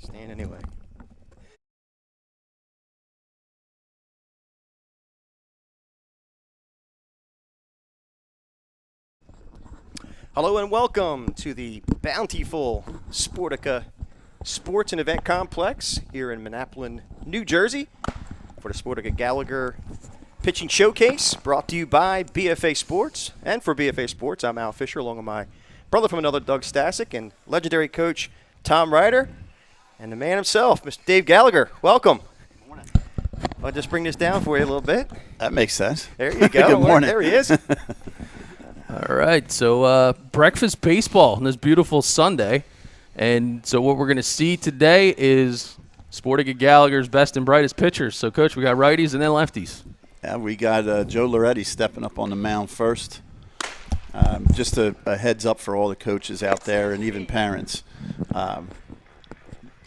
Stand anyway. Hello and welcome to the bountiful Sportika Sports and Event Complex here in Manapulin, New Jersey for the Sportika Gallagher Pitching Showcase brought to you by BFA Sports. And for BFA Sports, I'm Al Fisher along with my brother from another, Doug Stasic, and legendary coach Tom Rader, and the man himself, Mr. Dave Gallagher. Welcome. Good morning. I'll just bring this down for you a little bit. That makes sense. There you go. Good morning. There he is. All right, so breakfast baseball on this beautiful Sunday. And so what we're going to see today is Sportika Gallagher's best and brightest pitchers. So, Coach, we got righties and then lefties. Yeah, we got Joe Loretti stepping up on the mound first. Just a heads up for all the coaches out there and even parents.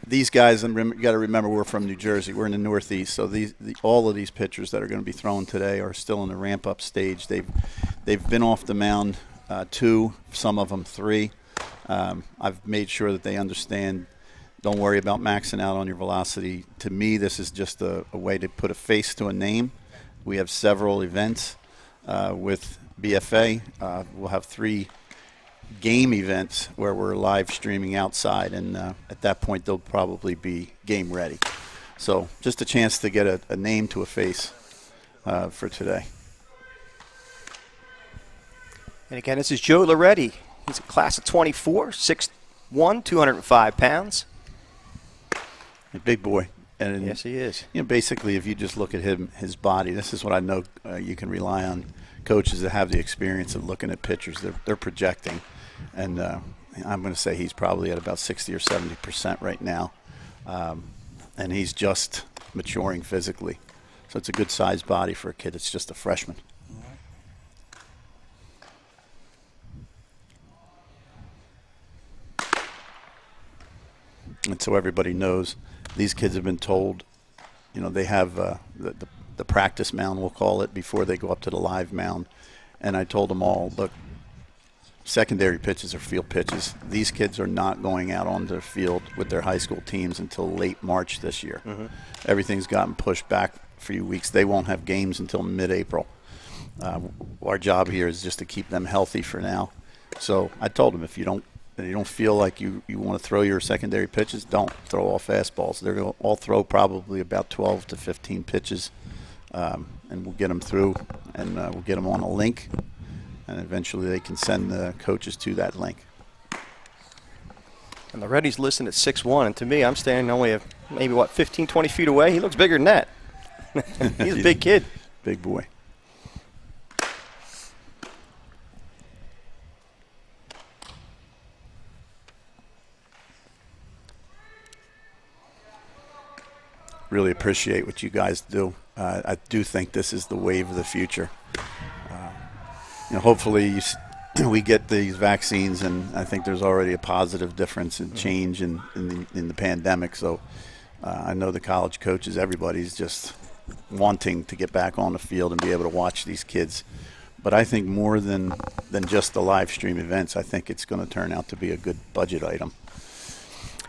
These guys, and you got to remember, we're from New Jersey. We're in the Northeast, so all of these pitchers that are going to be thrown today are still in the ramp-up stage. They've been off the mound 2, some of them 3. I've made sure that they understand, don't worry about maxing out on your velocity. To me, this is just a way to put a face to a name. We have several events with BFA. We'll have 3 game events where we're live streaming outside, and at that point they'll probably be game ready. So just a chance to get a name to a face for today. And again, this is Joe Loretti. He's a class of 24, 6'1", 205 pounds. A big boy. And yes, he is. You know, basically, if you just look at him, his body, this is what I know you can rely on coaches that have the experience of looking at pitchers. They're projecting. And I'm going to say he's probably at about 60 or 70% right now. And he's just maturing physically. So it's a good-sized body for a kid that's just a freshman. And so everybody knows, these kids have been told, you know, they have the practice mound, we'll call it, before they go up to the live mound. And I told them all, look, secondary pitches are field pitches. These kids are not going out on the field with their high school teams until late March this year. Mm-hmm. Everything's gotten pushed back a few weeks. They won't have games until mid-April. Our job here is just to keep them healthy for now. So I told them, if you don't feel like you want to throw your secondary pitches, don't throw all fastballs. They're going to all throw probably about 12 to 15 pitches, and we'll get them through, and we'll get them on a link, and eventually they can send the coaches to that link. And Loretti's listed at 6'1", and to me, I'm standing only maybe, 15, 20 feet away. He looks bigger than that. He's a big kid. Big boy. Really appreciate what you guys do. I do think this is the wave of the future. You know, hopefully we get these vaccines, and I think there's already a positive difference in change in the pandemic. So I know the college coaches, everybody's just wanting to get back on the field and be able to watch these kids. But I think more than just the live stream events, I think it's going to turn out to be a good budget item.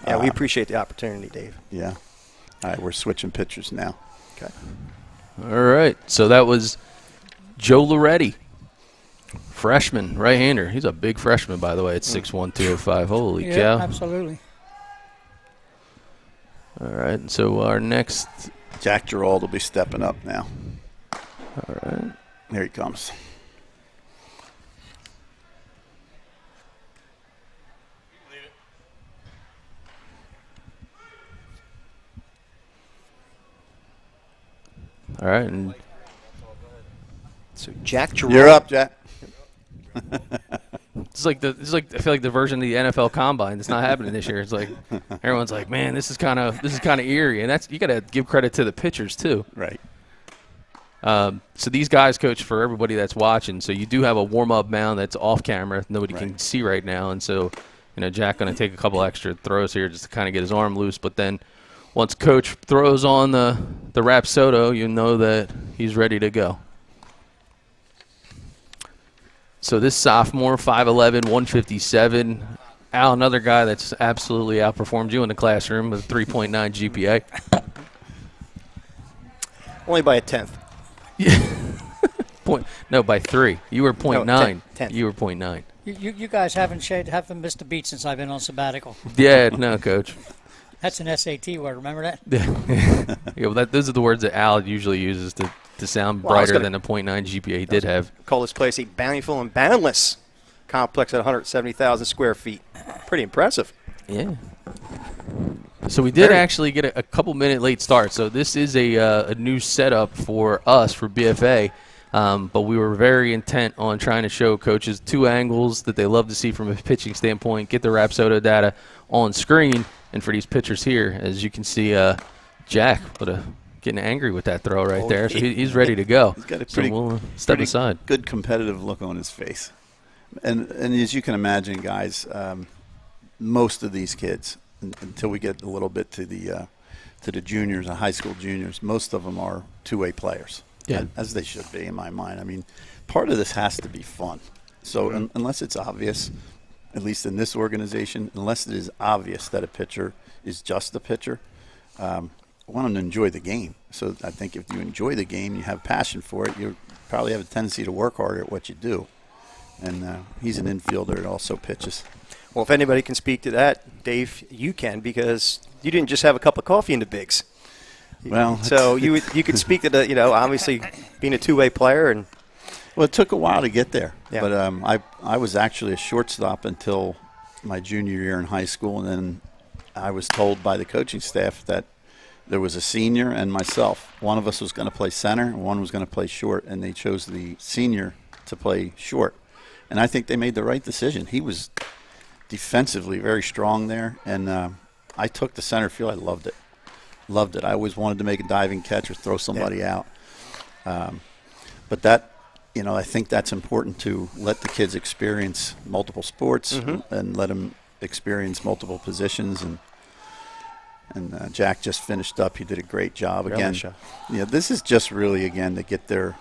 Yeah, we appreciate the opportunity, Dave. Yeah. All right, we're switching pitchers now. Okay. All right, so that was Joe Loretti, freshman, right-hander. He's a big freshman, by the way, at 6'1", 205. Holy cow. Yeah, absolutely. All right, so our next. Jack Jerold will be stepping up now. All right. Here he comes. All right, and so Jack Jerold. You're up, Jack. It's like I feel like the version of the NFL Combine that's not happening this year. It's like everyone's like, man, this is kind of eerie, and that's, you got to give credit to the pitchers too. Right. So these guys, Coach, for everybody that's watching, so you do have a warm-up mound that's off camera, nobody can see right now, and so Jack going to take a couple extra throws here just to kind of get his arm loose, but then once Coach throws on the Rapsodo, you know that he's ready to go. So this sophomore, 5'11", 157, Al, another guy that's absolutely outperformed you in the classroom with a 3.9 GPA. Only by a tenth. By 3. You were 0.9. No, 10. You were 0.9. You guys haven't missed a beat since I've been on sabbatical. Yeah, no, Coach. That's an SAT word. Remember that? Yeah, well, those are the words that Al usually uses to sound brighter than a 0.9 GPA he did have. Call this place a bountiful and boundless complex at 170,000 square feet. Pretty impressive. Yeah. So we did actually get a couple-minute late start. So this is a new setup for us, for BFA. But we were very intent on trying to show coaches 2 angles that they love to see from a pitching standpoint, get the Rapsodo data on screen. And for these pitchers here, as you can see, Jack getting angry with that throw right there. So he's ready to go. He's got a pretty, we'll step aside. Good competitive look on his face. And as you can imagine, guys, most of these kids, until we get a little bit to the juniors, the high school juniors, most of them are two-way players, as they should be in my mind. I mean, part of this has to be fun. So unless it's obvious, at least in this organization, unless it is obvious that a pitcher is just a pitcher, I want them to enjoy the game. So I think if you enjoy the game, you have passion for it, you probably have a tendency to work harder at what you do. And he's an infielder that also pitches. Well, if anybody can speak to that, Dave, you can, because you didn't just have a cup of coffee in the bigs. Well, so you could speak to the, obviously being a two-way player. And well, it took a while to get there. Yeah. But I was actually a shortstop until my junior year in high school, and then I was told by the coaching staff that there was a senior and myself. One of us was going to play center, and one was going to play short, and they chose the senior to play short. And I think they made the right decision. He was defensively very strong there, and I took the center field. I loved it. Loved it. I always wanted to make a diving catch or throw somebody out. But that, I think that's important to let the kids experience multiple sports and let them experience multiple positions. And Jack just finished up. He did a great job again. Yeah, this is just really, again, to get the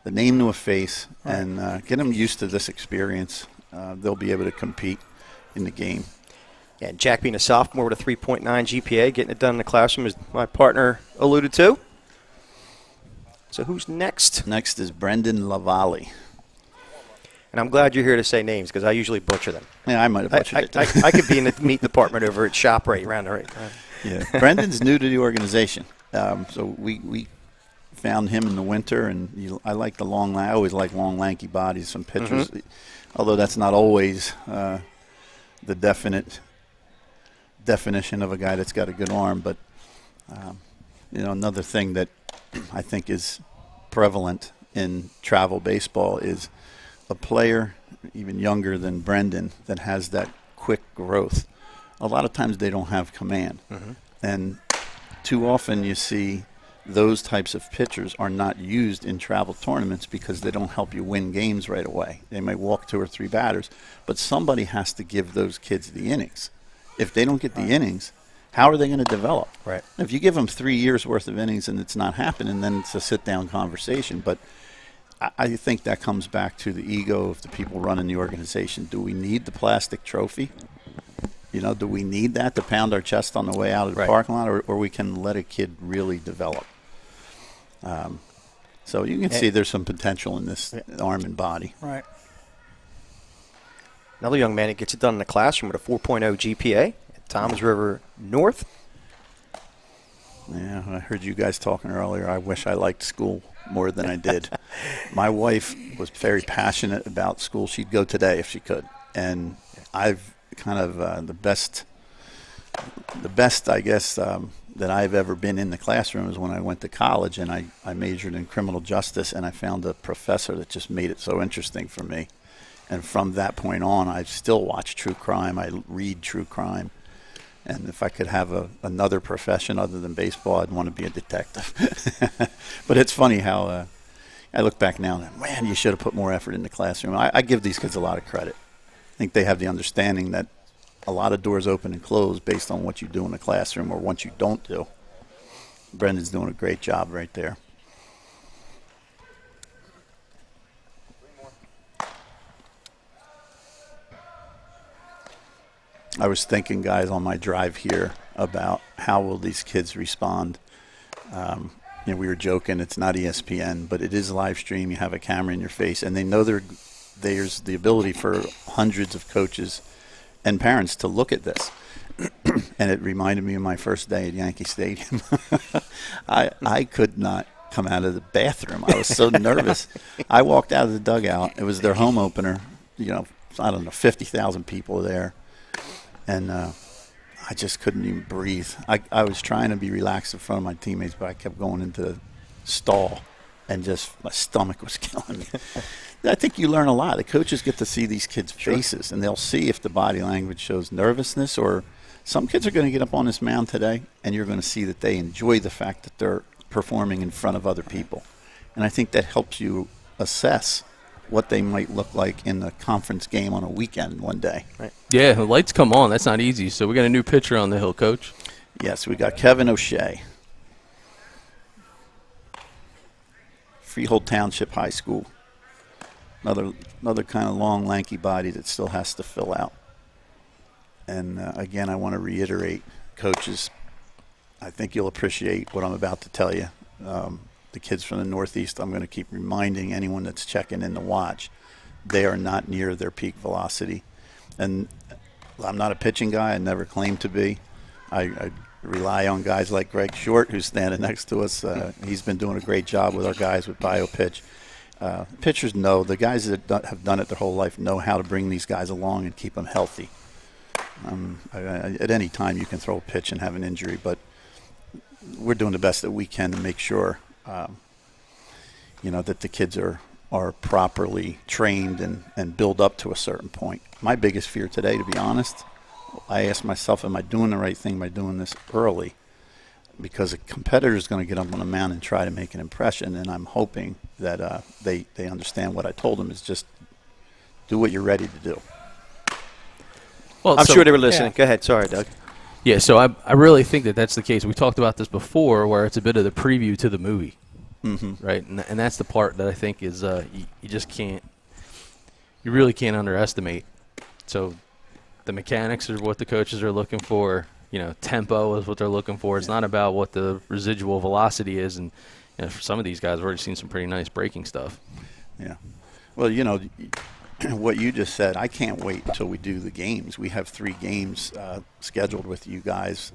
name to a face and get them used to this experience. They'll be able to compete in the game. Yeah, Jack being a sophomore with a 3.9 GPA, getting it done in the classroom, as my partner alluded to. So who's next? Next is Brendan Lovali. And I'm glad you're here to say names, because I usually butcher them. Yeah, I might have butchered it. I could be in the meat department over at ShopRite around the right time. Yeah, Brendan's new to the organization. So we found him in the winter, and I like I always like long, lanky bodies, some pitchers, although that's not always the definition of a guy that's got a good arm. But, another thing that I think is prevalent in travel baseball is a player even younger than Brendan that has that quick growth. A lot of times they don't have command. And too often you see those types of pitchers are not used in travel tournaments because they don't help you win games right away. They may walk 2 or 3 batters, but somebody has to give those kids the innings. If they don't get the innings, how are they going to develop? Right. If you give them 3 years worth of innings and it's not happening, then it's a sit-down conversation. But I think that comes back to the ego of the people running the organization. Do we need the plastic trophy? Do we need that to pound our chest on the way out of the parking lot, or we can let a kid really develop? So you can see there's some potential in this arm and body. Right. Another young man that gets it done in the classroom with a 4.0 GPA at Toms River North. Yeah, I heard you guys talking earlier. I wish I liked school more than I did. My wife was very passionate about school. She'd go today if she could. And I've kind of the best, I guess, that I've ever been in the classroom is when I went to college, and I majored in criminal justice, and I found a professor that just made it so interesting for me. And from that point on, I still watch true crime. I read true crime. And if I could have another profession other than baseball, I'd want to be a detective. But it's funny how I look back now and, man, you should have put more effort in the classroom. I give these kids a lot of credit. I think they have the understanding that a lot of doors open and close based on what you do in the classroom or what you don't do. Brendan's doing a great job right there. I was thinking, guys, on my drive here about how will these kids respond. We were joking, it's not ESPN, but it is live stream. You have a camera in your face, and they know there's the ability for hundreds of coaches and parents to look at this. And it reminded me of my first day at Yankee Stadium. I could not come out of the bathroom. I was so nervous. I walked out of the dugout. It was their home opener. I don't know, 50,000 people there. And I just couldn't even breathe. I was trying to be relaxed in front of my teammates, but I kept going into the stall, and just my stomach was killing me. I think you learn a lot. The coaches get to see these kids' faces, and they'll see if the body language shows nervousness, or some kids are going to get up on this mound today, and you're going to see that they enjoy the fact that they're performing in front of other people. And I think that helps you assess what they might look like in the conference game on a weekend one day. Right. Yeah, the lights come on. That's not easy. So we got a new pitcher on the hill, Coach. Yes, we got Kevin O'Shea. Freehold Township High School. Another kind of long, lanky body that still has to fill out. And, again, I want to reiterate, coaches, I think you'll appreciate what I'm about to tell you. The kids from the Northeast, I'm going to keep reminding anyone that's checking in to watch, they are not near their peak velocity. And I'm not a pitching guy. I never claimed to be. I rely on guys like Greg Short, who's standing next to us. He's been doing a great job with our guys with BioPitch. Pitchers know, the guys that have done it their whole life know how to bring these guys along and keep them healthy. At any time you can throw a pitch and have an injury, but we're doing the best that we can to make sure that the kids are properly trained and build up to a certain point. My biggest fear today, to be honest, I asked myself, am I doing the right thing by doing this early? Because a competitor is going to get up on the mound and try to make an impression, and I'm hoping that they understand what I told them is just do what you're ready to do. Well, I'm sure they were listening. Yeah. Go ahead. Sorry, Doug. Yeah, so I really think that that's the case. We talked about this before, where it's a bit of the preview to the movie, right? And that's the part that I think is you just can't, you really can't underestimate. So the mechanics are what the coaches are looking for. Tempo is what they're looking for. It's not about what the residual velocity is. And for some of these guys, we've already seen some pretty nice breaking stuff. Yeah. Well, what you just said, I can't wait until we do the games. We have 3 games scheduled with you guys.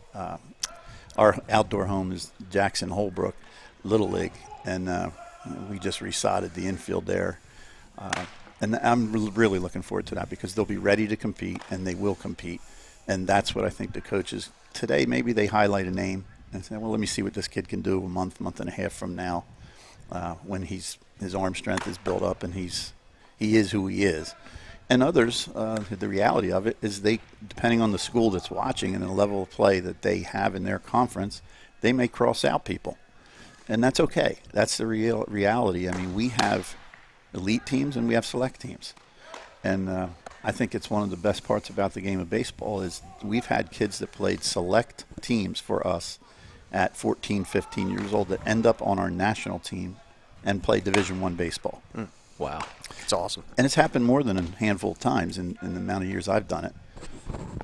Our outdoor home is Jackson Holbrook Little League, and we just resodded the infield there. And I'm really looking forward to that because they'll be ready to compete, and they will compete. And that's what I think the coaches today, maybe they highlight a name and say, well, let me see what this kid can do a month and a half from now when his arm strength is built up and he is who he is. And others, the reality of it is depending on the school that's watching and the level of play that they have in their conference, they may cross out people. And that's okay. That's the reality. I mean, we have elite teams and we have select teams. And I think it's one of the best parts about the game of baseball is we've had kids that played select teams for us at 14, 15 years old that end up on our national team and play Division I baseball. Wow. It's awesome. And it's happened more than a handful of times in the amount of years I've done it.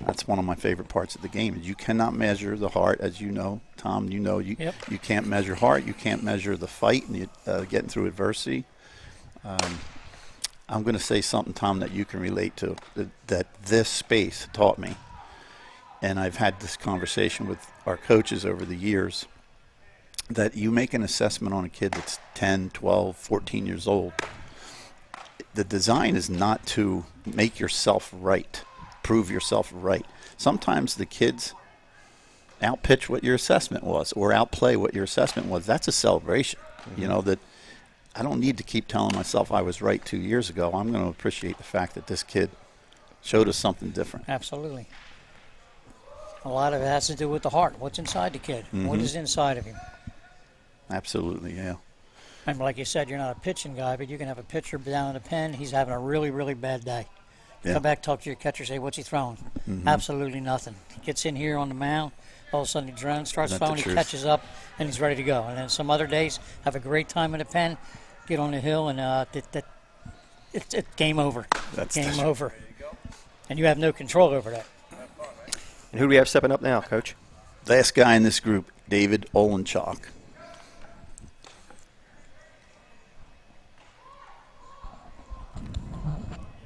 That's one of my favorite parts of the game. Is you cannot measure the heart, as you know, Tom. You can't measure heart. You can't measure the fight and getting through adversity. I'm going to say something, Tom, that you can relate to, that this space taught me. And I've had this conversation with our coaches over the years, that you make an assessment on a kid that's 10, 12, 14 years old. The design is not to make yourself right, prove yourself right. Sometimes the kids outpitch what your assessment was or outplay what your assessment was. That's a celebration, that I don't need to keep telling myself I was right 2 years ago. I'm going to appreciate the fact that this kid showed us something different. Absolutely. A lot of it has to do with the heart. What's inside the kid? What is inside of him? Absolutely, yeah. And like you said, you're not a pitching guy, but you can have a pitcher down in the pen. He's having a really, really bad day. Yeah. Come back, talk to your catcher, say, what's he throwing? Absolutely nothing. He gets in here on the mound. All of a sudden he drones, starts throwing, he catches up, and he's ready to go. And then some other days, have a great time in the pen, get on the hill, and it's game over. That's game over. And you have no control over that. And who do we have stepping up now, Coach? Last guy in this group, David Olinchock.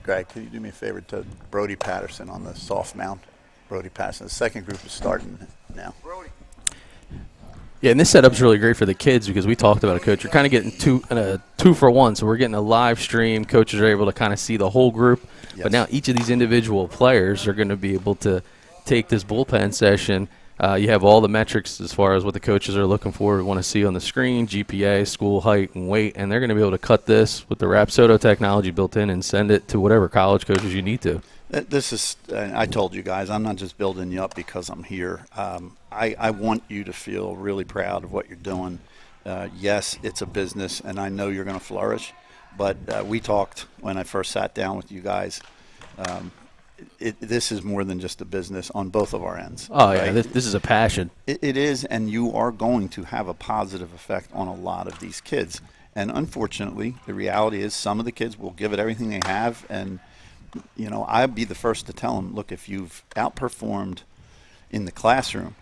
Greg, could you do me a favor to Brodie Patterson on the soft mound? Brodie Patterson. The second group is starting now. Yeah, and this setup's really great for the kids because we talked about it, Coach. You're kind of getting two for one, so we're getting a live stream. Coaches are able to kind of see the whole group. Yes. But now each of these individual players are going to be able to take this bullpen session. You have all the metrics as far as what the coaches are looking for, want to see on the screen, GPA, school height, and weight, and they're going to be able to cut this with the Rapsodo technology built in and send it to whatever college coaches you need to. This is, I told you guys, I'm not just building you up because I'm here. I want you to feel really proud of what you're doing. Yes, it's a business, and I know you're going to flourish, but we talked when I first sat down with you guys. This is more than just a business on both of our ends. Oh, right? Yeah, this is a passion. It is, and you are going to have a positive effect on a lot of these kids. And unfortunately, the reality is some of the kids will give it everything they have, and you know, I'd be the first to tell them, look, if you've outperformed in the classroom,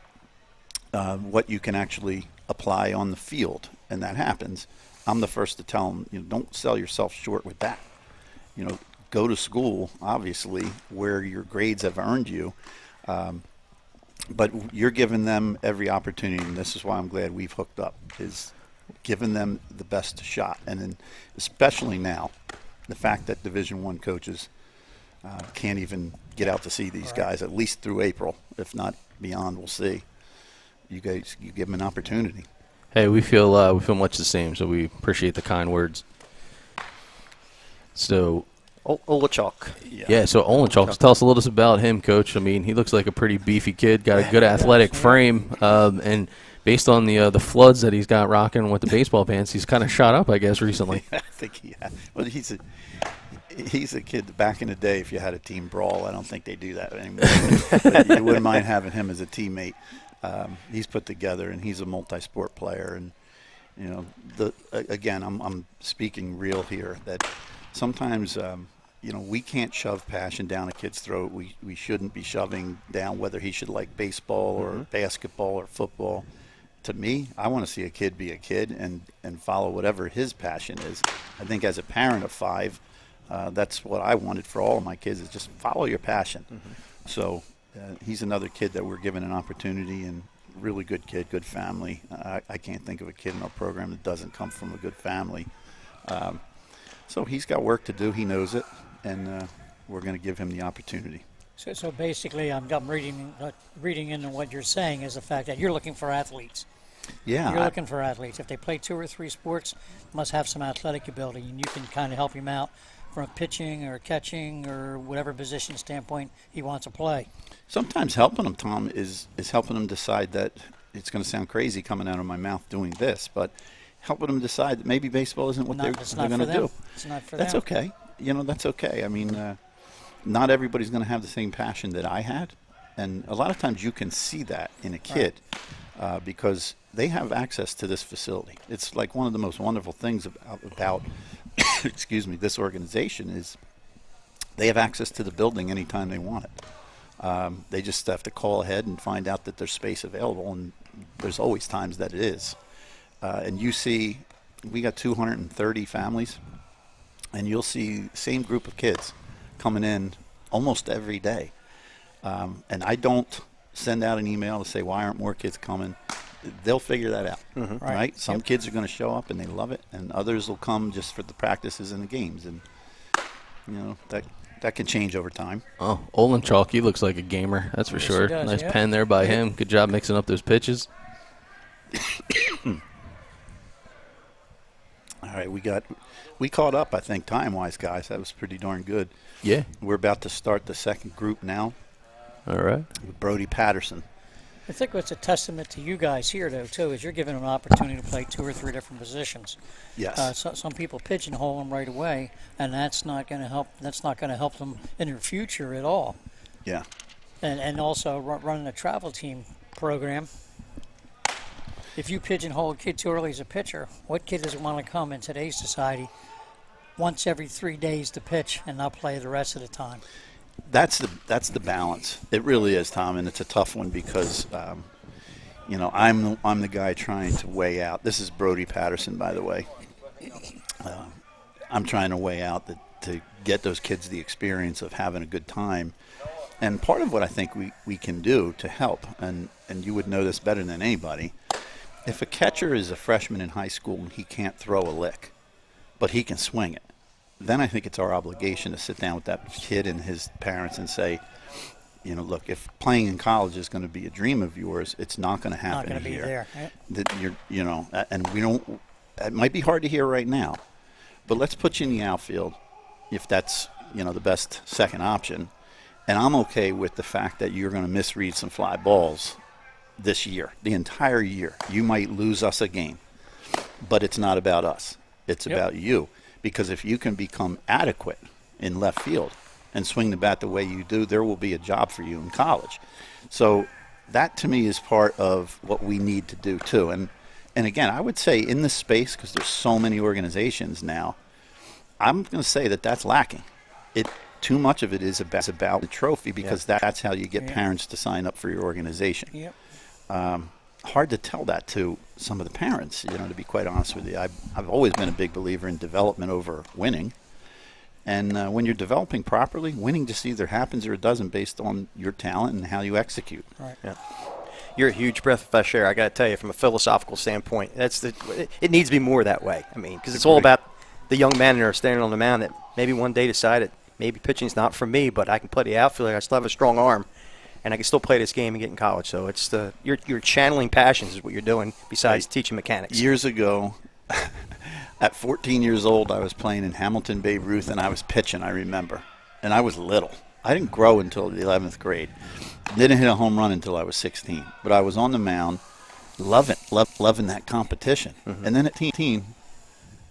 what you can actually apply on the field, and that happens, I'm the first to tell them, you know, don't sell yourself short with that. You know, go to school, obviously, where your grades have earned you, but you're giving them every opportunity, and this is why I'm glad we've hooked up, is giving them the best shot. And then especially now, the fact that Division I coaches can't even get out to see these guys, at least through April, if not beyond, we'll see. You guys, you give them an opportunity. Hey, we feel much the same, so we appreciate the kind words. So Olinchock. Yeah, so Olinchock, tell us a little bit about him, Coach. I mean, he looks like a pretty beefy kid, got a good athletic frame, and based on the floods that he's got rocking with the baseball pants, he's kind of shot up, I guess, recently. I think he has. Well, he's a kid. Back in the day, if you had a team brawl, I don't think they do that anymore. But you wouldn't mind having him as a teammate. He's put together, and he's a multi-sport player. And you know, again, I'm speaking real here. That sometimes, you know, we can't shove passion down a kid's throat. We shouldn't be shoving down whether he should like baseball or basketball or football. To me, I want to see a kid be a kid and follow whatever his passion is. I think as a parent of 5, that's what I wanted for all of my kids, is just follow your passion. So he's another kid that we're giving an opportunity, and really good kid, good family. I can't think of a kid in our program that doesn't come from a good family. So he's got work to do. He knows it, and we're going to give him the opportunity. So basically, I'm reading into what you're saying is the fact that you're looking for athletes. Yeah. You're looking for athletes. If they play 2 or 3 sports, must have some athletic ability, and you can kind of help him out from a pitching or catching or whatever position standpoint he wants to play. Sometimes helping them, Tom, is helping them decide that, it's going to sound crazy coming out of my mouth doing this, but helping them decide that maybe baseball isn't what they're going to do. It's not for them. That's okay. You know, that's okay. I mean, not everybody's going to have the same passion that I had, and a lot of times you can see that in a kid because they have access to this facility. It's like one of the most wonderful things about excuse me, this organization is they have access to the building anytime they want it. They just have to call ahead and find out that there's space available, and there's always times that it is. And you see, we got 230 families, and you'll see the same group of kids coming in almost every day. And I don't send out an email to say, why aren't more kids coming? They'll figure that out, right? Some kids are going to show up and they love it, and others will come just for the practices and the games. And, you know, that can change over time. Oh, Olinchock, he looks like a gamer, that's for sure. Does, nice pen there by him. Good job mixing up those pitches. All right, we caught up, I think, time-wise, guys. That was pretty darn good. Yeah. We're about to start the second group now. All right. With Brodie Patterson. I think what's a testament to you guys here, though, too, is you're giving them an opportunity to play 2 or 3 different positions. Yes. Some people pigeonhole them right away, and that's not going to help. That's not going to help them in their future at all. Yeah. And also running a travel team program. If you pigeonhole a kid too early as a pitcher, what kid doesn't want to come in today's society once every 3 days to pitch and not play the rest of the time? That's the balance. It really is, Tom, and it's a tough one because I'm the guy trying to weigh out. This is Brodie Patterson, by the way. I'm trying to weigh out to get those kids the experience of having a good time. And part of what I think we can do to help, and you would know this better than anybody, if a catcher is a freshman in high school and he can't throw a lick, but he can swing it, then I think it's our obligation to sit down with that kid and his parents and say, look, if playing in college is going to be a dream of yours, it's not going to happen here. Not going to be there. That and we don't. It might be hard to hear right now, but let's put you in the outfield if that's the best second option. And I'm okay with the fact that you're going to misread some fly balls this year, the entire year. You might lose us a game, but it's not about us. It's about you. Because if you can become adequate in left field and swing the bat the way you do, there will be a job for you in college. So that, to me, is part of what we need to do, too. And again, I would say in this space, because there's so many organizations now, I'm going to say that that's lacking. Too much of it is about the trophy because that's how you get parents to sign up for your organization. Yep. Hard to tell that to some of the parents, to be quite honest with you. I've always been a big believer in development over winning. And when you're developing properly, winning just either happens or it doesn't based on your talent and how you execute. Right. Yeah. You're a huge breath of fresh air. I got to tell you, from a philosophical standpoint, it needs to be more that way. I mean, because it's all about the young men that are standing on the mound that maybe one day decided maybe pitching's not for me, but I can play the outfield. I still have a strong arm, and I can still play this game and get in college. So it's you're channeling passions is what you're doing besides teaching mechanics. Years ago, at 14 years old, I was playing in Hamilton Babe Ruth, and I was pitching, I remember. And I was little. I didn't grow until the 11th grade. Didn't hit a home run until I was 16. But I was on the mound, loving that competition. Mm-hmm. And then at 18,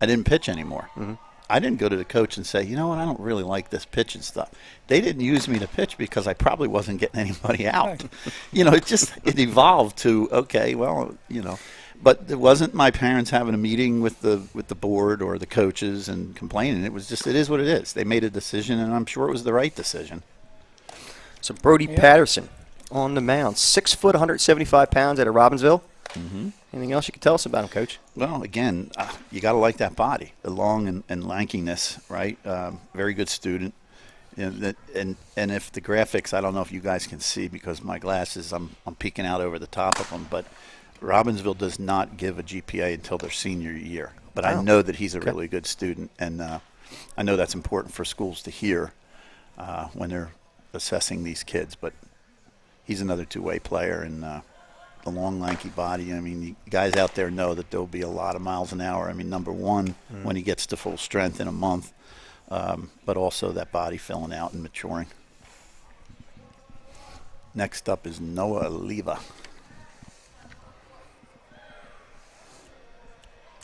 I didn't pitch anymore. Mm-hmm. I didn't go to the coach and say, you know what, I don't really like this pitching stuff. They didn't use me to pitch because I probably wasn't getting anybody out. It evolved to, okay, well, But it wasn't my parents having a meeting with the board or the coaches and complaining. It was just, it is what it is. They made a decision, and I'm sure it was the right decision. So Brodie Patterson on the mound, 6 foot, 175 pounds out of Robbinsville. Mm-hmm. Anything else you can tell us about him, Coach? Well, again, you got to like that body, the long and lankiness, right? Very good student. And if the graphics, I don't know if you guys can see because my glasses, I'm peeking out over the top of them, but Robbinsville does not give a GPA until their senior year. But I know that he's a really good student, and I know that's important for schools to hear when they're assessing these kids. But he's another two-way player, and the long, lanky body. I mean, you guys out there know that there'll be a lot of miles an hour. I mean, number one, when he gets to full strength in a month, but also that body filling out and maturing. Next up is Noah Oliva.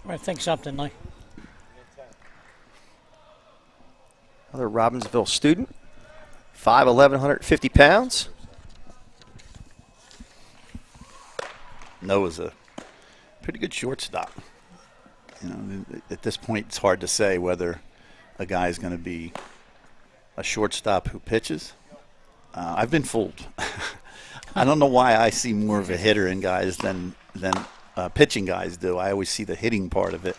I think something like. Another Robbinsville student, 5'11", 150 pounds. Noah's a pretty good shortstop. At this point, it's hard to say whether a guy's going to be a shortstop who pitches. I've been fooled. I don't know why I see more of a hitter in guys than pitching guys do. I always see the hitting part of it.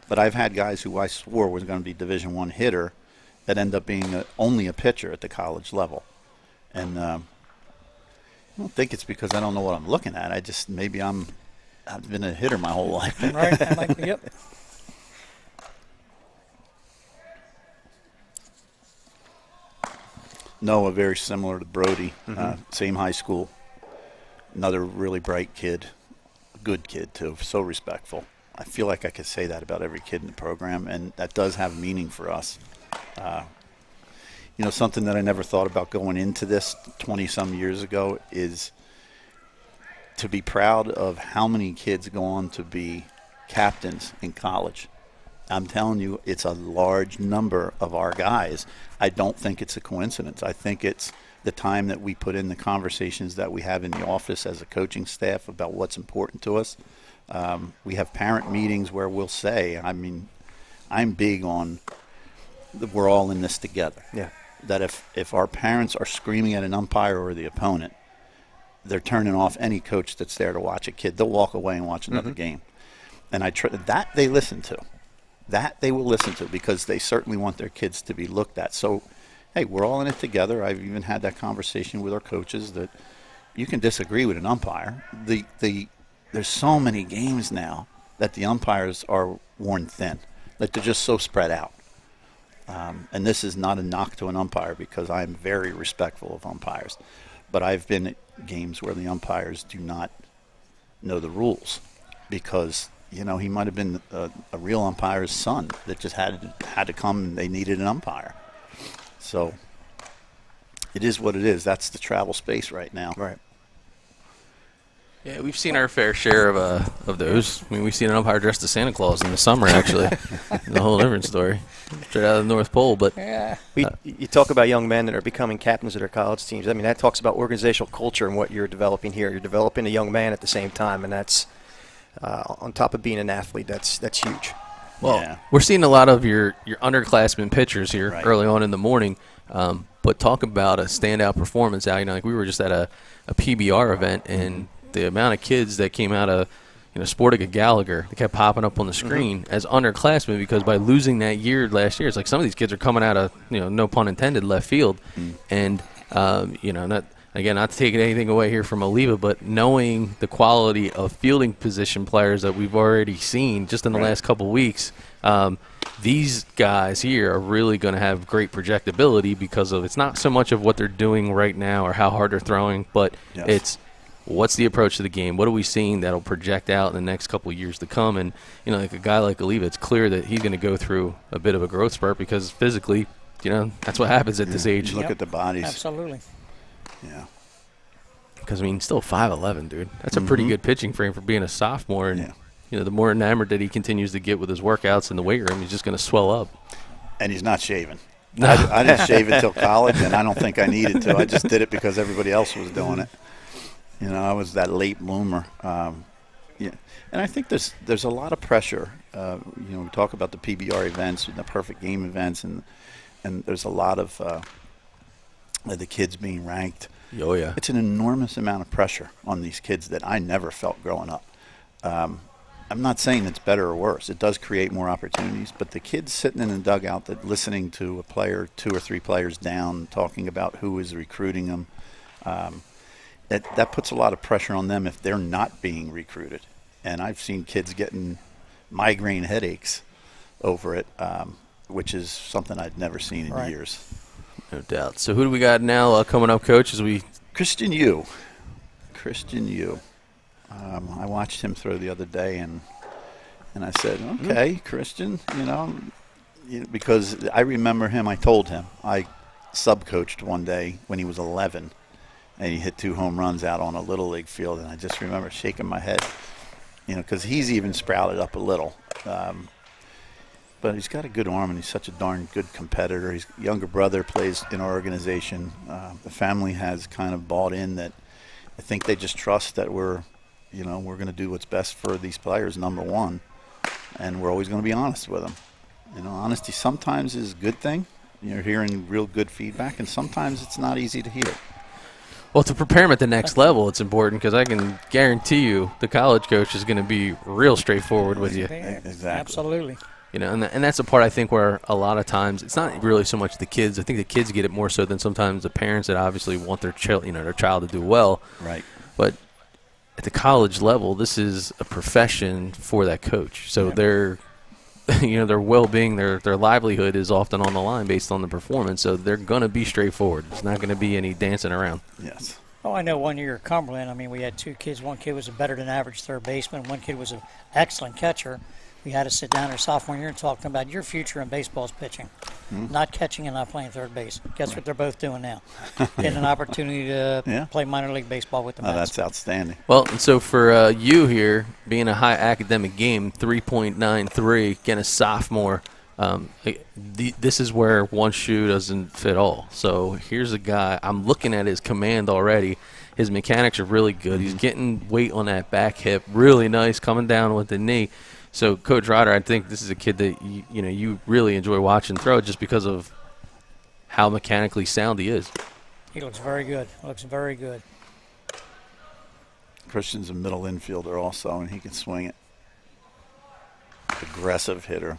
But I've had guys who I swore was going to be Division I hitter that end up being only a pitcher at the college level. And I don't think it's because I don't know what I'm looking at. I've been a hitter my whole life. Right, that might be, yep. Noah, very similar to Brodie, same high school. Another really bright kid, good kid too, so respectful. I feel like I could say that about every kid in the program, and that does have meaning for us. Something that I never thought about going into this 20-some years ago is to be proud of how many kids go on to be captains in college. I'm telling you, it's a large number of our guys. I don't think it's a coincidence. I think it's the time that we put in, the conversations that we have in the office as a coaching staff about what's important to us. We have parent meetings where we'll say, I'm big on we're all in this together. Yeah. that if our parents are screaming at an umpire or the opponent, they're turning off any coach that's there to watch a kid. They'll walk away and watch another game. And that they listen to. That they will listen to because they certainly want their kids to be looked at. So, hey, we're all in it together. I've even had that conversation with our coaches that you can disagree with an umpire. There's so many games now that the umpires are worn thin, that they're just so spread out. And this is not a knock to an umpire because I'm very respectful of umpires. But I've been at games where the umpires do not know the rules because, he might have been a real umpire's son that just had to come and they needed an umpire. So it is what it is. That's the travel space right now. Right. Yeah, we've seen our fair share of those. I mean, we've seen an umpire dressed as Santa Claus in the summer, actually. It's a whole different story. Straight out of the North Pole. But you talk about young men that are becoming captains of their college teams. I mean, that talks about organizational culture and what you're developing here. You're developing a young man at the same time, and that's on top of being an athlete. That's huge. Well, we're seeing a lot of your underclassmen pitchers here early on in the morning. But talk about a standout performance out. Like we were just at a PBR event, and the amount of kids that came out of Sportika Gallagher, they kept popping up on the screen as underclassmen because by losing that year last year, it's like some of these kids are coming out of no pun intended left field, and not to take anything away here from Oliva, but knowing the quality of fielding position players that we've already seen just in the last couple weeks. These guys here are really going to have great projectability because of it's not so much of what they're doing right now or how hard they're throwing, but it's what's the approach to the game? What are we seeing that'll project out in the next couple of years to come? And, like a guy like Oliva, it's clear that he's going to go through a bit of a growth spurt because physically, that's what happens at this age. Look at the bodies. Absolutely. Yeah. Because, still 5'11", dude. That's a pretty good pitching frame for being a sophomore. And, the more enamored that he continues to get with his workouts in the weight room, he's just going to swell up. And he's not shaving. No. I didn't shave until college, and I don't think I needed to. I just did it because everybody else was doing it. I was that late bloomer. And I think there's a lot of pressure. We talk about the PBR events and the perfect game events, and there's a lot of the kids being ranked. Oh, yeah. It's an enormous amount of pressure on these kids that I never felt growing up. I'm not saying it's better or worse. It does create more opportunities, but the kids sitting in the dugout that listening to a player, 2 or 3 players down, talking about who is recruiting them, that puts a lot of pressure on them if they're not being recruited. And I've seen kids getting migraine headaches over it, which is something I'd never seen in years. No doubt. So who do we got now coming up, Coach? Christian Yu. I watched him throw the other day, and I said, okay, Christian, because I remember him. I told him I sub-coached one day when he was 11, and he hit 2 home runs out on a Little League field, and I just remember shaking my head, because he's even sprouted up a little. But he's got a good arm, and he's such a darn good competitor. His younger brother plays in our organization. The family has kind of bought in that I think they just trust that we're going to do what's best for these players, number one, and we're always going to be honest with them. Honesty sometimes is a good thing. You're hearing real good feedback, and sometimes it's not easy to hear. Well, to prepare him at the next level, it's important because I can guarantee you the college coach is going to be real straightforward with you. Exactly. Absolutely. And that's the part I think where a lot of times it's not really so much the kids. I think the kids get it more so than sometimes the parents that obviously want their child to do well. Right. But at the college level, this is a profession for that coach. So their well-being, their livelihood is often on the line based on the performance. So they're going to be straightforward. There's not going to be any dancing around. Yes. Oh, I know one year at Cumberland, we had 2 kids. One kid was a better-than-average third baseman. One kid was an excellent catcher. We had to sit down our sophomore year and talk to them about your future in baseball is pitching, not catching and not playing third base. Guess what they're both doing now? Getting an opportunity to play minor league baseball with the Mets. That's outstanding. Well, and so for you here, being a high academic game, 3.93, getting a sophomore, this is where one shoe doesn't fit all. So here's a guy, I'm looking at his command already. His mechanics are really good. He's getting weight on that back hip, really nice, coming down with the knee. So, Coach Rader, I think this is a kid that you really enjoy watching throw just because of how mechanically sound he is. He looks very good. Looks very good. Christian's a middle infielder also, and he can swing it. Aggressive hitter.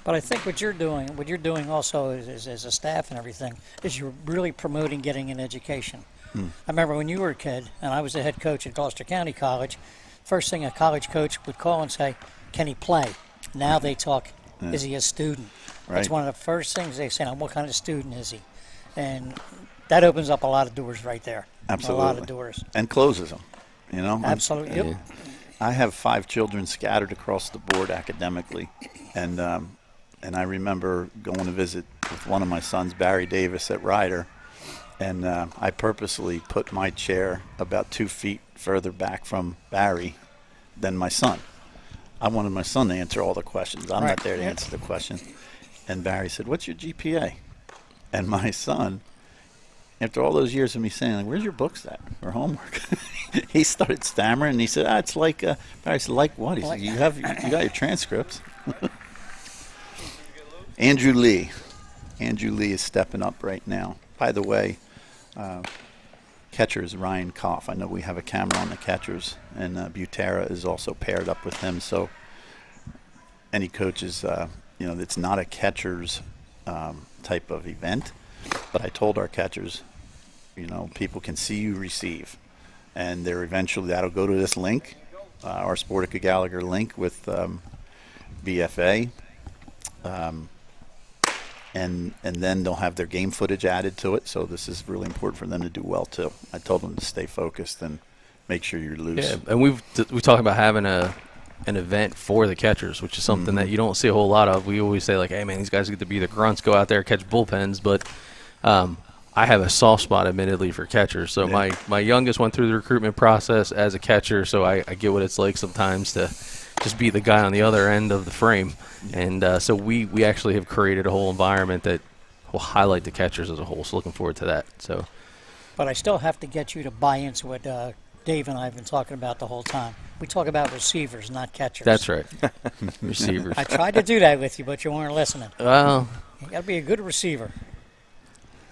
But I think what you're doing also as a staff and everything, is you're really promoting getting an education. I remember when you were a kid, and I was the head coach at Gloucester County College, first thing a college coach would call and say, can he play? Now they talk, is he a student? Right. That's one of the first things they say, now, what kind of student is he? And that opens up a lot of doors right there. Absolutely. A lot of doors. And closes them, you know? Absolutely. Yep. I have 5 children scattered across the board academically, and I remember going to visit with one of my sons, Barry Davis, at Rader, and I purposely put my chair about 2 feet further back from Barry than my son. I wanted my son to answer all the questions. I'm not there to answer the question. And Barry said, "What's your GPA?" And my son, after all those years of me saying, like, "Where's your books at for homework?" He started stammering, and he said, "It's like." Barry said, "Like what?" He said, "You got your transcripts." Andrew Lee is stepping up right now. By the way, catcher is Ryan Koff. I know we have a camera on the catchers, and Butera is also paired up with him. So any coaches, it's not a catcher's type of event, but I told our catchers, people can see you receive, and they're eventually that'll go to this link, our Sportika Gallagher link with BFA. And then they'll have their game footage added to it. So this is really important for them to do well too. I told them to stay focused and make sure you're loose. Yeah, and we talk about having an event for the catchers, which is something that you don't see a whole lot of. We always say like, hey man, these guys get to be the grunts, go out there catch bullpens. But I have a soft spot, admittedly, for catchers. So my youngest went through the recruitment process as a catcher, so I get what it's like sometimes to just be the guy on the other end of the frame. And so we actually have created a whole environment that will highlight the catchers as a whole. So looking forward to that. So, but I still have to get you to buy into what Dave and I have been talking about the whole time. We talk about receivers, not catchers. That's right. Receivers. I tried to do that with you, but you weren't listening. Well, you got to be a good receiver.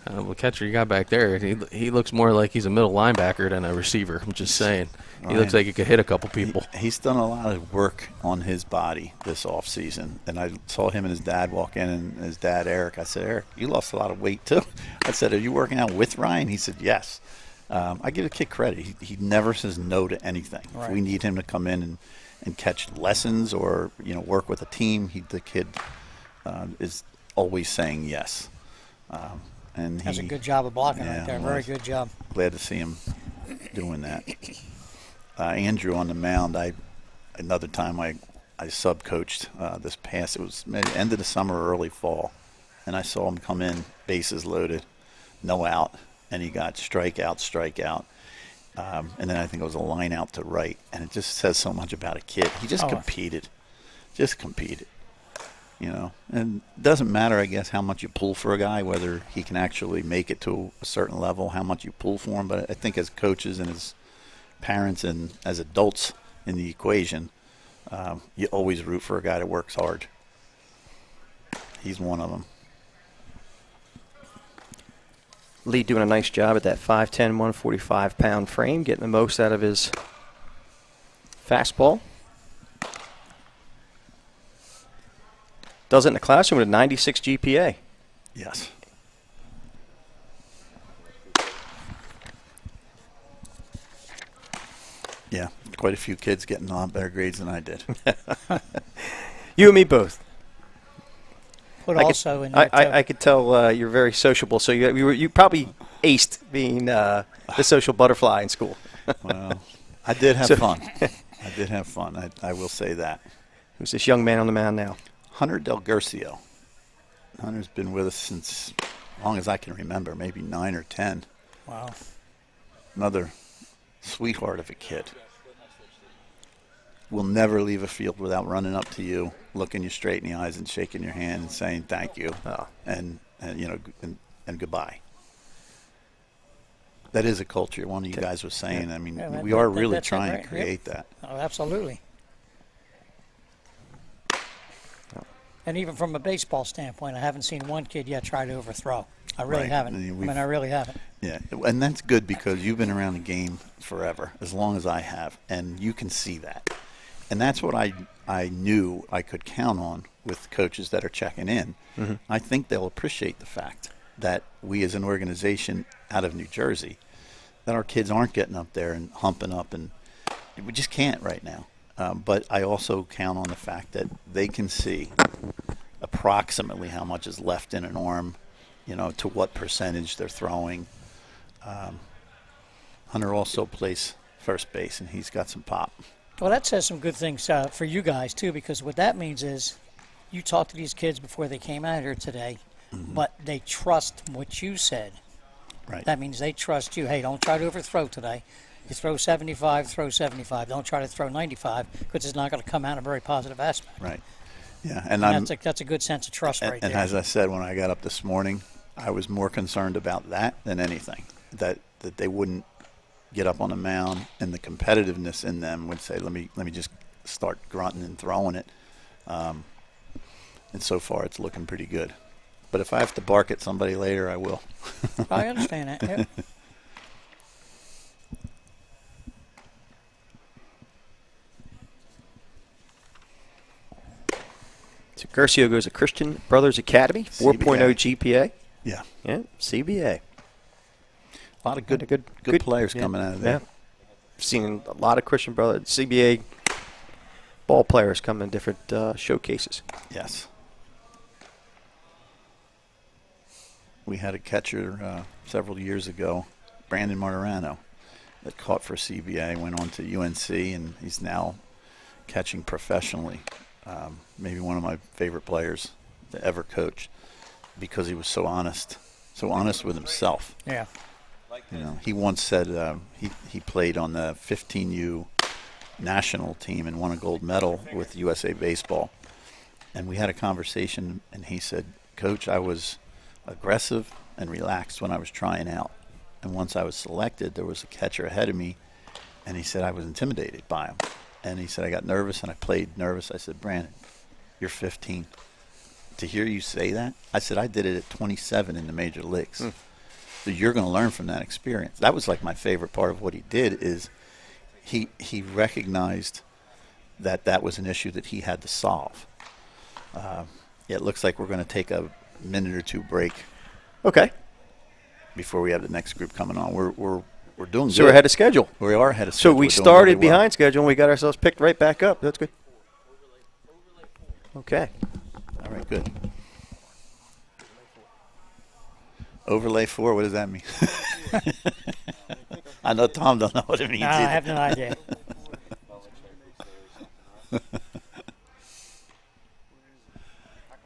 The catcher you got back there, he looks more like he's a middle linebacker than a receiver. I'm just saying. He looks like he could hit a couple people. He's done a lot of work on his body this off season, and I saw him and his dad walk in, and his dad, Eric, I said, "Eric, you lost a lot of weight too." I said, "Are you working out with Ryan?" He said, "Yes." I give the kid credit. He never says no to anything. Right. If we need him to come in and catch lessons or work with a team, the kid is always saying yes. And he does a good job of blocking right there. Very good job. Glad to see him doing that. Andrew on the mound. Another time I sub-coached this past. It was maybe end of the summer, or early fall, and I saw him come in, bases loaded, no out, and he got strikeout, and then I think it was a line out to right, and it just says so much about a kid. He just competed. And it doesn't matter, I guess, how much you pull for a guy, whether he can actually make it to a certain level, how much you pull for him. But I think as coaches and as parents and as adults in the equation, you always root for a guy that works hard. He's one of them. Lee doing a nice job at that 5'10", 145-pound frame, getting the most out of his fastball. Does it in the classroom with a 96 GPA. Yes. Yeah, quite a few kids getting a lot better grades than I did. You and me both. But also I could tell you're very sociable, so you probably aced being the social butterfly in school. Well, I did have fun. I will say that. Who's this young man on the mound now? Hunter Del Garcia. Hunter's been with us since as long as I can remember, maybe 9 or 10. Wow. Another sweetheart of a kid. Will never leave a field without running up to you, looking you straight in the eyes and shaking your hand and saying thank you and goodbye. That is a culture. One of you guys was saying. I mean, we are really trying to create that. Oh, absolutely. And even from a baseball standpoint, I haven't seen one kid yet try to overthrow. I really haven't. I really haven't. Yeah, and that's good because you've been around the game forever, as long as I have, and you can see that. And that's what I knew I could count on with coaches that are checking in. Mm-hmm. I think they'll appreciate the fact that we as an organization out of New Jersey, that our kids aren't getting up there and humping up, and we just can't right now. But I also count on the fact that they can see approximately how much is left in an arm, to what percentage they're throwing. Hunter also plays first base, and he's got some pop. Well, that says some good things for you guys, too, because what that means is you talked to these kids before they came out here today, but they trust what you said. Right. That means they trust you. Hey, don't try to overthrow today. You throw 75, throw 75. Don't try to throw 95 because it's not going to come out in a very positive aspect. Right. Yeah, and that's a good sense of trust right there. And as I said, when I got up this morning, I was more concerned about that than anything, that they wouldn't get up on the mound and the competitiveness in them would say, let me just start grunting and throwing it. And so far it's looking pretty good. But if I have to bark at somebody later, I will. I understand that. Yeah. So Garcia goes to Christian Brothers Academy, 4.0 GPA. Yeah. Yeah, CBA. A lot of good players coming out of there. Yeah. Seen a lot of Christian Brothers, CBA ball players come in different showcases. Yes. We had a catcher several years ago, Brandon Martirano, that caught for CBA, went on to UNC, and he's now catching professionally. Maybe one of my favorite players to ever coach because he was so honest with himself. Yeah. He once said he played on the 15U national team and won a gold medal with USA Baseball. And we had a conversation, and he said, Coach, I was aggressive and relaxed when I was trying out. And once I was selected, there was a catcher ahead of me, and he said I was intimidated by him. And he said I got nervous and I played nervous. I said, Brandon, you're 15. To hear you say that, I said I did it at 27 in the major leagues. So you're going to learn from that experience. That was like my favorite part of what he did is he recognized that was an issue that he had to solve. It looks like we're going to take a minute or two break. Okay. Before we have the next group coming on. We're doing good. So we're ahead of schedule. We are ahead of schedule. So we started behind schedule and we got ourselves picked right back up. That's good. Okay. All right, good. Overlay 4, what does that mean? I know Tom don't know what it means either. I have no idea.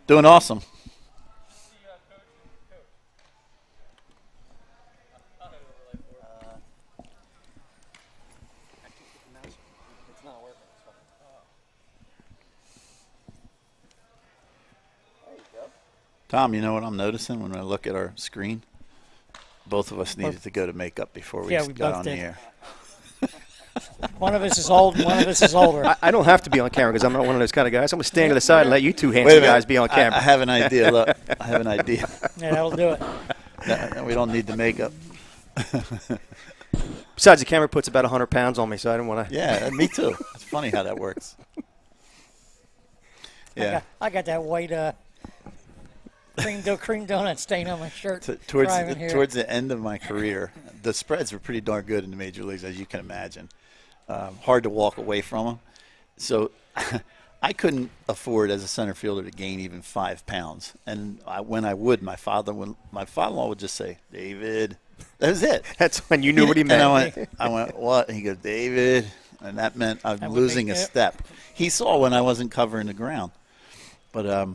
Doing awesome. Tom, you know what I'm noticing when I look at our screen? Both of us needed to go to makeup before we got on the air. One of us is old and one of us is older. I don't have to be on camera because I'm not one of those kind of guys. I'm going to stand to the side and let you two handsome guys be on camera. I have an idea. Look, I have an idea. Yeah, that'll do it. No, we don't need the makeup. Besides, the camera puts about 100 pounds on me, so I don't want to. Yeah, me too. It's funny how that works. Yeah. I got that white cream donut stain on my shirt. Towards the end of my career, the spreads were pretty darn good in the major leagues, as you can imagine. Hard to walk away from them. So I couldn't afford as a center fielder to gain even 5 pounds. And when I would, my father-in-law would just say, David. That was it. That's when you knew what he meant. And I went, what? And he goes, David. And that meant I'm losing a step. He saw when I wasn't covering the ground. But,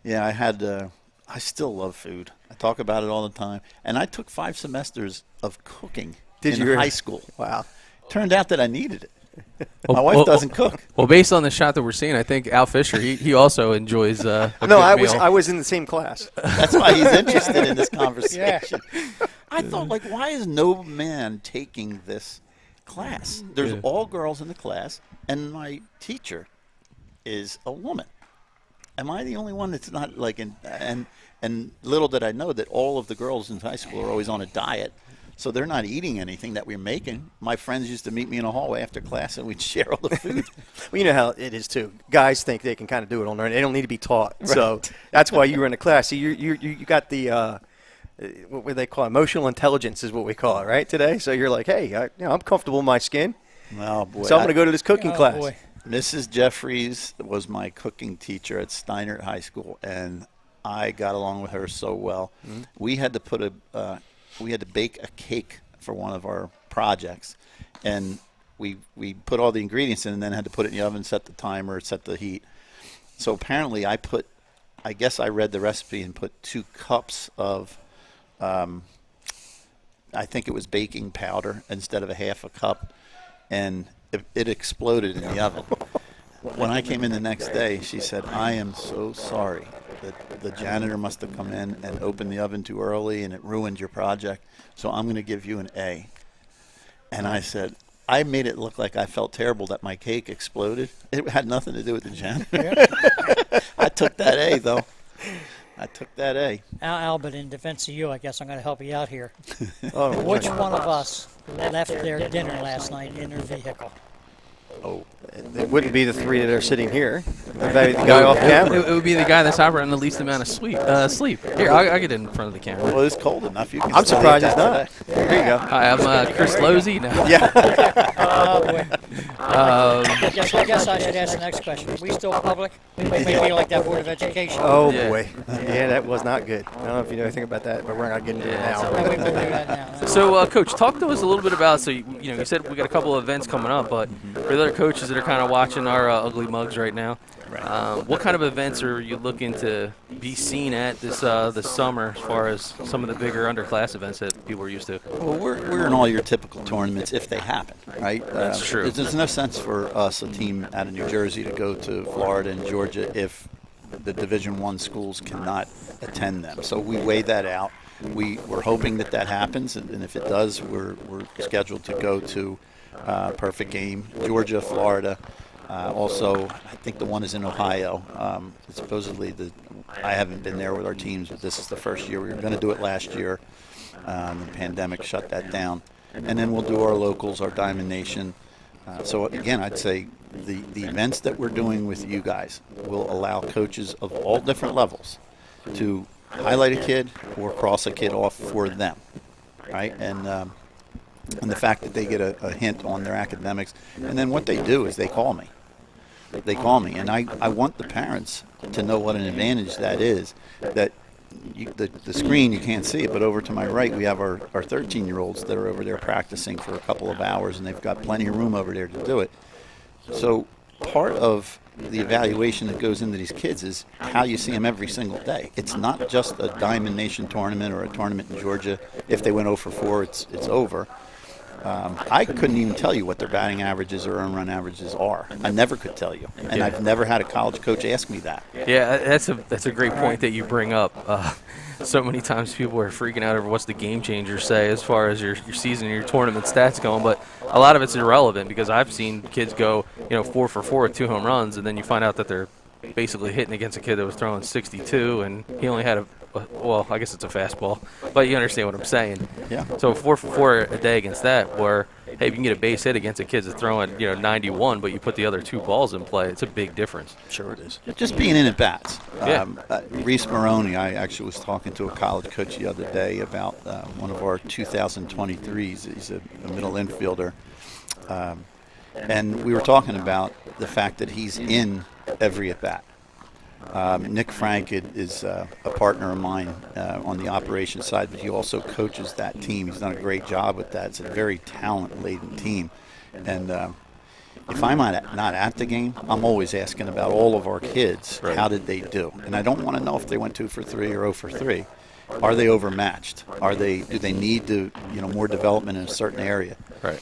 yeah, I still love food. I talk about it all the time. And I took 5 semesters of cooking in high school. Wow. Turned out that I needed it. My wife doesn't cook. Well, based on the shot that we're seeing, I think Al Fisher, he also enjoys a good meal. I was in the same class. That's why he's interested in this conversation. Yeah. I thought, why is no man taking this class? There's all girls in the class, and my teacher is a woman. am I the only one that's not like and little did I know that all of the girls in high school are always on a diet. So they're not eating anything that we're making. My friends used to meet me in a hallway after class, and we'd share all the food. Well, you know how it is, too. Guys think they can kind of do it on their own. They don't need to be taught. Right. So that's why you were in the class. So you got the what do they call it? Emotional intelligence is what we call it, right, today? So you're like, hey, I'm comfortable in my skin. Oh, boy. So I'm going to go to this cooking class. Boy. Mrs. Jeffries was my cooking teacher at Steinert High School, and I got along with her so well. Mm-hmm. We had to bake a cake for one of our projects, and we put all the ingredients in and then had to put it in the oven, set the timer, set the heat. So apparently I guess I read the recipe and put 2 cups of I think it was baking powder instead of a half a cup, and it exploded in the oven. When I came in the next day, she said, I am so sorry that the janitor must have come in and opened the oven too early and it ruined your project, so I'm going to give you an A. And I said, I made it look like I felt terrible that my cake exploded. It had nothing to do with the janitor. I took that A, though. I took that A. Albert, in defense of you, I guess I'm going to help you out here. Oh, Which one of us left their dinner last night in their vehicle? Oh, it wouldn't be the 3 that are sitting here. The guy off camera. It would be the guy that's operating the least amount of sleep. Here, I'll get in front of the camera. well, it's cold enough. You can I'm still surprised eat it's that not. today. There you go. Hi, I'm Chris Losey. No. Yeah. Boy. I guess I should ask the next question. Are we still public? We may be like that Board of Education. Oh, Yeah. boy. Yeah, that was not good. I don't know if you know anything about that, but we're not getting into it now. Yeah, we will do that now. So, Coach, talk to us a little bit about, so, you said we got a couple of events coming up, but for the other coaches that are kind of watching our ugly mugs right now, what kind of events are you looking to be seen at this summer as far as some of the bigger underclass events that people are used to? Well, we're in all your typical tournaments if they happen, right? That's true. There's no sense for us, a team out of New Jersey, to go to Florida and Georgia if the Division I schools cannot attend them. So we weigh that out. We're hoping that happens, and if it does, we're scheduled to go to Perfect Game, Georgia, Florida. Also, I think the one is in Ohio. Supposedly, I haven't been there with our teams, but this is the first year. We were going to do it last year. The pandemic shut that down. And then we'll do our locals, our Diamond Nation. So, again, I'd say the events that we're doing with you guys will allow coaches of all different levels to highlight a kid or cross a kid off for them, right? And the fact that they get a hint on their academics. And then what they do is they call me. And I want the parents to know what an advantage that is, that the screen, you can't see it, but over to my right, we have our 13-year-olds that are over there practicing for a couple of hours, and they've got plenty of room over there to do it. So part of the evaluation that goes into these kids is how you see them every single day. It's not just a Diamond Nation tournament or a tournament in Georgia. If they went 0 for 4, it's over. I couldn't even tell you what their batting averages or earned run averages are. I never could tell you, and I've never had a college coach ask me that. Yeah, that's a great point that you bring up. So many times people are freaking out over what's the game changer say as far as your season and your tournament stats going, but a lot of it's irrelevant because I've seen kids go 4 for 4 with 2 home runs, and then you find out that they're basically hitting against a kid that was throwing 62, and he only had well, I guess it's a fastball, but you understand what I'm saying. Yeah. So 4 for 4 a day against that, where, hey, if you can get a base hit against a kid that's throwing 91, but you put the other 2 balls in play, it's a big difference. Sure it is. Just being in at bats. Yeah. Reese Moroney, I actually was talking to a college coach the other day about one of our 2023s. He's a middle infielder. And we were talking about the fact that he's in every at bat. Nick Frank is a partner of mine on the operations side, but he also coaches that team. He's done a great job with that. It's a very talent-laden team. And if I'm not at the game, I'm always asking about all of our kids. Right. How did they do? And I don't want to know if they went 2 for 3 or 0 for 3. Are they overmatched? Do they need to more development in a certain area? Right.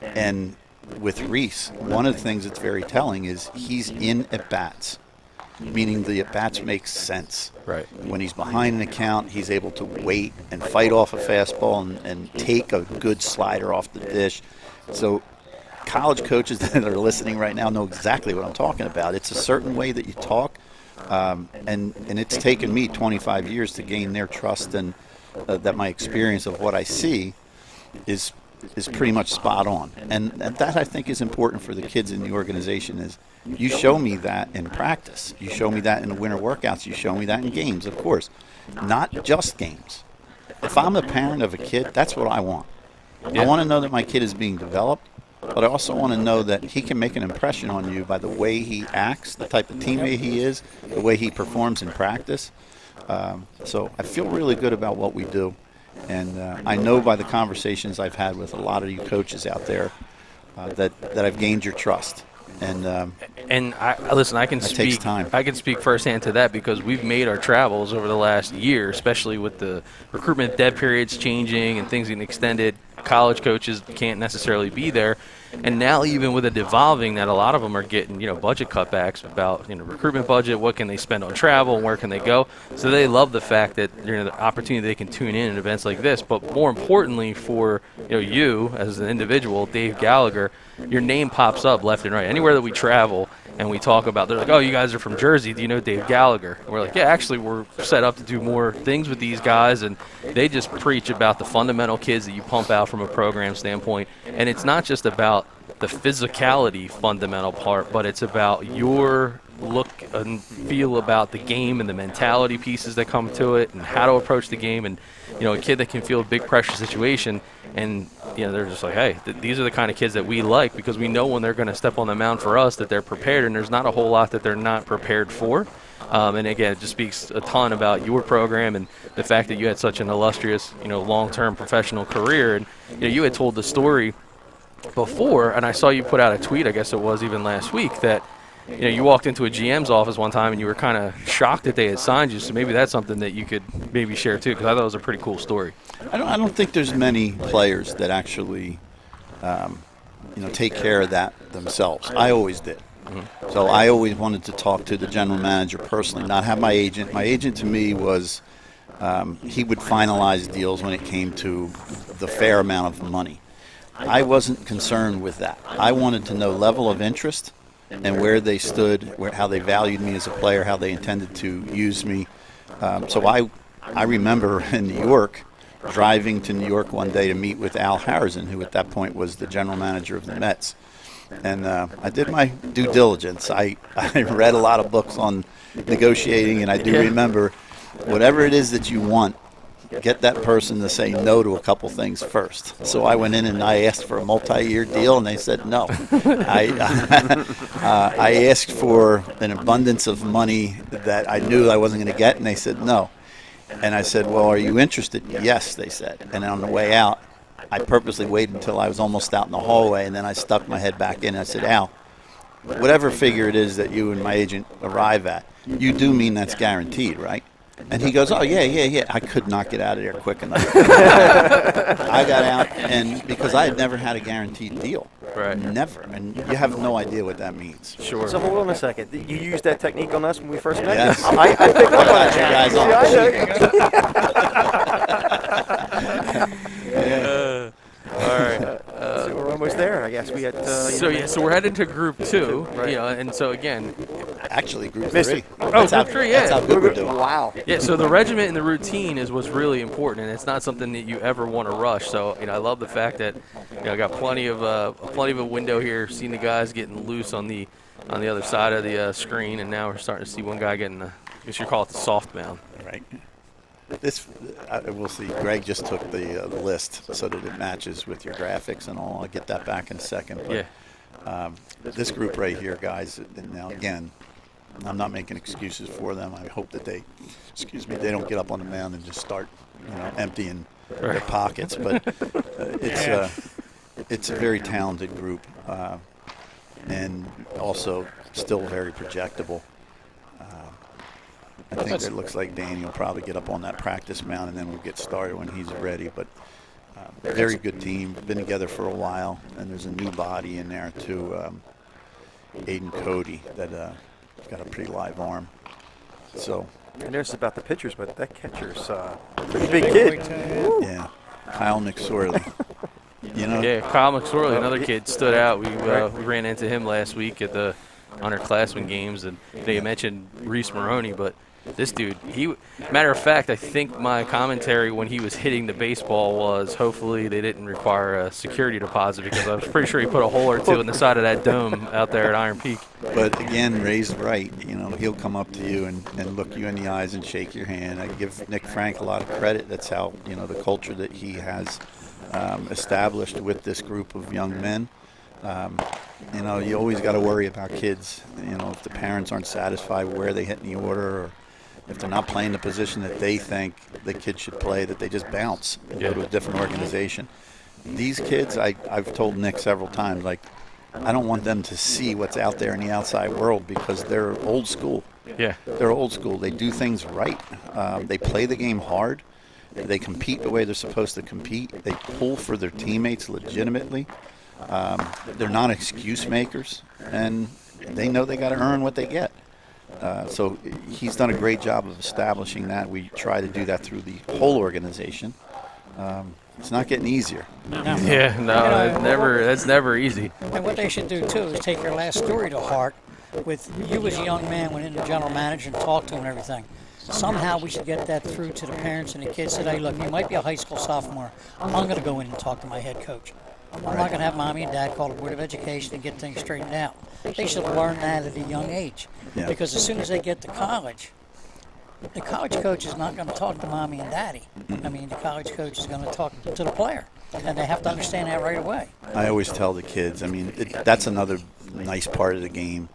And with Reese, one of the things that's very telling is he's in at bats. Meaning the at-bats make sense. Right. When he's behind an account, he's able to wait and fight off a fastball and take a good slider off the dish. So college coaches that are listening right now know exactly what I'm talking about. It's a certain way that you talk, And it's taken me 25 years to gain their trust, and that my experience of what I see is pretty much spot on. And that I think is important for the kids in the organization is you show me that in practice. You show me that in the winter workouts. You show me that in games, of course. Not just games. If I'm the parent of a kid, that's what I want. Yeah. I want to know that my kid is being developed, but I also want to know that he can make an impression on you by the way he acts, the type of teammate he is, the way he performs in practice. So I feel really good about what we do. And I know by the conversations I've had with a lot of you coaches out there that I've gained your trust. And listen, I can that speak. takes time. I can speak firsthand to that because we've made our travels over the last year, especially with the recruitment dead periods changing and things getting extended. College coaches can't necessarily be there, and now even with it evolving, that a lot of them are getting budget cutbacks about recruitment budget. What can they spend on travel and where can they go? So they love the fact that the opportunity they can tune in at events like this. But more importantly, for you as an individual, Dave Gallagher, your name pops up left and right anywhere that we travel. And we talk about, they're like, oh, you guys are from Jersey. Do you know Dave Gallagher? And we're like, yeah, actually, we're set up to do more things with these guys. And they just preach about the fundamental kids that you pump out from a program standpoint. And it's not just about the physicality fundamental part, but it's about your look and feel about the game and the mentality pieces that come to it and how to approach the game. And, a kid that can feel a big pressure situation. And, they're just like, hey, these are the kind of kids that we like because we know when they're going to step on the mound for us that they're prepared, and there's not a whole lot that they're not prepared for. And, again, it just speaks a ton about your program and the fact that you had such an illustrious, long-term professional career. And, you had told the story before, and I saw you put out a tweet, I guess it was even last week, that you walked into a GM's office one time and you were kind of shocked that they had signed you. So maybe that's something that you could maybe share too, because I thought it was a pretty cool story. I don't think there's many players that actually, take care of that themselves. I always did. Mm-hmm. So I always wanted to talk to the general manager personally, not have my agent. My agent to me was he would finalize deals when it came to the fair amount of money. I wasn't concerned with that. I wanted to know level of interest and where they stood, how they valued me as a player, how they intended to use me. So I remember in New York, driving to New York one day to meet with Al Harrison, who at that point was the general manager of the Mets. And I did my due diligence. I read a lot of books on negotiating, and I do remember whatever it is that you want, get that person to say no to a couple things first. So I went in and I asked for a multi-year deal, and they said no. I asked for an abundance of money that I knew I wasn't going to get, and they said no. And I said, well, are you interested? Yes, they said. And on the way out, I purposely waited until I was almost out in the hallway, and then I stuck my head back in and I said, Al, whatever figure it is that you and my agent arrive at, you do mean that's guaranteed, right? And he goes, oh, yeah. I could not get out of there quick enough. I got out, and because I had never had a guaranteed deal. Right. Never. And you have no idea what that means. Sure. So hold on a second. You used that technique on us when we first met? Yes. I picked up on you guys it. All right. So we're almost there, I guess. We had. So we're heading to Group 2, right? And so again, actually, Group 3. Group 3, yeah. That's how good we're doing. Wow. Yeah. So the regiment and the routine is what's really important, and it's not something that you ever want to rush. So I love the fact that I got plenty of a window here, seeing the guys getting loose on the other side of the screen, and now we're starting to see one guy getting, I guess you call it the soft mound. Right. We'll see. Greg just took the list so that it matches with your graphics and all. I'll get that back in a second. But, this group right here, guys, now again, I'm not making excuses for them. I hope that they don't get up on the mound and just start, emptying their pockets. But it's a very talented group and also still very projectable. I think it looks like Danny will probably get up on that practice mound, and then we'll get started when he's ready. But very good team, been together for a while, and there's a new body in there too, Aiden Cody, that got a pretty live arm. So. I noticed about the pitchers, but that catcher's a pretty big kid. Yeah, Kyle McSorley. Yeah, Kyle McSorley, another kid, stood out. We ran into him last week at the underclassmen games. And you mentioned Reese Moroney, but this dude, matter of fact, I think my commentary when he was hitting the baseball was, hopefully they didn't require a security deposit, because I was pretty sure he put a hole or two in the side of that dome out there at Iron Peak. But again, Ray's right. He'll come up to you and look you in the eyes and shake your hand. I give Nick Frank a lot of credit. That's how, the culture that he has established with this group of young men. You always got to worry about kids. If the parents aren't satisfied where they hit in the order, or if they're not playing the position that they think the kid should play, that they just bounce and go to a different organization. These kids, I've told Nick several times, I don't want them to see what's out there in the outside world, because they're old school. Yeah. They're old school. They do things right. They play the game hard. They compete the way they're supposed to compete. They pull for their teammates legitimately. They're not excuse makers, and they know they got to earn what they get. So he's done a great job of establishing that. We try to do that through the whole organization. It's not getting easier. No. Yeah, no, that's never easy. And what they should do, too, is take your last story to heart. With you as a young man went in the general manager and talked to him and everything. Somehow we should get that through to the parents and the kids. Say, hey, look, you might be a high school sophomore. I'm going to go in and talk to my head coach. I'm not going to have mommy and dad call the Board of Education and get things straightened out. They should learn that at a young age. Yeah. Because as soon as they get to college, the college coach is not going to talk to mommy and daddy. I mean, the college coach is going to talk to the player. And they have to understand that right away. I always tell the kids, that's another nice part of the game,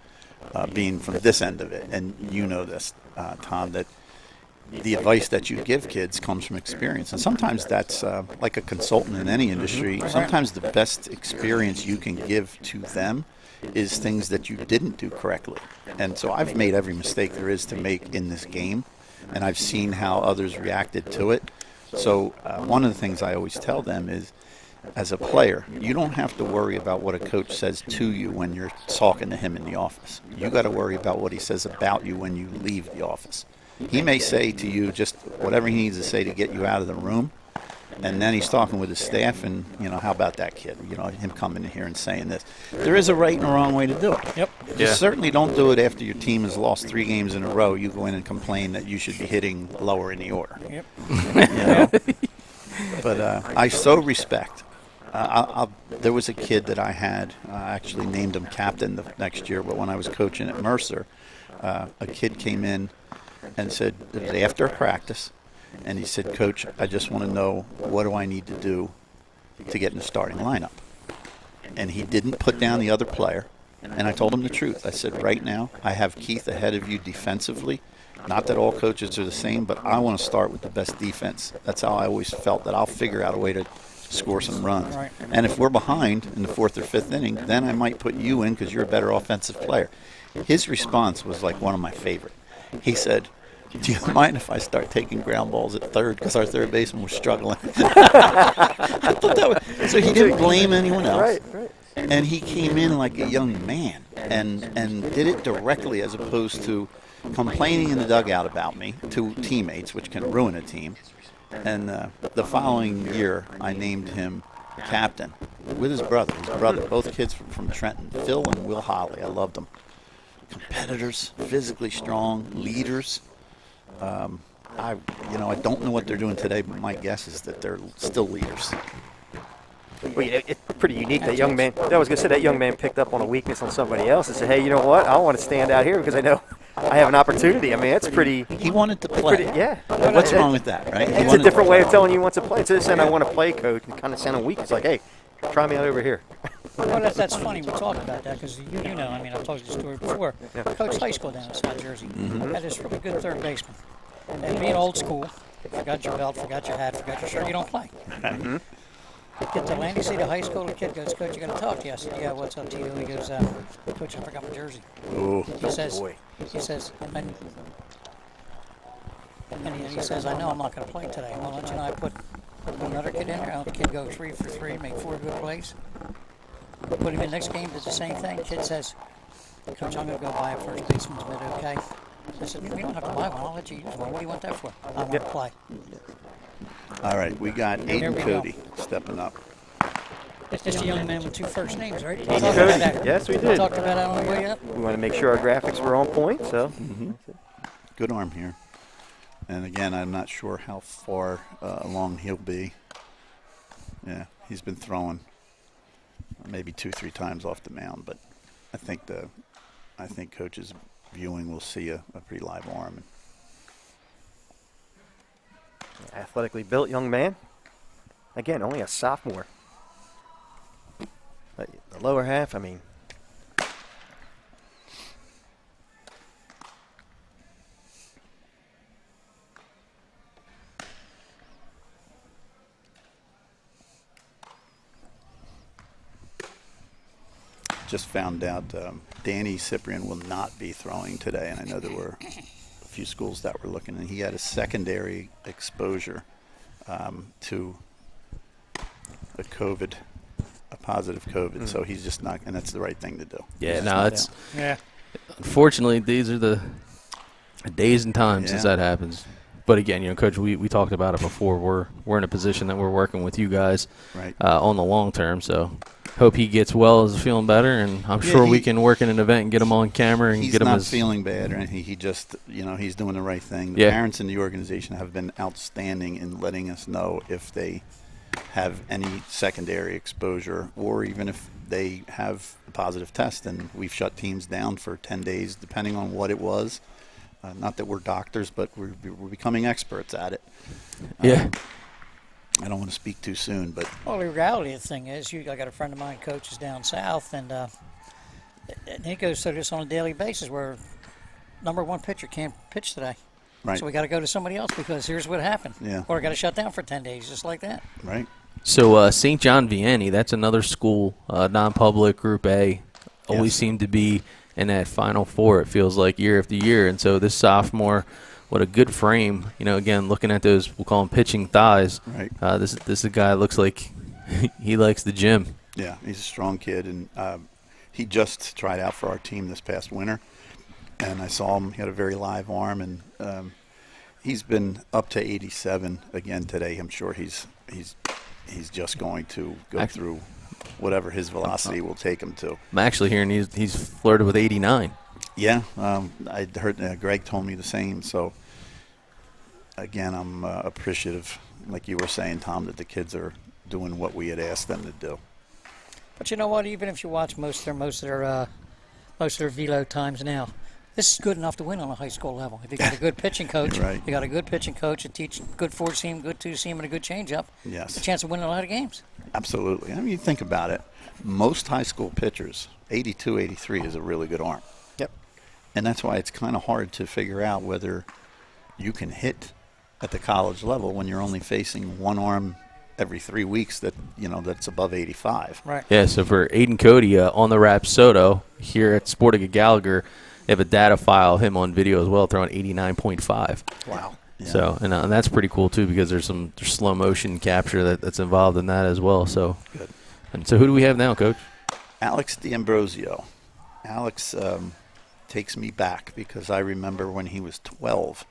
being from this end of it. And you know this, Tom, that the advice that you give kids comes from experience. And sometimes that's like a consultant in any industry. Sometimes the best experience you can give to them is things that you didn't do correctly. And so I've made every mistake there is to make in this game, and I've seen how others reacted to it. So one of the things I always tell them is, as a player, you don't have to worry about what a coach says to you when you're talking to him in the office. You got to worry about what he says about you when you leave the office. He may say to you just whatever he needs to say to get you out of the room, and then he's talking with his staff, and, how about that kid? Him coming in here and saying this. There is a right and a wrong way to do it. Yep. You certainly don't do it after your team has lost 3 games in a row. You go in and complain that you should be hitting lower in the order. Yep. But I so respect. There was a kid that I had, I actually named him captain the next year, but when I was coaching at Mercer, a kid came in and said, it was after practice, and he said, Coach, I just want to know, what do I need to do to get in the starting lineup? And he didn't put down the other player, and I told him the truth. I said, right now, I have Keith ahead of you defensively. Not that all coaches are the same, but I want to start with the best defense. That's how I always felt, that I'll figure out a way to score some runs. Right. And if we're behind in the 4th or 5th inning, then I might put you in because you're a better offensive player. His response was like one of my favorite. He said, do you mind if I start taking ground balls at third, because our third baseman was struggling? I thought that was, so he didn't blame anyone else. Right. And he came in like a young man and did it directly, as opposed to complaining in the dugout about me to teammates, which can ruin a team. And the following year, I named him captain with his brother. Both kids from Trenton, Phil and Will Holly. I loved them. Competitors, physically strong, leaders. I don't know what they're doing today, but my guess is that they're still leaders. Well, it's pretty unique that young man. I was going to say that young man picked up on a weakness on somebody else and said, hey, you know what? I want to stand out here because I know I have an opportunity. It's pretty. He wanted to play. Yeah. What's wrong with that, right? It's a different way of telling you he wants to play. Instead of saying I want to play, coach, and kind of sounding weak. It's like, hey, try me out over here. Well, that's funny. We talked about that because, I've told you the story before. Yeah. Coached high school down in South Jersey. Had this really good third baseman. And being old school, forgot your belt, forgot your hat, forgot your shirt, you don't play. Get to Landing City High School, the kid goes, Coach, you got to talk to you. I said, yeah, what's up, Tito? He goes, Coach, I forgot my jersey. Ooh. He says, he says, I know I'm not going to play today. Well, don't you know I put another kid in there? The kid go 3 for 3, make 4 good plays. Put him in next game, did the same thing. Kid says, Coach, I'm going to go buy a first baseman's mitt, okay? I said, we don't have to buy one. I'll let you use one. What do you want that for? I want to play. All right, we got Aiden Cody stepping up. It's just a young man with 2 first names, right? We Aiden talked Cody. about that. Yes, we We did. talked about that on the way up. We want to make sure our graphics were on point, so. Good arm here. And again, I'm not sure how far along he'll be. Yeah, he's been throwing maybe 2-3 times off the mound, but I think coach's viewing will see a pretty live arm. Athletically built young man. Again, only a sophomore. But the lower half, I mean. Just found out Danny Cyprian will not be throwing today, and I know there were a few schools that were looking, and he had a secondary exposure to a positive COVID, so he's just not, and that's the right thing to do. Yeah, no, it's Yeah. unfortunately these are the days and times as that happens. But again, Coach, we talked about it before. We're in a position that we're working with you guys on the long term. So hope he gets well, is feeling better, and I'm sure we can work in an event and get him on camera and get him. He's not feeling bad or anything. He just, he's doing the right thing. The parents in the organization have been outstanding in letting us know if they have any secondary exposure or even if they have a positive test. And we've shut teams down for 10 days, depending on what it was. Not that we're doctors, but we're becoming experts at it. I don't want to speak too soon, but Well, the reality of the thing is, I got a friend of mine coaches down south, and he goes through this on a daily basis where number 1 pitcher can't pitch today. Right. So we got to go to somebody else because here's what happened. Yeah. Or got to shut down for 10 days, just like that. Right. So St. John Vianney, that's another school, non-public, Group A, always seem to be in that Final Four, it feels like, year after year. And so this sophomore, what a good frame. Again, looking at those, we'll call them pitching thighs. Right. This is a guy that looks like he likes the gym. Yeah, he's a strong kid, and he just tried out for our team this past winter. And I saw him. He had a very live arm, and he's been up to 87 again today. I'm sure he's just going to go through whatever his velocity will take him to. I'm actually hearing he's flirted with 89. Yeah, I heard Greg told me the same. So, again, I'm appreciative, like you were saying, Tom, that the kids are doing what we had asked them to do. But you know what? Even if you watch most of their velo times now, this is good enough to win on a high school level. If you got a good pitching coach, Right. you got a good pitching coach and teach good 4-seam, good 2-seam, and a good changeup. Yes. A chance of winning a lot of games. Absolutely. I mean, you think about it. Most high school pitchers, 82, 83 is a really good arm. Yep. And that's why it's kind of hard to figure out whether you can hit at the college level when you're only facing one arm every 3 weeks that's above 85. Right. Yeah, so for Aiden Cody on the Rapsodo here at Sportika Gallagher, they have a data file of him on video as well, throwing 89.5. Wow. Yeah. So, and that's pretty cool, too, because there's slow motion capture that's involved in that as well. So, Good. And so who do we have now, Coach? Alex D'Ambrosio. Alex takes me back because I remember when he was 12,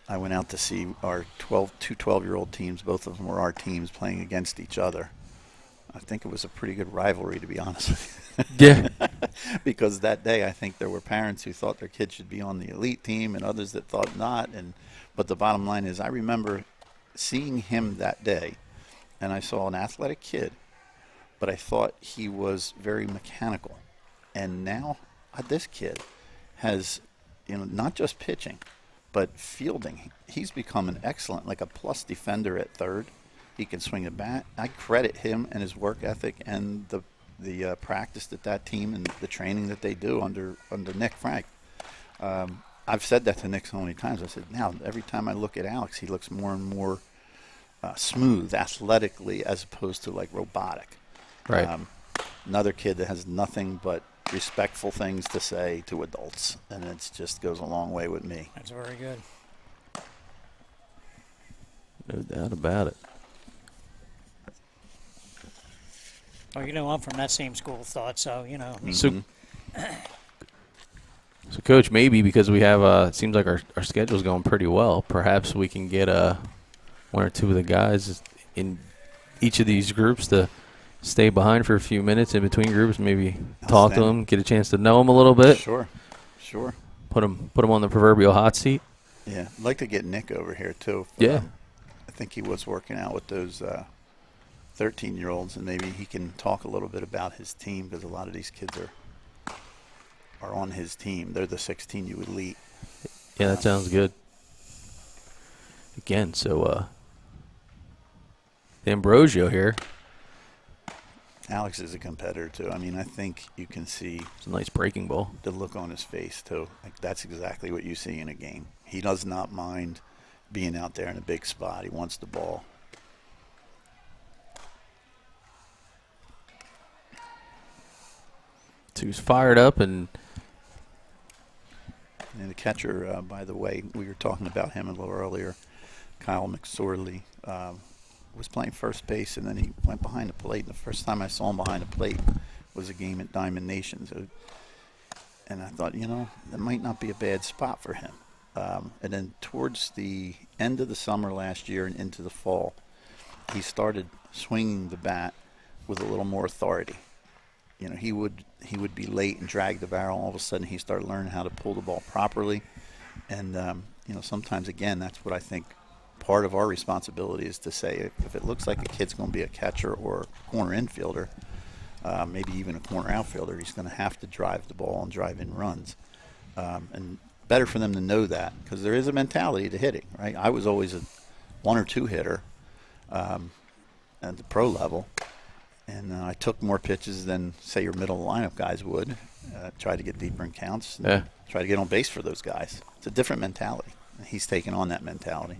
I went out to see our two 12-year-old teams. Both of them were our teams playing against each other. I think it was a pretty good rivalry, to be honest with you. Yeah. Because that day I think there were parents who thought their kids should be on the elite team and others that thought not. But the bottom line is I remember seeing him that day, and I saw an athletic kid, but I thought he was very mechanical. And now this kid has, not just pitching, but fielding. He's become an excellent, like a plus defender at third. He can swing a bat. I credit him and his work ethic and the practice that team and the training that they do under Nick Frank. I've said that to Nick so many times. I said, now every time I look at Alex, he looks more and more smooth, athletically, as opposed to like robotic. Right. Another kid that has nothing but respectful things to say to adults, and it just goes a long way with me. That's very good. No doubt about it. Well, I'm from that same school of thought, so, So, Coach, maybe because we have it seems like our schedule's going pretty well, perhaps we can get one or two of the guys in each of these groups to, stay behind for a few minutes in between groups, maybe talk to them, get a chance to know them a little bit. Sure. Put them on the proverbial hot seat. Yeah, I'd like to get Nick over here too. Yeah. I think he was working out with those 13-year-olds, and maybe he can talk a little bit about his team, because a lot of these kids are on his team. They're the 16U elite. Yeah, that sounds good. Again, so the Ambrosio here. Alex is a competitor too. I mean, I think you can see It's a nice breaking ball. the look on his face too. Like, that's exactly what you see in a game. He does not mind being out there in a big spot. He wants the ball. So he's fired up, and the catcher, by the way, we were talking about him a little earlier. Kyle McSorley was playing first base, and then he went behind the plate. The first time I saw him behind the plate was a game at Diamond Nations. And I thought, that might not be a bad spot for him. And then towards the end of the summer last year and into the fall, he started swinging the bat with a little more authority. He would be late and drag the barrel. All of a sudden, he started learning how to pull the ball properly. And, sometimes, again, that's what I think part of our responsibility is to say, if it looks like a kid's going to be a catcher or corner infielder, maybe even a corner outfielder, he's going to have to drive the ball and drive in runs. And better for them to know that, because there is a mentality to hitting, right? I was always a 1 or 2 hitter at the pro level, and I took more pitches than, say, your middle lineup guys would. Try to get deeper in counts, and try to get on base for those guys. It's a different mentality, and he's taken on that mentality.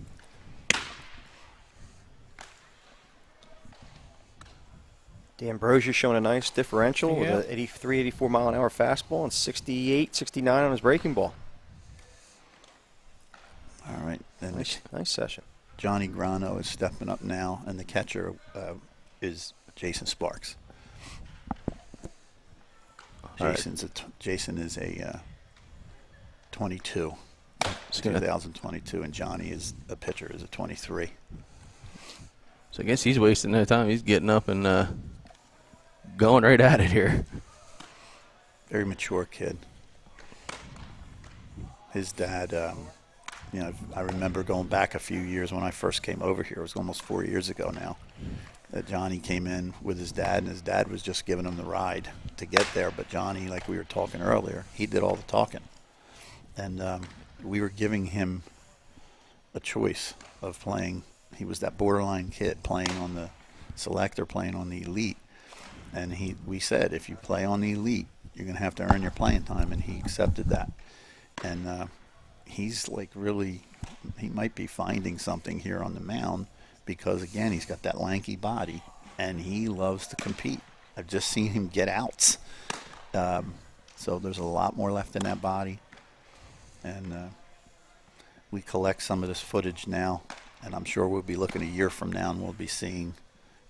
D'Ambrosio showing a nice differential with an 83, 84 mile an hour fastball and 68, 69 on his breaking ball. All right. Then nice session. Johnny Grano is stepping up now, and the catcher is Jason Sparks. Jason is a 22, 2022, and Johnny is a pitcher, is a 23. So I guess he's wasting no time. He's getting up and going right at it here. Very mature kid. His dad, I remember going back a few years when I first came over here. It was almost 4 years ago now. That Johnny came in with his dad, and his dad was just giving him the ride to get there. But Johnny, like we were talking earlier, he did all the talking. And we were giving him a choice of playing. He was that borderline kid playing on the selector, playing on the elite. And we said, if you play on the elite, you're going to have to earn your playing time. And he accepted that. And he's like really, he might be finding something here on the mound, because, again, he's got that lanky body, and he loves to compete. I've just seen him get outs. So there's a lot more left in that body. And we collect some of this footage now, and I'm sure we'll be looking a year from now, and we'll be seeing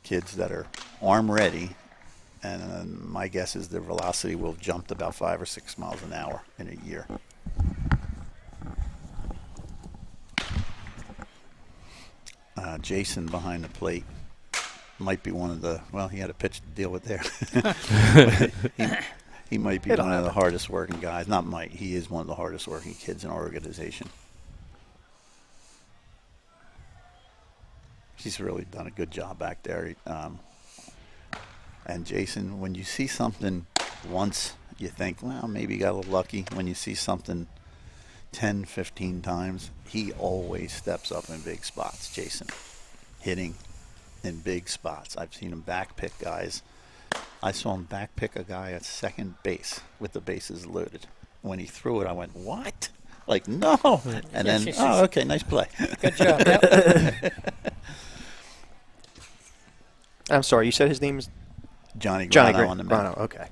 kids that are arm ready. And my guess is their velocity will have jumped about 5 or 6 miles an hour in a year. Jason behind the plate might be one of the, well, he had a pitch to deal with there. he might be one of the hardest working guys. Not might, he is one of the hardest working kids in our organization. He's really done a good job back there. And Jason, when you see something once, you think, well, maybe he got a little lucky. When you see something 10, 15 times, he always steps up in big spots, Jason. Hitting in big spots. I've seen him back pick guys. I saw him back pick a guy at second base with the bases loaded. When he threw it, I went, what? Like, no. And then, oh, okay, nice play. Good job. Yep. I'm sorry, you said his name is? Johnny Grano on the mound. Grano, okay.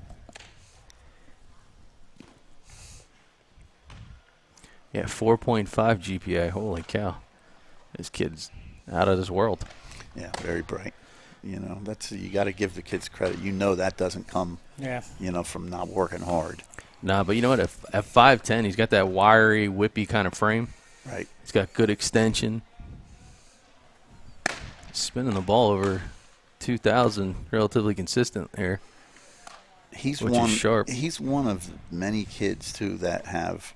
Yeah, 4.5 GPA. Holy cow. This kid's out of this world. Yeah, very bright. You got to give the kids credit. That doesn't come, from not working hard. Nah, but you know what? At 5'10", he's got that wiry, whippy kind of frame. Right. He's got good extension. Spinning the ball over 2,000, relatively consistent here. Which is sharp. He's one of many kids, too, that have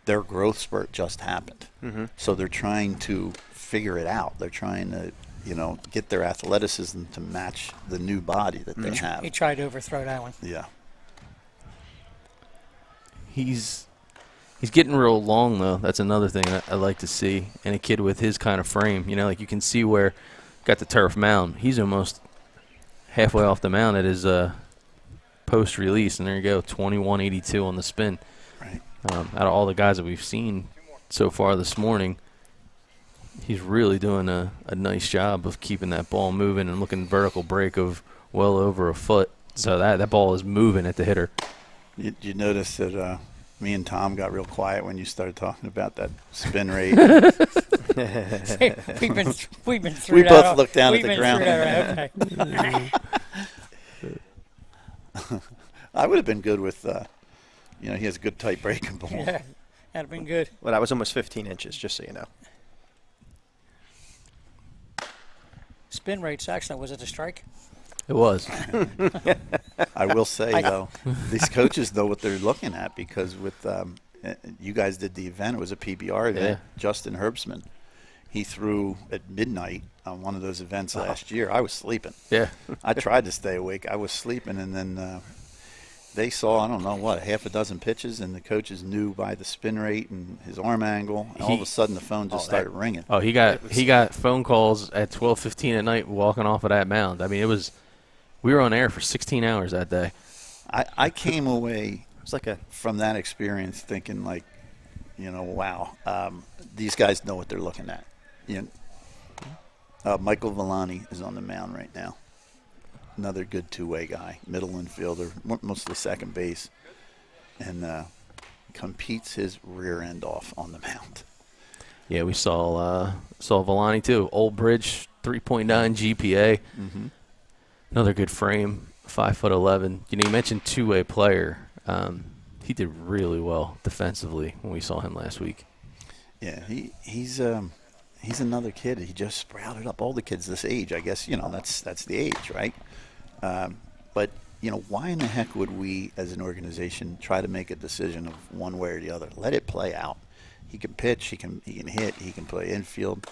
their growth spurt just happened. Mm-hmm. So they're trying to figure it out. They're trying to, get their athleticism to match the new body that they have. He tried to overthrow that one. Yeah. He's getting real long, though. That's another thing I like to see. And a kid with his kind of frame, like you can see where got the turf mound. He's almost halfway off the mound at his post-release. And there you go, 21.82 on the spin. Right. Out of all the guys that we've seen so far this morning, he's really doing a nice job of keeping that ball moving and looking vertical break of well over a foot. So that ball is moving at the hitter. You notice that me and Tom got real quiet when you started talking about that spin rate. we've been through we that. both looked down at the We've ground. been through that, okay. I would have been good with, he has a good tight breaking ball. Yeah, that'd have been good. Well, that was almost 15 inches, just so you know. Spin rates, actually, was it a strike? It was. I will say, though, these coaches know what they're looking at because with you guys did the event. It was a PBR event. Yeah. Justin Herbstman, he threw at midnight on one of those events last year. I was sleeping. Yeah. I tried to stay awake. I was sleeping, and then they saw, I don't know what, half a dozen pitches, and the coaches knew by the spin rate and his arm angle. And all of a sudden, the phone just started ringing. Oh, he got phone calls at 12:15 at night walking off of that mound. I mean, we were on air for 16 hours that day. I came away It's like from that experience thinking wow, these guys know what they're looking at. Michael Valani is on the mound right now. Another good two-way guy, middle infielder, mostly second base, and competes his rear end off on the mound. Yeah, we saw Valani too. Old Bridge, 3.9 GPA. Mm-hmm. Another good frame, 5'11". You mentioned two-way player. He did really well defensively when we saw him last week. Yeah, he's another kid. He just sprouted up. All the kids this age, I guess, that's the age, right? But why in the heck would we, as an organization, try to make a decision of one way or the other? Let it play out. He can pitch. He can hit. He can play infield.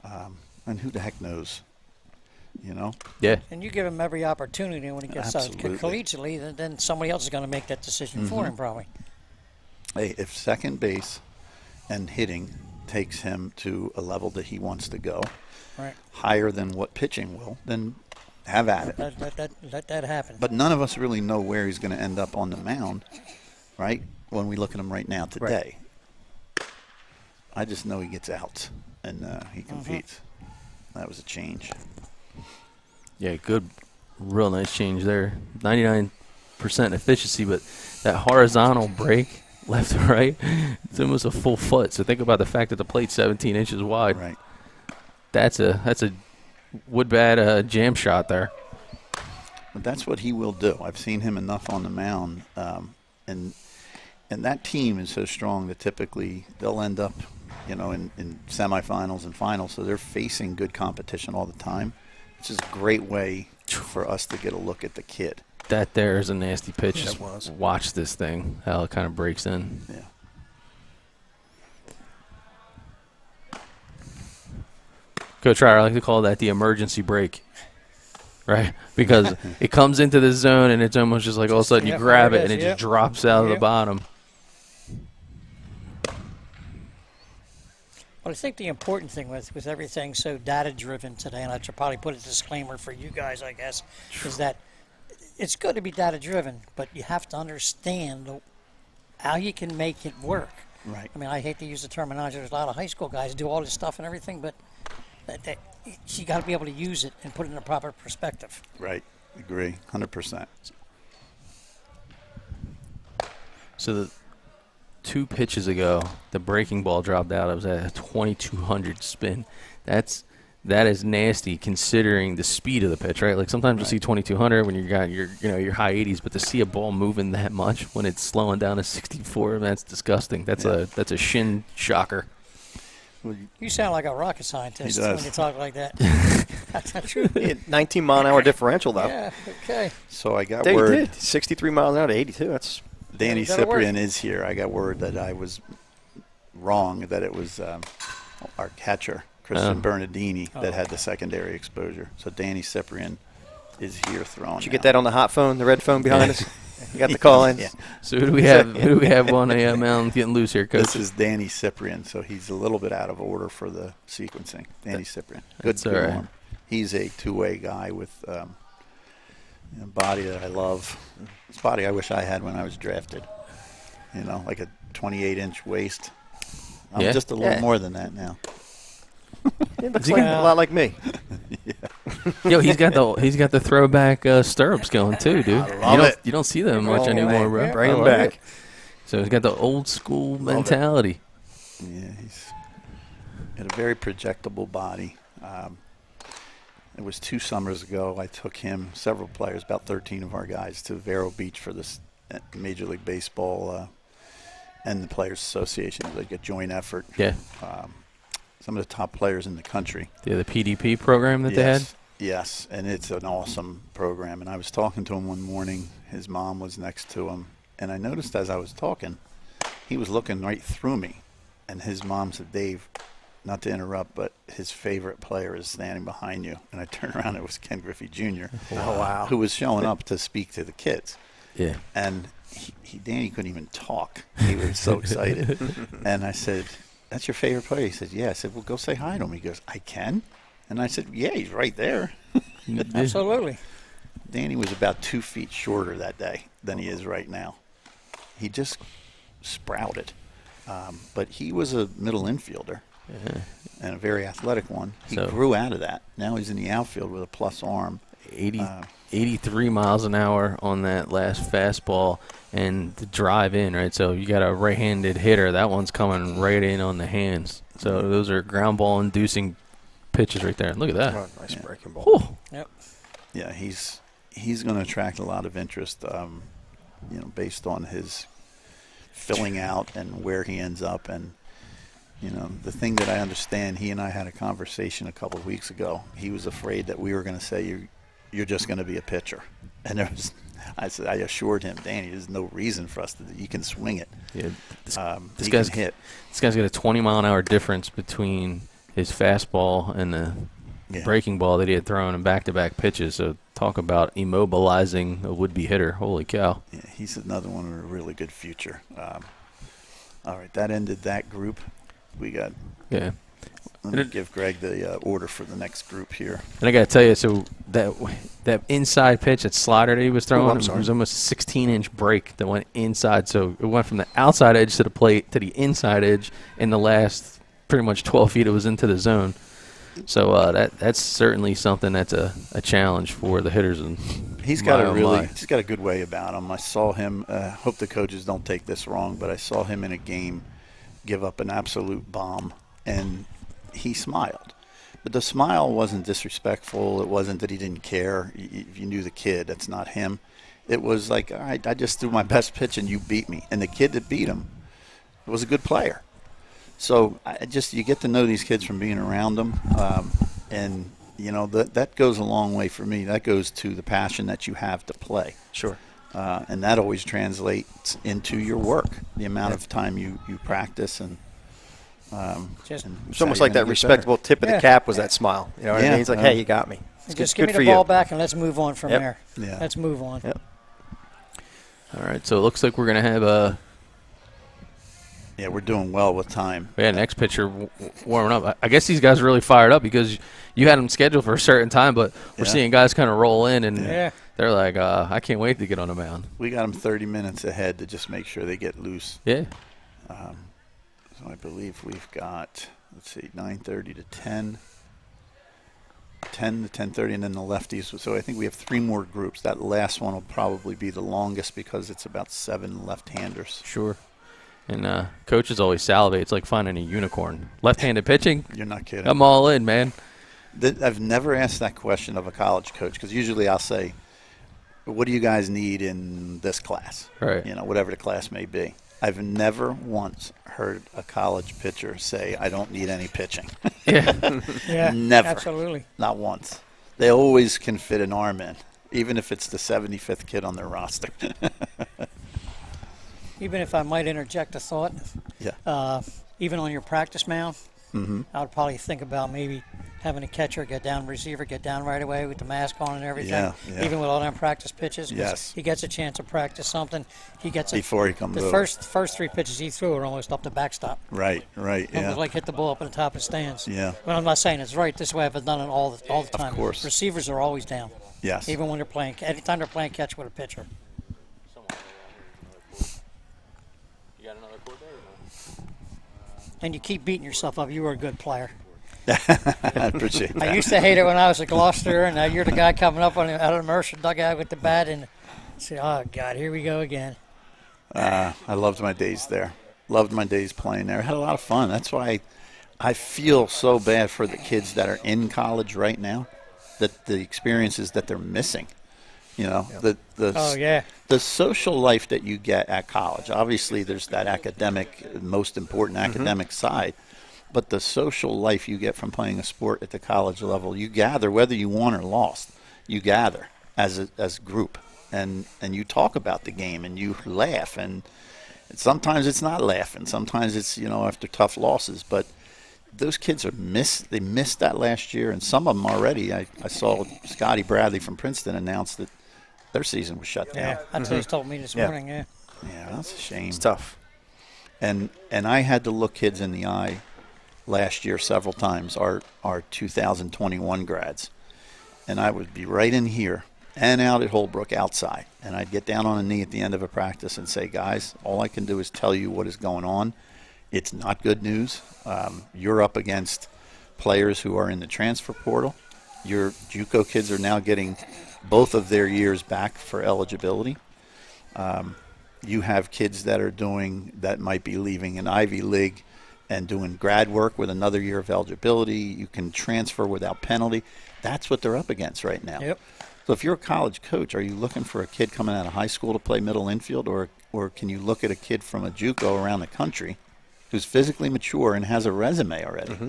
And who the heck knows? Yeah. And you give him every opportunity when he gets out collegiately, then somebody else is going to make that decision for him, probably. Hey, if second base and hitting takes him to a level that he wants to go, right, higher than what pitching will, then have at it. Let that happen. But none of us really know where he's going to end up on the mound, right, when we look at him right now today. Right. I just know he gets out and he competes. That was a change. Yeah, good, real nice change there. 99% efficiency, but that horizontal break, left to right, it's almost a full foot. So think about the fact that the plate's 17 inches wide. Right. That's a wood bat jam shot there. But that's what he will do. I've seen him enough on the mound, and that team is so strong that typically they'll end up, in semifinals and finals. So they're facing good competition all the time. It's just a great way for us to get a look at the kid. That there is a nasty pitch. That was. Watch this thing, how it kind of breaks in. Yeah. Coach Ryder, I like to call that the emergency break, right? Because it comes into the zone and it's almost just like all of a sudden you grab it and it just drops out of the bottom. Well, I think the important thing with everything so data-driven today, and I should probably put a disclaimer for you guys, I guess, is that it's good to be data-driven, but you have to understand how you can make it work. Right. I mean, I hate to use the terminology. There's a lot of high school guys who do all this stuff and everything, but you got to be able to use it and put it in a proper perspective. Right. Agree. 100%. So the 2 pitches ago, the breaking ball dropped out. It was at a 2,200 spin. That is nasty considering the speed of the pitch, right? Like sometimes you'll see 2,200 when you got your high 80s, but to see a ball moving that much when it's slowing down to 64, that's disgusting. That's a shin shocker. You sound like a rocket scientist when you talk like that. That's not true. 19-mile-an-hour differential, though. Yeah, okay. So I got There you word. did. 63 miles an hour to 82. That's Danny That'll work. Cyprian is here. I got word that I was wrong, that it was our catcher, Christian Bernardini, that had the secondary exposure. So Danny Cyprian is here throwing. Did you get that on the hot phone, the red phone behind us? You got the call in? Yeah. So who do we have? Who do we have on a mound getting loose here, Coach? This is Danny Cyprian, so he's a little bit out of order for the sequencing. Danny Cyprian. That's Good all right. arm. He's a two-way guy with a body that I love. It's a body I wish I had when I was drafted. You know, like a 28-inch waist. I'm Yeah. just a little more than that now. It looks like, a lot like me. Yo, he's got the throwback stirrups going too, dude. You don't see them much anymore, bro. Yeah. Bring I him love back. it. So he's got the old school mentality. Yeah, he's got a very projectable body. It was 2 summers ago. I took him, several players, about 13 of our guys, to Vero Beach for this Major League Baseball and the Players Association. It was like a joint effort. Yeah. Some of the top players in the country. Yeah, the PDP program that they had. Yes, and it's an awesome program. And I was talking to him one morning. His mom was next to him. And I noticed as I was talking, he was looking right through me. And his mom said, Dave, not to interrupt, but his favorite player is standing behind you. And I turned around, it was Ken Griffey Jr., who was showing up to speak to the kids. Yeah. And Danny couldn't even talk. He was so excited. And I said, that's your favorite player? He said, yeah. I said, well, go say hi to him. He goes, I can? And I said, yeah, he's right there. Absolutely. Danny was about 2 feet shorter that day than he is right now. He just sprouted. But he was a middle infielder and a very athletic one. He grew out of that. Now he's in the outfield with a plus arm. 83 miles an hour on that last fastball and the drive in, right? So you got a right-handed hitter. That one's coming right in on the hands. So those are ground ball inducing pitches right there. Look at that. Oh, nice breaking ball. Whew. Yep. Yeah, he's going to attract a lot of interest, based on his filling out and where he ends up. And, the thing that I understand, he and I had a conversation a couple of weeks ago. He was afraid that we were going to say, you're just going to be a pitcher. And I assured him, Danny, there's no reason for us to. You can swing it. Yeah, this guy's hit. This guy's got a 20-mile-an-hour difference between his fastball and the breaking ball that he had thrown in back-to-back pitches. So talk about immobilizing a would-be hitter. Holy cow. Yeah, he's another one with a really good future. All right, that ended that group. We got. Yeah. Let me give Greg the order for the next group here. And I got to tell you, so that inside pitch, that slider that he was throwing, it was almost a 16-inch break that went inside. So it went from the outside edge to the plate to the inside edge in the last pretty much 12 feet. It was into the zone. So that's certainly something that's a challenge for the hitters. And he's got he's got a good way about him. I saw him. Hope the coaches don't take this wrong, but I saw him in a game give up an absolute bomb, and he smiled. But the smile wasn't disrespectful. It wasn't that he didn't care. If you knew the kid, that's not him. It was like, all right, I just threw my best pitch and you beat me. And the kid that beat him was a good player. So you get to know these kids from being around them. And, that goes a long way for me. That goes to the passion that you have to play. Sure. And that always translates into your work, the amount of time you practice and it's almost like that respectable tip of the cap was that smile. You know what I mean? He's like, hey, you got me. Just give me the ball back and let's move on from there. Yeah. Let's move on. Yep. All right, so it looks like we're going to have a Yeah, we're doing well with time. Yeah, next pitcher warming up. I guess these guys are really fired up because you had them scheduled for a certain time, but we're seeing guys kind of roll in, and they're like, I can't wait to get on the mound. We got them 30 minutes ahead to just make sure they get loose. Yeah. So I believe we've got, 9:30 to 10, 10 to 10:30, and then the lefties. So I think we have 3 more groups. That last one will probably be the longest because it's about 7 left-handers. Sure. And coaches always salivate. It's like finding a unicorn. Left-handed pitching? You're not kidding. I'm all in, man. I've never asked that question of a college coach because usually I'll say, what do you guys need in this class? Right. Whatever the class may be. I've never once heard a college pitcher say, "I don't need any pitching." Yeah. Yeah, Never. absolutely. Not once. They always can fit an arm in, even if it's the 75th kid on their roster. Even if I might interject a thought, Yeah. even on your practice mound, Mm-hmm. I would probably think about maybe having a catcher get down, receiver get down right away with the mask on and everything. Yeah, yeah. Even with all them practice pitches. 'Cause Yes. he gets a chance to practice something. He gets Before he comes the over. first 3 pitches he threw were almost up the backstop. Right, It yeah. was like hit the ball up in the top of the stands. Yeah. But I'm not saying it's right this way. I've done it all the time. Of course. Receivers are always down. Yes. Even when they're playing, anytime they're playing catch with a pitcher. You got another cord there or no? And you keep beating yourself up. You were a good player. I appreciate that. I used to hate it when I was at Gloucester, and now you're the guy coming up out of the immersion dugout with the bat and say, "Oh God, here we go again." I loved my days there. Loved my days playing there. Had a lot of fun. That's why I feel so bad for the kids that are in college right now, that the experiences that they're missing. You know, Oh yeah. the social life that you get at college. Obviously, there's that academic, most important academic side. But the social life you get from playing a sport at the college level, you gather, whether you won or lost, you gather as a group. And you talk about the game and you laugh. And sometimes it's not laughing. Sometimes it's, after tough losses. But those kids they missed that last year. And some of them already, I saw Scotty Bradley from Princeton announce that their season was shut down. Yeah, that's what he told me this morning. Yeah. Yeah, that's a shame. It's tough. And I had to look kids in the eye last year several times, our 2021 grads. And I would be right in here and out at Holbrook outside. And I'd get down on a knee at the end of a practice and say, guys, all I can do is tell you what is going on. It's not good news. You're up against players who are in the transfer portal. Your JUCO kids are now getting both of their years back for eligibility. You have kids that might be leaving an Ivy League and doing grad work with another year of eligibility. You can transfer without penalty. That's what they're up against right now. Yep. So if you're a college coach, are you looking for a kid coming out of high school to play middle infield, or can you look at a kid from a JUCO around the country who's physically mature and has a resume already? Mm-hmm.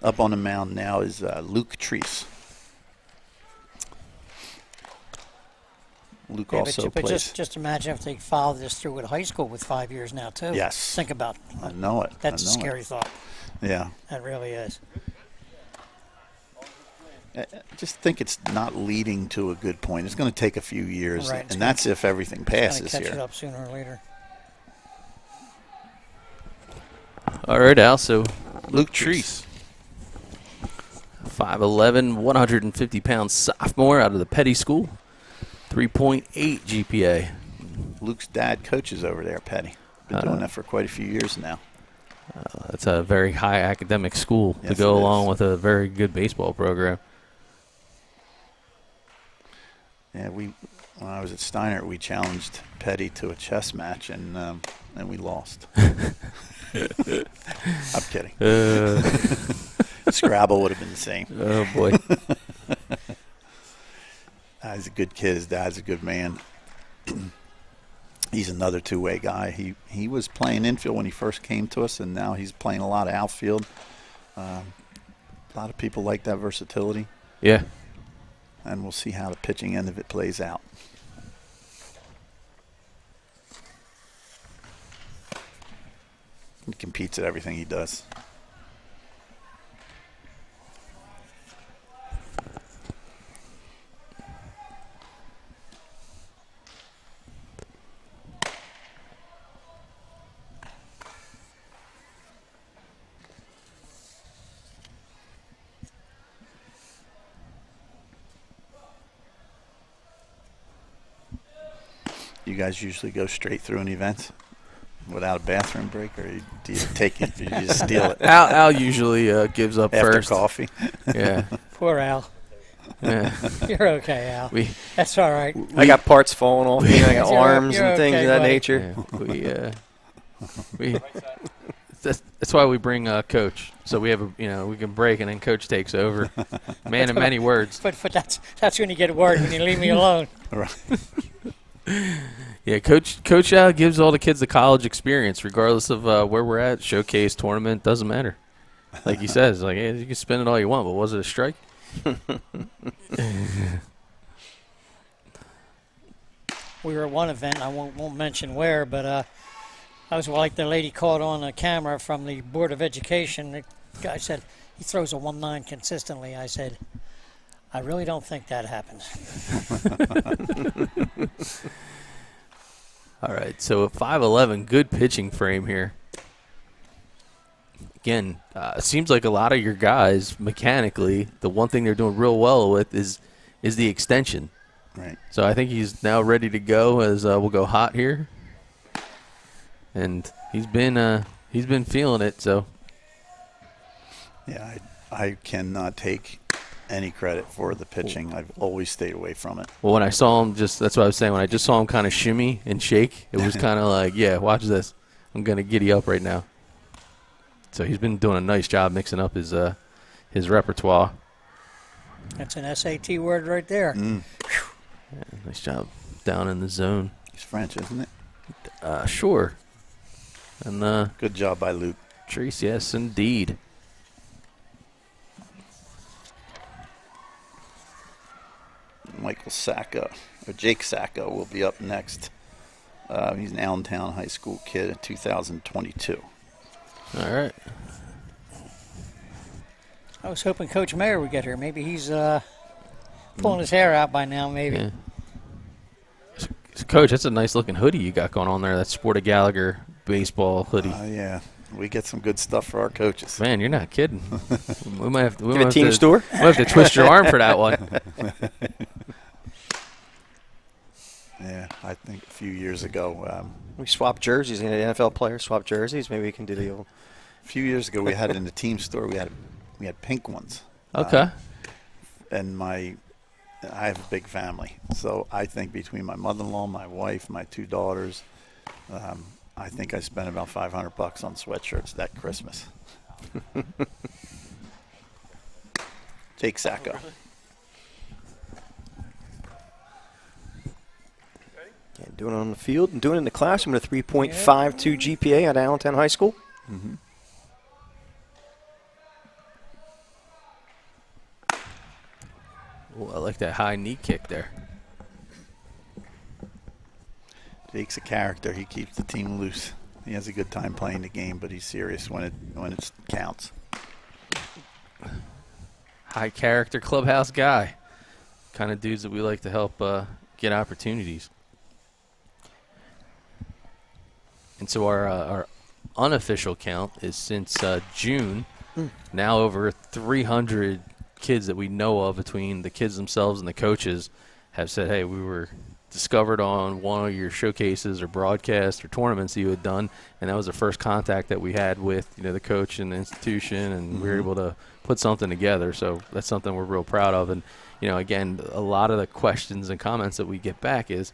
Up on the mound now is Luke Treese. Luke also but plays. just imagine if they follow this through with high school with 5 years now too. Yes. Think about it. I know it. That's I a know scary thought. Yeah. That really is. I just think it's not leading to a good point. It's going to take a few years, Right. and that's if everything It's going passes to catch it here. up sooner or later. All right, Al. So Luke Treese, 5'11", 150-pound sophomore out of the Petty School, 3.8 GPA. Luke's dad coaches over there, Petty. Been doing that for quite a few years now. That's a very high academic school Yes, to go it along is. with a very good baseball program. Yeah, when I was at Steiner, we challenged Petty to a chess match, and we lost. I'm kidding. Scrabble would have been the same. Oh, boy. He's a good kid. His dad's a good man. He's another two-way guy. He was playing infield when he first came to us, and now he's playing a lot of outfield. A lot of people like that versatility, Yeah. and we'll see how the pitching end of it plays out. He competes at everything he does. You guys usually go straight through an event without a bathroom break, or do you take it? You just steal it Al usually gives up after first. coffee? Yeah. Poor Al. Yeah. You're okay, Al. We That's all right. I got parts falling off. I got You're- arms you're and things okay, of that buddy. nature. we that's why we bring Coach. So we have we can break and then Coach takes over. Man of many words. But that's when you get worried, when you leave me alone. Right. Yeah, Coach gives all the kids the college experience, regardless of where we're at, showcase, tournament, doesn't matter. Like he says, like, hey, you can spend it all you want, but was it a strike? We were at one event, I won't mention where, but I was like the lady caught on a camera from the Board of Education. The guy said, he throws a 1-9 consistently. I said, I really don't think that happens. All right, so a 5'11", good pitching frame here. Again, it seems like a lot of your guys, mechanically, the one thing they're doing real well with is the extension. Right. So I think he's now ready to go as we'll go hot here. And he's been feeling it, so. Yeah, I cannot take any credit for the pitching. I've always stayed away from it. Well, when I saw him, that's what I was saying. When I just saw him kind of shimmy and shake, it was kind of like, yeah, watch this. I'm going to giddy up right now. So he's been doing a nice job mixing up his repertoire. That's an SAT word right there. Mm. Yeah, nice job down in the zone. He's French, isn't it? Sure. And good job by Luke. Therese, yes, indeed. Michael Sacko, or Jake Sacko, will be up next. He's an Allentown High School kid in 2022. All right. I was hoping Coach Mayer would get here. Maybe he's pulling his hair out by now, maybe. Yeah. So, Coach, that's a nice-looking hoodie you got going on there. That's Sportika Gallagher baseball hoodie. Yeah. We get some good stuff for our coaches. Man, you're not kidding. We might have to. Get a team store? We might have to twist your arm for that one. Yeah, I think a few years ago. We swapped jerseys. The NFL players swapped jerseys. Maybe we can do the old. A few years ago, we had it in the team store. We had pink ones. Okay. And I have a big family, so I think between my mother-in-law, my wife, my 2 daughters, I think I spent about $500 on sweatshirts that Christmas. Jake Sacko. Yeah, doing it on the field and doing it in the classroom with a 3.52 GPA at Allentown High School. Mm-hmm. Ooh, I like that high knee kick there. Jake's a character. He keeps the team loose. He has a good time playing the game, but he's serious when it counts. High character clubhouse guy. Kind of dudes that we like to help get opportunities. And so our unofficial count is since June, now over 300 kids that we know of between the kids themselves and the coaches have said, hey, we were discovered on one of your showcases or broadcasts or tournaments that you had done, and that was the first contact that we had with the coach and the institution, and we were able to put something together. So that's something we're real proud of. And again, a lot of the questions and comments that we get back is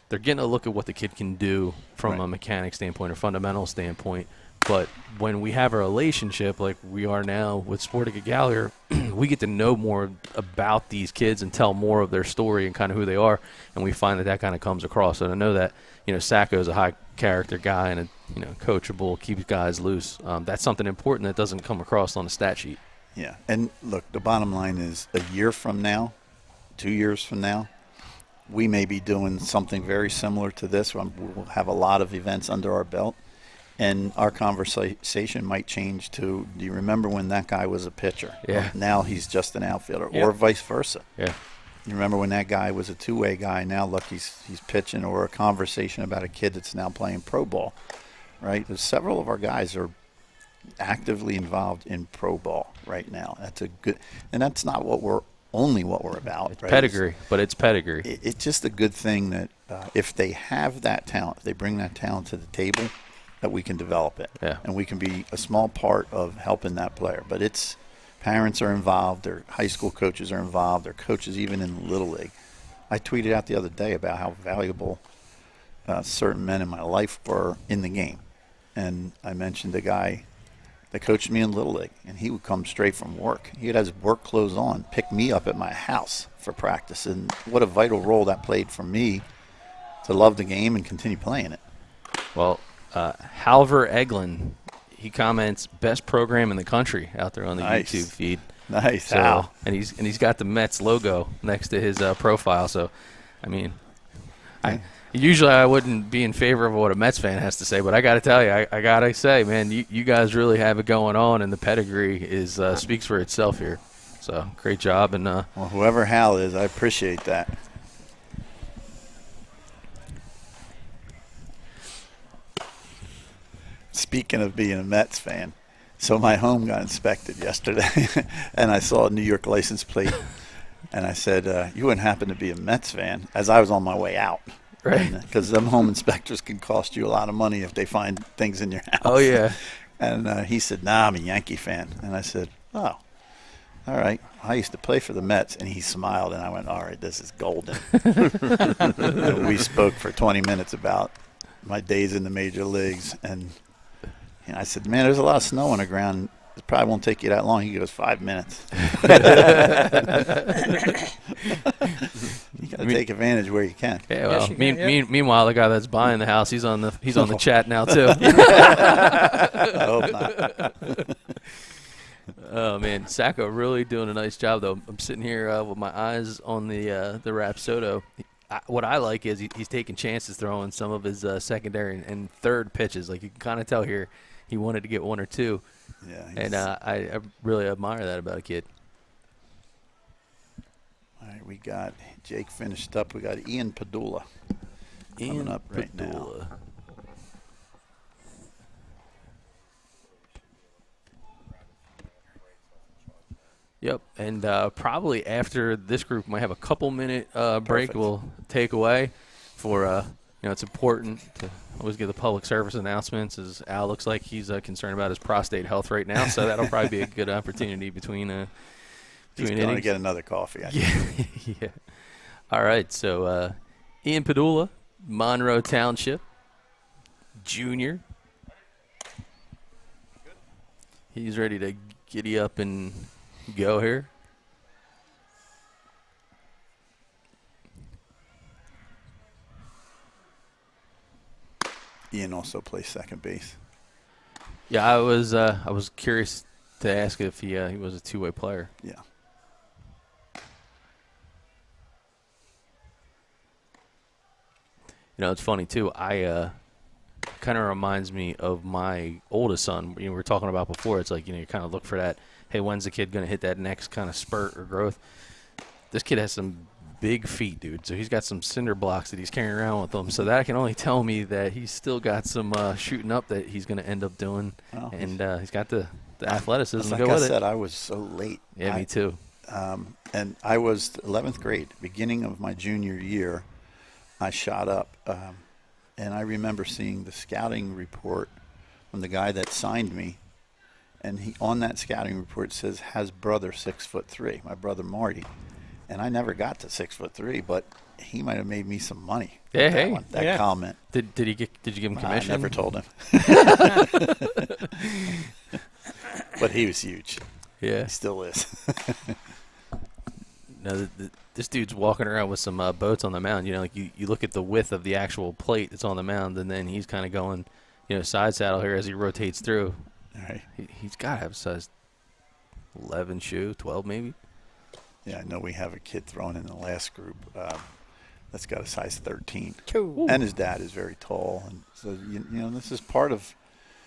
they're getting a look at what the kid can do from a mechanic standpoint or fundamental standpoint. But when we have a relationship like we are now with Sportika Gallagher, we get to know more about these kids and tell more of their story and kind of who they are, and we find that kind of comes across. And I know that Sacko is a high character guy and coachable, keeps guys loose. That's something important that doesn't come across on the stat sheet. Yeah, and look, the bottom line is a year from now, 2 years from now, we may be doing something very similar to this. We'll have a lot of events under our belt. And our conversation might change to, do you remember when that guy was a pitcher? Yeah. Now he's just an outfielder, Yep. or vice versa. Yeah. You remember when that guy was a two-way guy? Now look, he's pitching, or a conversation about a kid that's now playing pro ball, right? There's several of our guys are actively involved in pro ball right now. That's a good, and that's not what we're about. It's right? pedigree, but it's pedigree. It's just a good thing that if they have that talent, if they bring that talent to the table, that we can develop it. Yeah. And we can be a small part of helping that player. But it's parents are involved, their high school coaches are involved, their coaches even in Little League. I tweeted out the other day about how valuable certain men in my life were in the game. And I mentioned a guy that coached me in Little League, and he would come straight from work. He would have his work clothes on, pick me up at my house for practice. And what a vital role that played for me to love the game and continue playing it. Well, Halver Eglin, he comments, best program in the country out there on the YouTube feed. Nice, so, Hal. And he's got the Mets logo next to his profile. So, I mean, usually I wouldn't be in favor of what a Mets fan has to say, but I got to tell you, I got to say, man, you guys really have it going on, and the pedigree is speaks for itself here. So, great job. And well, whoever Hal is, I appreciate that. Speaking of being a Mets fan, so my home got inspected yesterday, and I saw a New York license plate, and I said, you wouldn't happen to be a Mets fan, as I was on my way out. Right. Because them home inspectors can cost you a lot of money if they find things in your house. Oh, yeah. And he said, nah, I'm a Yankee fan. And I said, oh, all right. I used to play for the Mets. And he smiled, and I went, all right, this is golden. We spoke for 20 minutes about my days in the major leagues, and I said, man, there's a lot of snow on the ground. It probably won't take you that long. He goes, 5 minutes. You got to take advantage where you can. Yeah, well, meanwhile, the guy that's buying the house, he's on the chat now too. I hope not. Oh man, Sacko really doing a nice job though. I'm sitting here with my eyes on the Rapsodo. What I like is he's taking chances throwing some of his secondary and third pitches. Like you can kind of tell here, he wanted to get one or two. Yeah, and I really admire that about a kid. All right, we got Jake finished up. We got Ian Padula coming up right now. Yep, and probably after this group might have a couple-minute break we'll take away for, it's important to always give the public service announcements, as Al looks like he's concerned about his prostate health right now, so that'll probably be a good opportunity between He's going to get another coffee. Yeah. All right, so Ian Padula, Monroe Township, junior. He's ready to giddy up and go here. Ian also plays second base. Yeah, I was curious to ask if he was a two-way player. Yeah. You know, it's funny too. I kind of reminds me of my oldest son. We were talking about before. It's like, you kind of look for that. Hey, when's the kid going to hit that next kind of spurt or growth? This kid has some big feet, dude. So he's got some cinder blocks that he's carrying around with him. So that can only tell me that he's still got some shooting up that he's going to end up doing. Well, and he's got the athleticism to go with it. Like I said, I was so late. Yeah, me too. And I was 11th grade, beginning of my junior year. I shot up, and I remember seeing the scouting report from the guy that signed me, and he on that scouting report says has brother 6'3", my brother Marty, and I never got to 6'3", but he might have made me some money. Yeah, that comment. Did you give him commission? I never told him. But he was huge. Yeah, he still is. No, this dude's walking around with some boats on the mound. Like you look at the width of the actual plate that's on the mound, and then he's kind of going, side saddle here as he rotates through. All right. He's got to have a size 11 shoe, 12 maybe. Yeah, I know we have a kid thrown in the last group that's got a size 13. Ooh. And his dad is very tall. And so, this is part of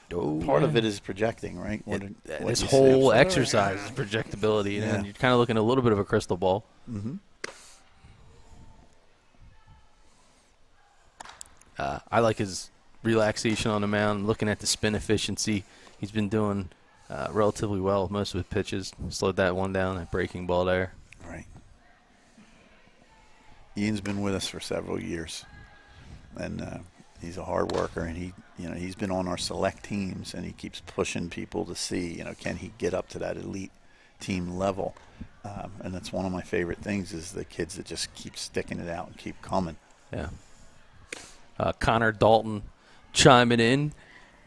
it is projecting, right? This whole exercise is projectability, and you're kind of looking at a little bit of a crystal ball. Mm-hmm. I like his relaxation on the mound, looking at the spin efficiency. He's been doing relatively well with most of his pitches. Slowed that one down, that breaking ball there. Right. Ian's been with us for several years, and he's a hard worker, and he's been on our select teams, and he keeps pushing people to see, can he get up to that elite team level? And that's one of my favorite things is the kids that just keep sticking it out and keep coming. Yeah. Connor Dalton chiming in,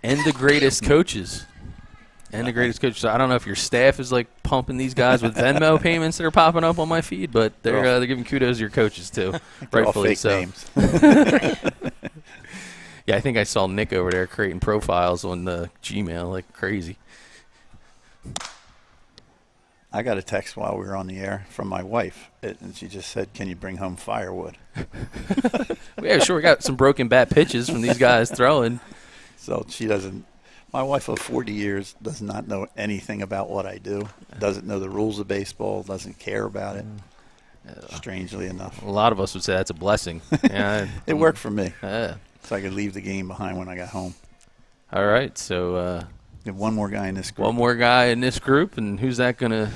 and the greatest coaches. And the greatest coaches. So I don't know if your staff is like pumping these guys with Venmo payments that are popping up on my feed, but they're giving kudos to your coaches too, rightfully so. Names. Yeah, I think I saw Nick over there creating profiles on the Gmail like crazy. I got a text while we were on the air from my wife, and she just said, "Can you bring home firewood?" Yeah, sure. We got some broken bat pitches from these guys throwing. So she doesn't. My wife of 40 years does not know anything about what I do. Doesn't know the rules of baseball. Doesn't care about it. Strangely enough, a lot of us would say that's a blessing. Yeah, it worked for me. So I could leave the game behind when I got home. All right, so we have one more guy in this group. One more guy in this group, and who's that going to?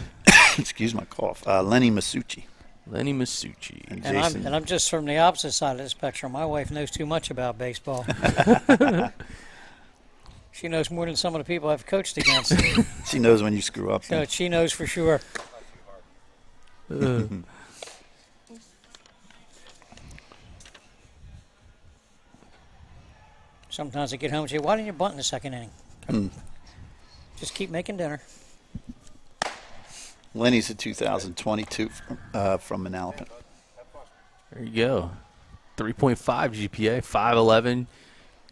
Excuse my cough. Lenny Masucci. Lenny Masucci. And I'm just from the opposite side of the spectrum. My wife knows too much about baseball. She knows more than some of the people I've coached against. She knows when you screw up. So she knows for sure. Sometimes I get home and say, "Why didn't you bunt in the second inning?" Just keep making dinner. Lenny's a 2022 from Manalapan. There you go. 3.5 GPA, 5'11",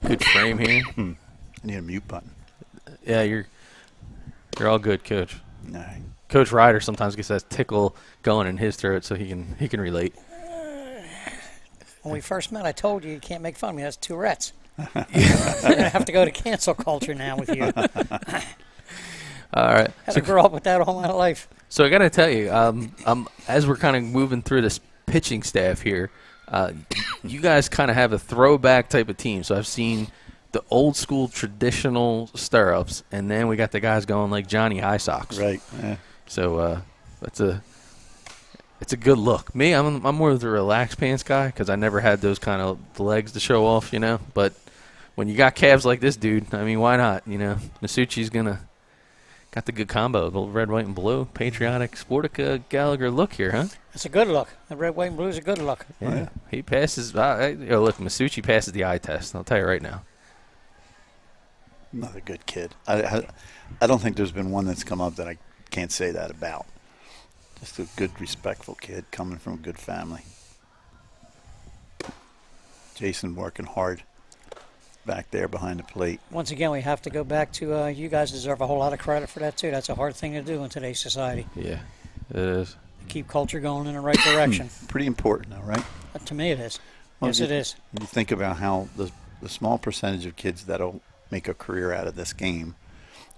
good frame here. I need a mute button. Yeah, you're all good, Coach. No. Coach Rader sometimes gets that tickle going in his throat, so he can relate. When we first met, I told you can't make fun of me. That's Tourette's. I'm going to have to go to cancel culture now with you. All right. Had to grow up with that all my life. So I got to tell you, as we're kind of moving through this pitching staff here, you guys kind of have a throwback type of team. So I've seen the old school traditional stirrups, and then we got the guys going like Johnny High Socks. Right. Yeah. So it's a good look. Me, I'm more of the relaxed pants guy because I never had those kind of legs to show off, But when you got calves like this dude, I mean, why not? Masucci's got the good combo, the red, white, and blue, patriotic Sportika Gallagher look here, huh? It's a good look. The red, white, and blue is a good look. Yeah, he passes. Look, Masucci passes the eye test. I'll tell you right now. Another good kid. I don't think there's been one that's come up that I can't say that about. Just a good, respectful kid coming from a good family. Jason working hard back there behind the plate. Once again, we have to go back to you guys deserve a whole lot of credit for that, too. That's a hard thing to do in today's society. Yeah, it is. Keep culture going in the right direction. Pretty important, though, right? To me, it is. Well, yes, it is. You think about how the small percentage of kids that'll make a career out of this game,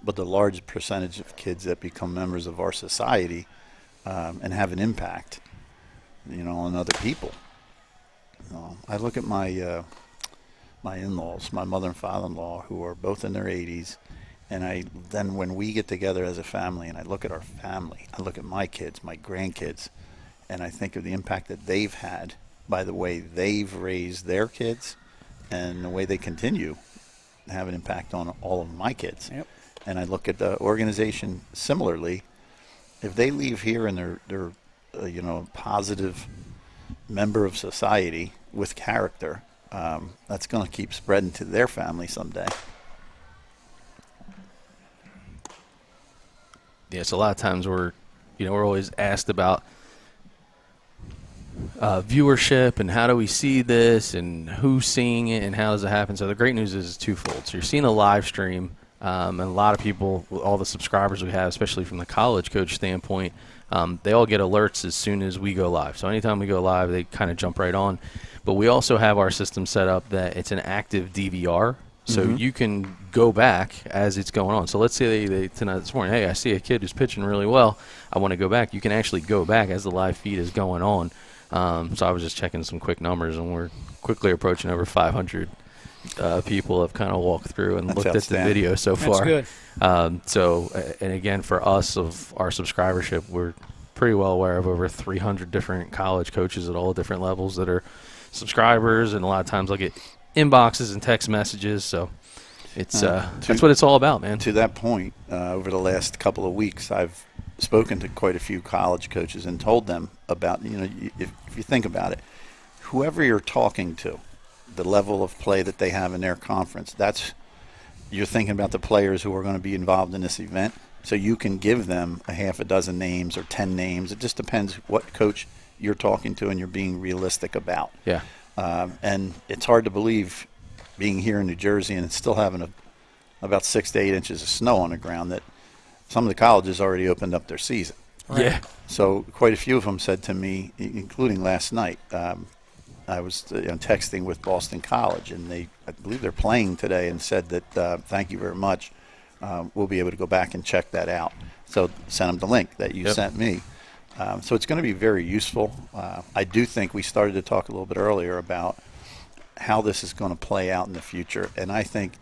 but the large percentage of kids that become members of our society and have an impact, on other people. I look at my my in-laws, my mother and father-in-law, who are both in their 80s, and then when we get together as a family and I look at our family, I look at my kids, my grandkids, and I think of the impact that they've had by the way they've raised their kids and the way they continue to have an impact on all of my kids. Yep. And I look at the organization similarly. If they leave here and they're a positive member of society with character, that's going to keep spreading to their family someday. Yes, a lot of times we're always asked about viewership and how do we see this and who's seeing it and how does it happen. So the great news is it's twofold. So you're seeing a live stream, and a lot of people, all the subscribers we have, especially from the college coach standpoint, they all get alerts as soon as we go live. So anytime we go live, they kind of jump right on. But we also have our system set up that it's an active DVR, so you can go back as it's going on. So let's say this morning, hey, I see a kid who's pitching really well. I want to go back. You can actually go back as the live feed is going on. So I was just checking some quick numbers, and we're quickly approaching over 500 people have kind of walked through and looked at the video so far. That's good. And again, for us of our subscribership, we're pretty well aware of over 300 different college coaches at all different levels that are subscribers, and a lot of times I'll get inboxes and text messages. So it's that's what it's all about, man. To that point, over the last couple of weeks, I've spoken to quite a few college coaches and told them about, if you think about it, whoever you're talking to, the level of play that they have in their conference, you're thinking about the players who are going to be involved in this event. So you can give them a half a dozen names or 10 names. It just depends what coach you're talking to and you're being realistic about. Yeah. And it's hard to believe, being here in New Jersey and still having about 6 to 8 inches of snow on the ground, that some of the colleges already opened up their season. Right. Yeah. So quite a few of them said to me, including last night, I was texting with Boston College, and I believe they're playing today, and said that thank you very much. We'll be able to go back and check that out. So send them the link that you sent me. So it's going to be very useful. I do think we started to talk a little bit earlier about how this is going to play out in the future. And I think,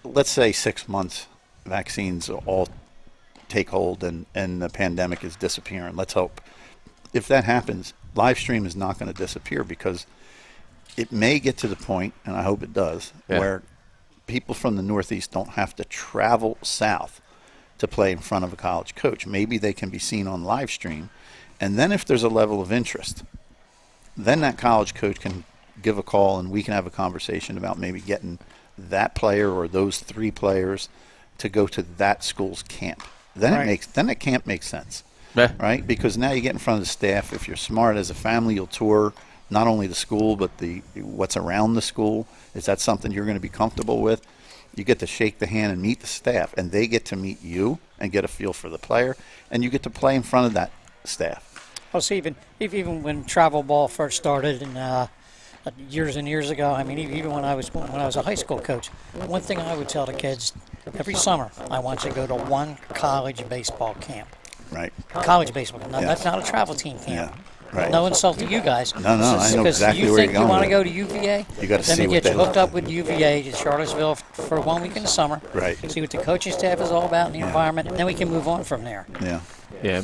let's say 6 months, vaccines all take hold and the pandemic is disappearing. Let's hope. If that happens, live stream is not going to disappear, because it may get to the point, and I hope it does, where people from the Northeast don't have to travel south to play in front of a college coach. Maybe they can be seen on live stream. And then if there's a level of interest, then that college coach can give a call and we can have a conversation about maybe getting that player or those 3 players to go to that school's camp. Then the camp makes sense, right? Because now you get in front of the staff. If you're smart as a family, you'll tour not only the school but what's around the school. Is that something you're going to be comfortable with? You get to shake the hand and meet the staff, and they get to meet you and get a feel for the player, and you get to play in front of that staff. Well, see, even when travel ball first started, and years and years ago, I mean, even when I was a high school coach, one thing I would tell the kids every summer, I want you to go to one college baseball camp. Right. College baseball camp. Now, that's not a travel team camp. Yeah. Right. No insult to you guys. No, I know exactly where you're going. You think you want to go to UVA? You got to see what they. Then we get you hooked up with UVA to Charlottesville for 1 week in the summer. Right. See what the coaching staff is all about in the environment, and then we can move on from there. Yeah. Yeah,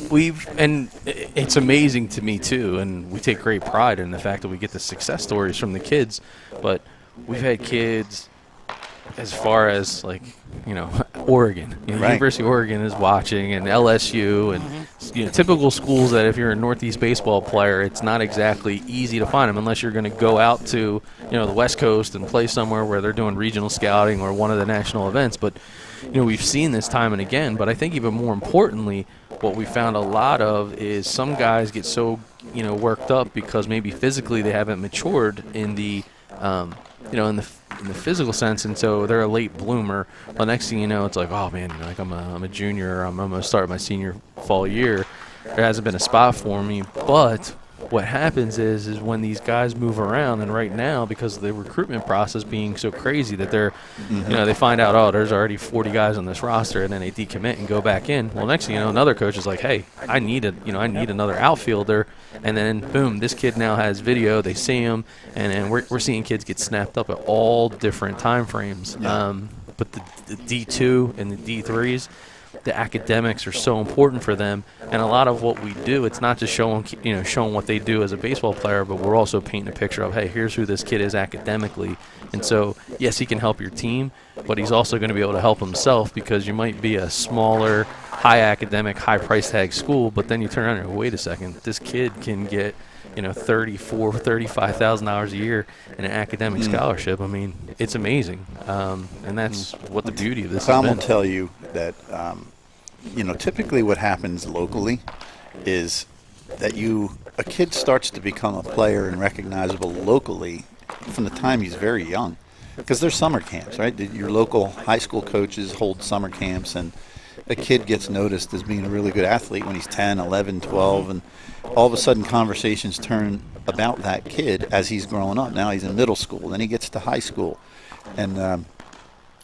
and it's amazing to me too, and we take great pride in the fact that we get the success stories from the kids. But we've had kids as far as Oregon, University of Oregon is watching, and LSU, and typical schools that if you're a Northeast baseball player, it's not exactly easy to find them unless you're going to go out to the West Coast and play somewhere where they're doing regional scouting or one of the national events. But we've seen this time and again. But I think even more importantly, what we found a lot of is some guys get so worked up because maybe physically they haven't matured in the in the physical sense, and so they're a late bloomer. Well, next thing you know, it's like, oh man, I'm a junior, I'm going to start my senior fall year. There hasn't been a spot for me. But what happens is when these guys move around, and right now, because of the recruitment process being so crazy that they're, they find out, oh, there's already 40 guys on this roster, and then they decommit and go back in. Well, next thing you know, another coach is like, hey, I need another outfielder, and then boom, this kid now has video. They see him, and we're seeing kids get snapped up at all different time frames. Yeah. But the D2 and the D3s, the academics are so important for them, and a lot of what we do, it's not just showing what they do as a baseball player, but we're also painting a picture of, hey, here's who this kid is academically. And so yes, he can help your team, but he's also going to be able to help himself, because you might be a smaller, high academic, high price tag school, but then you turn around and go, wait a second, this kid can get $35,000 a year in an academic scholarship. I mean, it's amazing, and that's what the beauty of this is. Tom will tell you that typically what happens locally is that a kid starts to become a player and recognizable locally from the time he's very young, because there's summer camps, right? Your local high school coaches hold summer camps, and a kid gets noticed as being a really good athlete when he's 10, 11, 12, and all of a sudden conversations turn about that kid as he's growing up. Now he's in middle school, then he gets to high school, and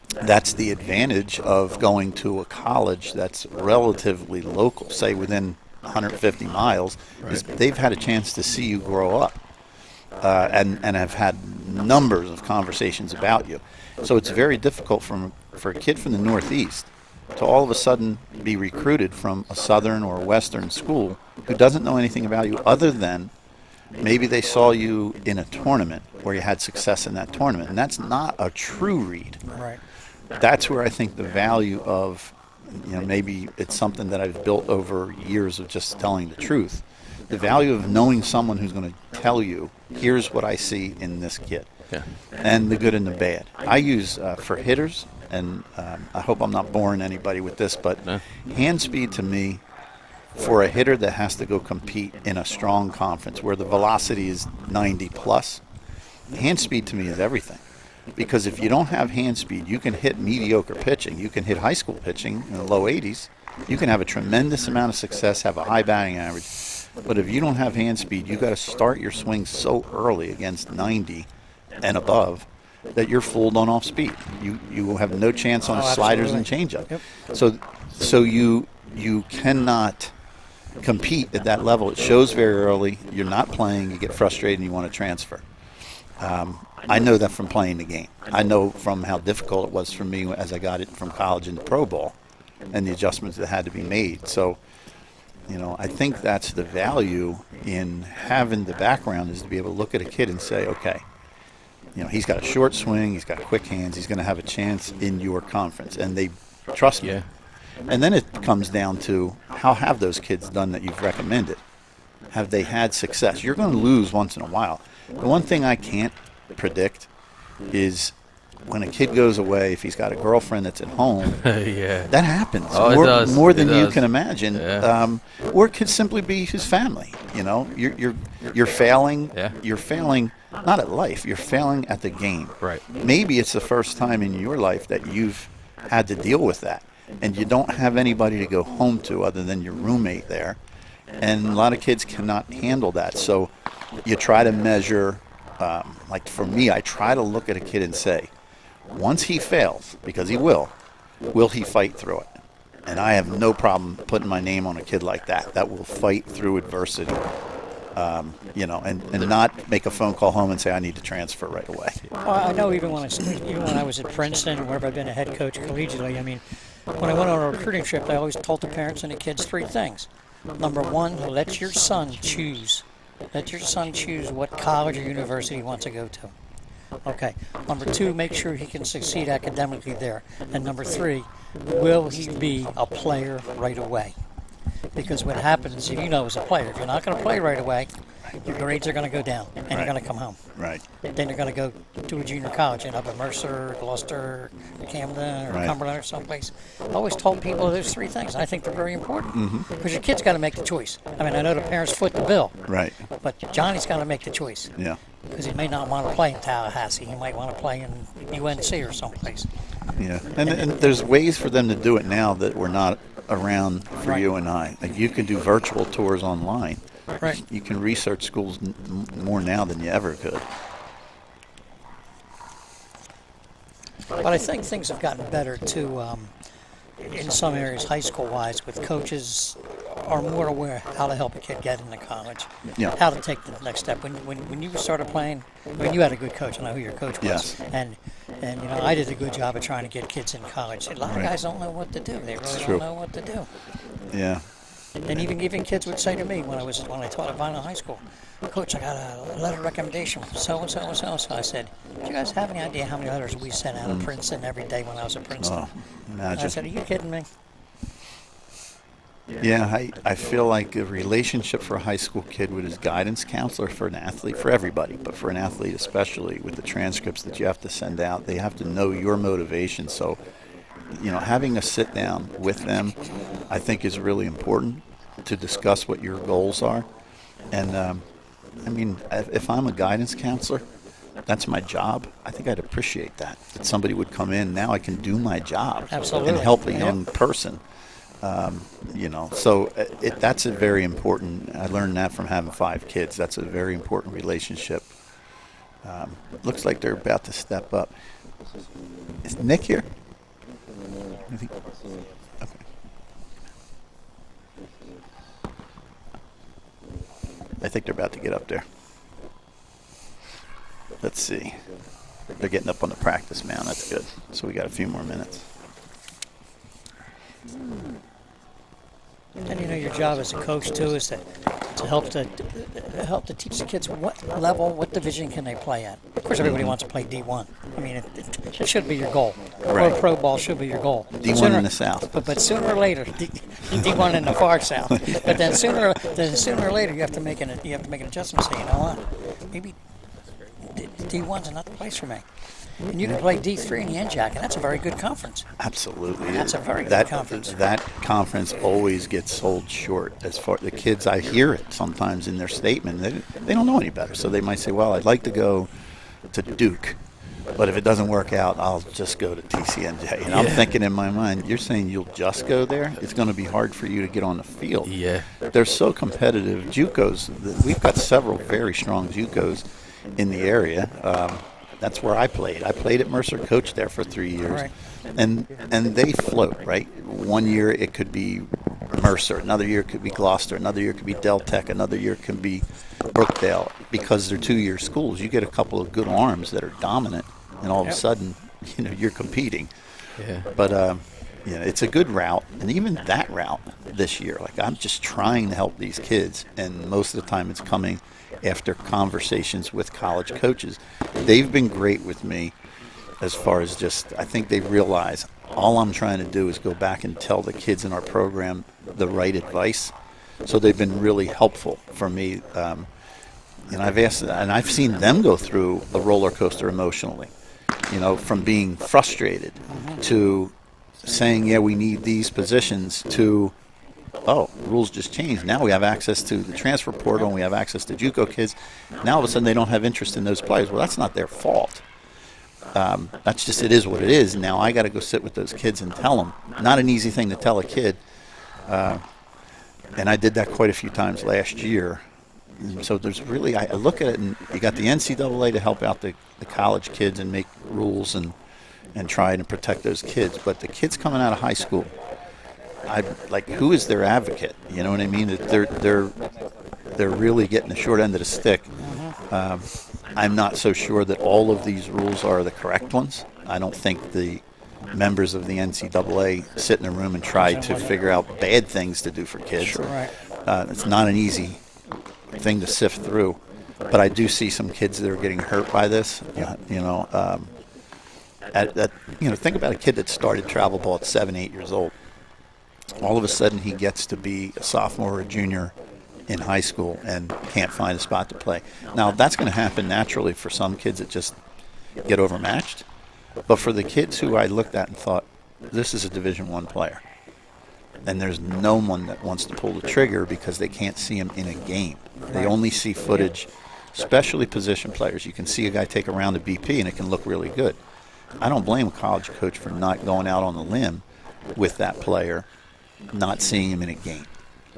that's the advantage of going to a college that's relatively local, say within 150 miles, is they've had a chance to see you grow up and have had numbers of conversations about you. So it's very difficult for a kid from the Northeast to all of a sudden be recruited from a southern or a western school who doesn't know anything about you other than maybe they saw you in a tournament where you had success in that tournament. And that's not a true read. Right. That's where I think the value of, maybe it's something that I've built over years of just telling the truth. The value of knowing someone who's going to tell you, here's what I see in this kid. Yeah. And the good and the bad. I use, for hitters and I hope I'm not boring anybody with this, but hand speed to me, for a hitter that has to go compete in a strong conference where the velocity is 90 plus, hand speed to me is everything. Because if you don't have hand speed, you can hit mediocre pitching. You can hit high school pitching in the low 80s. You can have a tremendous amount of success, have a high batting average. But if you don't have hand speed, you got to start your swing so early against 90 and above that you're fooled on off speed. You have no chance on sliders and changeup. Yep. So you cannot compete at that level. It shows very early. You're not playing. You get frustrated and you want to transfer. I know that from playing the game. I know from how difficult it was for me as I got it from college into pro ball and the adjustments that had to be made. So, I think that's the value in having the background, is to be able to look at a kid and say, okay, he's got a short swing, he's got quick hands, he's going to have a chance in your conference. And they trust me. Yeah. And then it comes down to, how have those kids done that you've recommended? Have they had success? You're going to lose once in a while. The one thing I can't predict is when a kid goes away, if he's got a girlfriend that's at home, that happens. It does. More than you can imagine. Yeah. Or it could simply be his family. You're failing. Yeah. You're failing not at life. You're failing at the game. Right. Maybe it's the first time in your life that you've had to deal with that, and you don't have anybody to go home to other than your roommate there. And a lot of kids cannot handle that. So you try to measure. Like for me, I try to look at a kid and say, once he fails, because he will he fight through it? And I have no problem putting my name on a kid like that will fight through adversity, and not make a phone call home and say, I need to transfer right away. Well, I know even when I was at Princeton, or wherever I've been a head coach collegiately, when I went on a recruiting trip, I always told the parents and the kids 3 things. Number 1, let your son choose. Let your son choose what college or university he wants to go to. Okay. Number 2, make sure he can succeed academically there. And number 3, will he be a player right away? Because what happens, as a player, if you're not going to play right away, your grades are going to go down, and you're going to come home. Right. Then you're going to go to a junior college, end up at Mercer, Gloucester, Camden, or Cumberland, or someplace. I always told people those 3 things. I think they're very important because your kid's got to make the choice. I know the parents foot the bill, right? But Johnny's got to make the choice. Yeah. Because he may not want to play in Tallahassee. He might want to play in UNC or someplace. Yeah, and there's ways for them to do it now that were not around for you and I. Like, you can do virtual tours online. Right. You can research schools more now than you ever could. But I think things have gotten better too, in some areas, high school-wise, with coaches are more aware how to help a kid get into college, how to take the next step. When you started playing, you had a good coach. I know who your coach was. Yes. And I did a good job of trying to get kids in college. A lot of guys don't know what to do. They really don't know what to do. Yeah. And even kids would say to me when I taught at Vinyl High School, Coach, I got a letter of recommendation from so-and-so and so-and-so. I said, do you guys have any idea how many letters we sent out of Princeton every day when I was at Princeton? Imagine. I said, are you kidding me? Yeah, I feel like a relationship for a high school kid with his guidance counselor, for an athlete, for everybody, but for an athlete especially, with the transcripts that you have to send out, they have to know your motivation. So, having a sit down with them, I think, is really important to discuss what your goals are. And, if I'm a guidance counselor, that's my job. I think I'd appreciate that somebody would come in. Now I can do my job. Absolutely. And help a young person. So that's a very important. I learned that from having 5 kids. That's a very important relationship. Looks like they're about to step up. Is Nick here? Okay. I think they're about to get up there. Let's see. They're getting up on the practice mound. That's good. So we got a few more minutes. And your job as a coach too is to help to teach the kids what level, what division can they play at. Of course, everybody wants to play D1. It should be your goal. Right. Pro ball should be your goal. D1 in the South. But sooner or later, D1 in the far South. But then sooner or later, you have to make an adjustment. Say, you know what, maybe D1's not the place for me. And you can play D3 in the NJAC, and that's a very good conference. Absolutely. That's a very good conference. That conference always gets sold short. As far the kids, I hear it sometimes in their statement. They don't know any better. So they might say, well, I'd like to go to Duke, but if it doesn't work out, I'll just go to TCNJ. And I'm thinking in my mind, you're saying you'll just go there? It's going to be hard for you to get on the field. Yeah. They're so competitive. JUCOs, we've got several very strong JUCOs in the area. That's where I played. I played at Mercer, coached there for 3 years. Right. And they float, right? 1 year it could be Mercer, another year it could be Gloucester, another year it could be Del Tech, another year it can be Brookdale. Because they're 2-year schools, you get a couple of good arms that are dominant, and all of a sudden, you're competing. Yeah. But it's a good route, and even that route this year, like I'm just trying to help these kids, and most of the time it's coming after conversations with college coaches. They've been great with me as far as just, I think they realize all I'm trying to do is go back and tell the kids in our program the right advice. So they've been really helpful for me. And I've asked, and I've seen them go through a roller coaster emotionally, from being frustrated to saying, yeah, we need these positions, to, oh, rules just changed. Now we have access to the transfer portal, and we have access to JUCO kids. Now all of a sudden they don't have interest in those players. Well, that's not their fault. That's just, it is what it is. Now I got to go sit with those kids and tell them. Not an easy thing to tell a kid. And I did that quite a few times last year. So there's really, I look at it, and you got the NCAA to help out the college kids and make rules and try to protect those kids. But the kids coming out of high school, who is their advocate? You know what I mean? They're really getting the short end of the stick. I'm not so sure that all of these rules are the correct ones. I don't think the members of the NCAA sit in a room and try to figure out bad things to do for kids. Sure. Right. It's not an easy thing to sift through. But I do see some kids that are getting hurt by this. Think about a kid that started travel ball at 7, 8 years old. All of a sudden he gets to be a sophomore or a junior in high school and can't find a spot to play. Now, that's going to happen naturally for some kids that just get overmatched. But for the kids who I looked at and thought, this is a Division I player, and there's no one that wants to pull the trigger because they can't see him in a game. They only see footage, especially position players. You can see a guy take a round of BP, and it can look really good. I don't blame a college coach for not going out on the limb with that player, not seeing him in a game.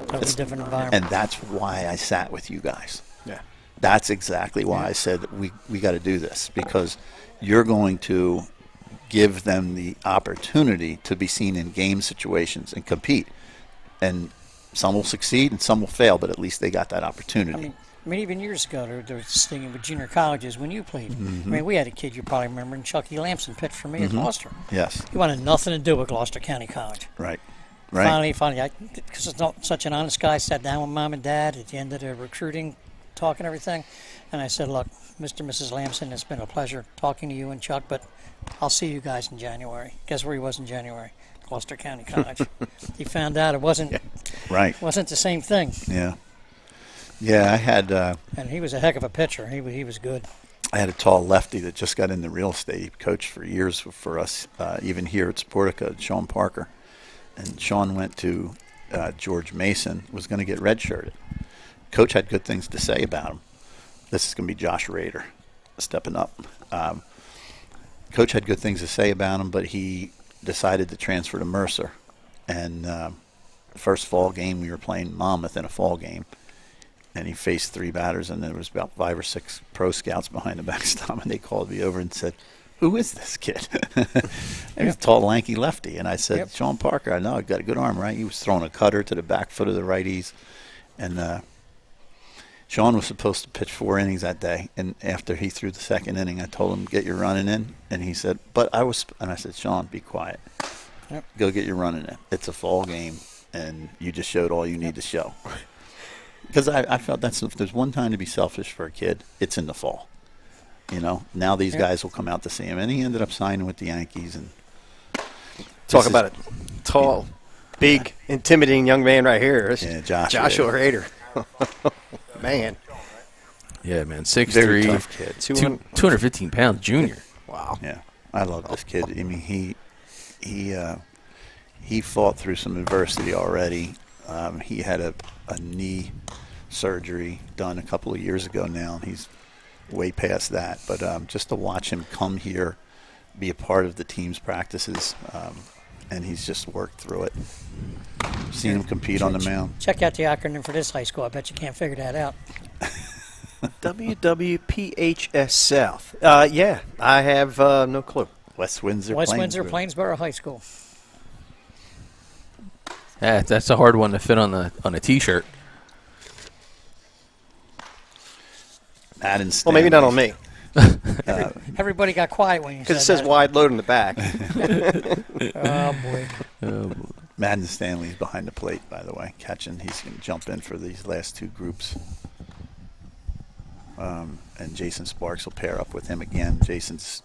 That's a different environment. And that's why I sat with you guys. Yeah. That's exactly why I said that we got to do this, because you're going to give them the opportunity to be seen in game situations and compete. And some will succeed and some will fail, but at least they got that opportunity. I mean, even years ago, there was this thing with junior colleges when you played. I mean, we had a kid you probably remember, Chucky Lamson, pitched for me at Gloucester. Yes. He wanted nothing to do with Gloucester County College. Right. Finally, because it's not such an honest guy, I sat down with Mom and Dad at the end of the recruiting talk and everything, and I said, look, Mr. and Mrs. Lamson, it's been a pleasure talking to you and Chuck, but I'll see you guys in January. Guess where he was in January? Gloucester County College. He found out it wasn't the same thing. Yeah. Yeah, I had... and he was a heck of a pitcher. He was good. I had a tall lefty that just got into real estate. He coached for years for us, even here at Sportika, Sean Parker. And Sean went to George Mason, was going to get redshirted. Coach had good things to say about him. This is going to be Josh Rader stepping up. Coach had good things to say about him, but he decided to transfer to Mercer. And first fall game, we were playing Monmouth in a fall game. And he faced 3 batters, and there was about 5 or 6 pro scouts behind the backstop, and they called me over and said, who is this kid? He was a tall, lanky lefty. And I said, Sean Parker, I know, I've got a good arm, right? He was throwing a cutter to the back foot of the righties. And Sean was supposed to pitch 4 innings that day. And after he threw the second inning, I told him, get your running in. And he said, and I said, Sean, be quiet. Go get your running in. It's a fall game, and you just showed all you need to show. Because I felt if there's one time to be selfish for a kid, it's in the fall. Now these guys will come out to see him. And he ended up signing with the Yankees. And talk about a tall, big, intimidating young man right here. Yeah, Joshua Rader. Man. Yeah, man. 6'3", tough kid. 215 pounds, junior. Wow. Yeah, I love this kid. I mean, he fought through some adversity already. He had a knee surgery done a couple of years ago now, and he's way past that. But just to watch him come here, be a part of the team's practices, and he's just worked through it. Seen him compete on the mound. Check out the acronym for this high school. I bet you can't figure that out. WWPHS South. Yeah, I have no clue. West Windsor Plainsboro High School. Yeah, that's a hard one to fit on a T-shirt. Aiden Well, maybe not on me. Everybody got quiet when you said that. Because it says wide load in the back. Oh, boy. Madden Stanley's behind the plate, by the way, catching. He's going to jump in for these last two groups. And Jason Sparks will pair up with him again. Jason's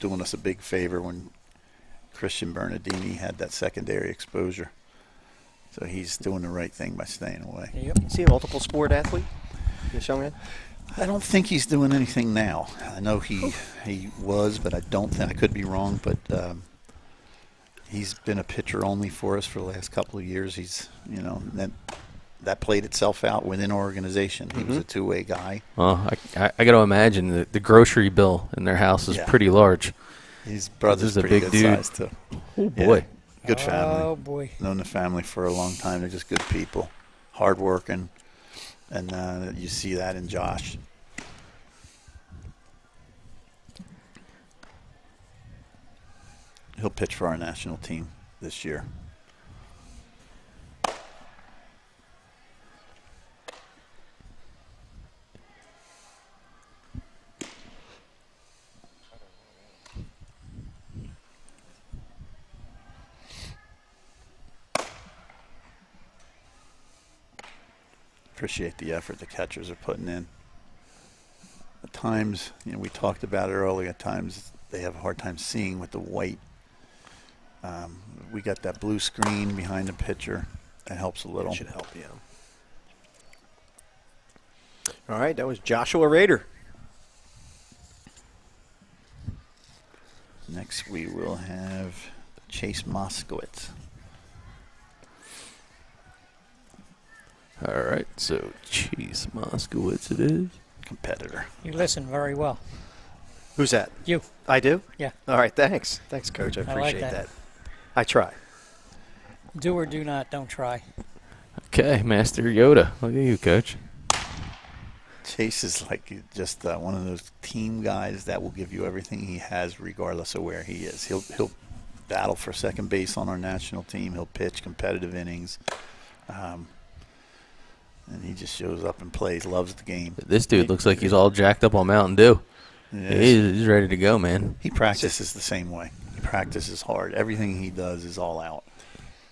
doing us a big favor when Christian Bernardini had that secondary exposure. So he's doing the right thing by staying away. Yep. Is he a multiple sport athlete, this young man? I don't think he's doing anything now. I know he was, but I don't think, I could be wrong, but he's been a pitcher only for us for the last couple of years. He's, that played itself out within our organization. He was a two-way guy. Oh, I got to imagine that the grocery bill in their house is pretty large. His brother's a pretty big good dude. size, too. Oh, boy. Yeah. Good family. Oh, boy. Known the family for a long time. They're just good people, hardworking, and you see that in Josh. He'll pitch for our national team this year. Appreciate the effort the catchers are putting in. At times, we talked about it earlier, at times they have a hard time seeing with the white. We got that blue screen behind the pitcher. That helps a little. That should help, yeah. All right, that was Joshua Rader. Next we will have Chase Moskowitz. All right, so Chase Moskowitz it is. Competitor. You listen very well. Who's that? You. I do? Yeah. All right, thanks. Thanks, Coach. I like appreciate that. that. I try. Do or do not, don't try. Okay, Master Yoda. Look at you, Coach. Chase is like just one of those team guys that will give you everything he has regardless of where he is. He'll battle for second base on our national team. He'll pitch competitive innings. And he just shows up and plays, loves the game. This dude looks like he's all jacked up on Mountain Dew. He's ready to go, man. He practices the same way. He practices hard. Everything he does is all out.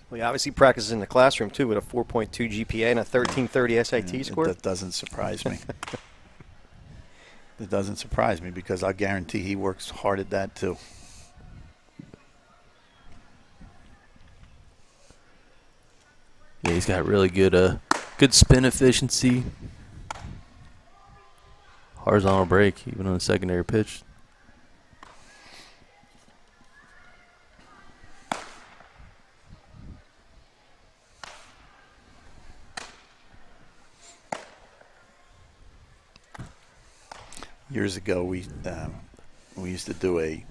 Well, he obviously practices in the classroom, too, with a 4.2 GPA and a 1330 SAT score. That doesn't surprise me. It doesn't surprise me because I guarantee he works hard at that, too. Yeah, he's got really good spin efficiency. Horizontal break, even on the secondary pitch. Years ago, we used to do a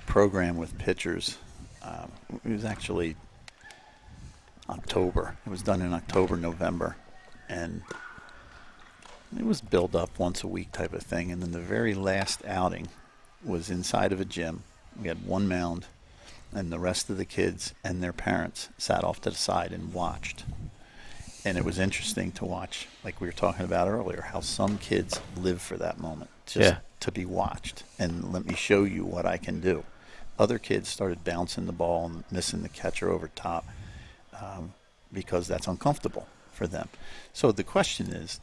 program with pitchers. It was actually October. It was done in October, November, and it was build up once a week type of thing. And then the very last outing was inside of a gym. We had one mound, and the rest of the kids and their parents sat off to the side and watched. And it was interesting to watch, like we were talking about earlier, how some kids live for that moment, just to be watched. And let me show you what I can do. Other kids started bouncing the ball and missing the catcher over top because that's uncomfortable for them. So the question is,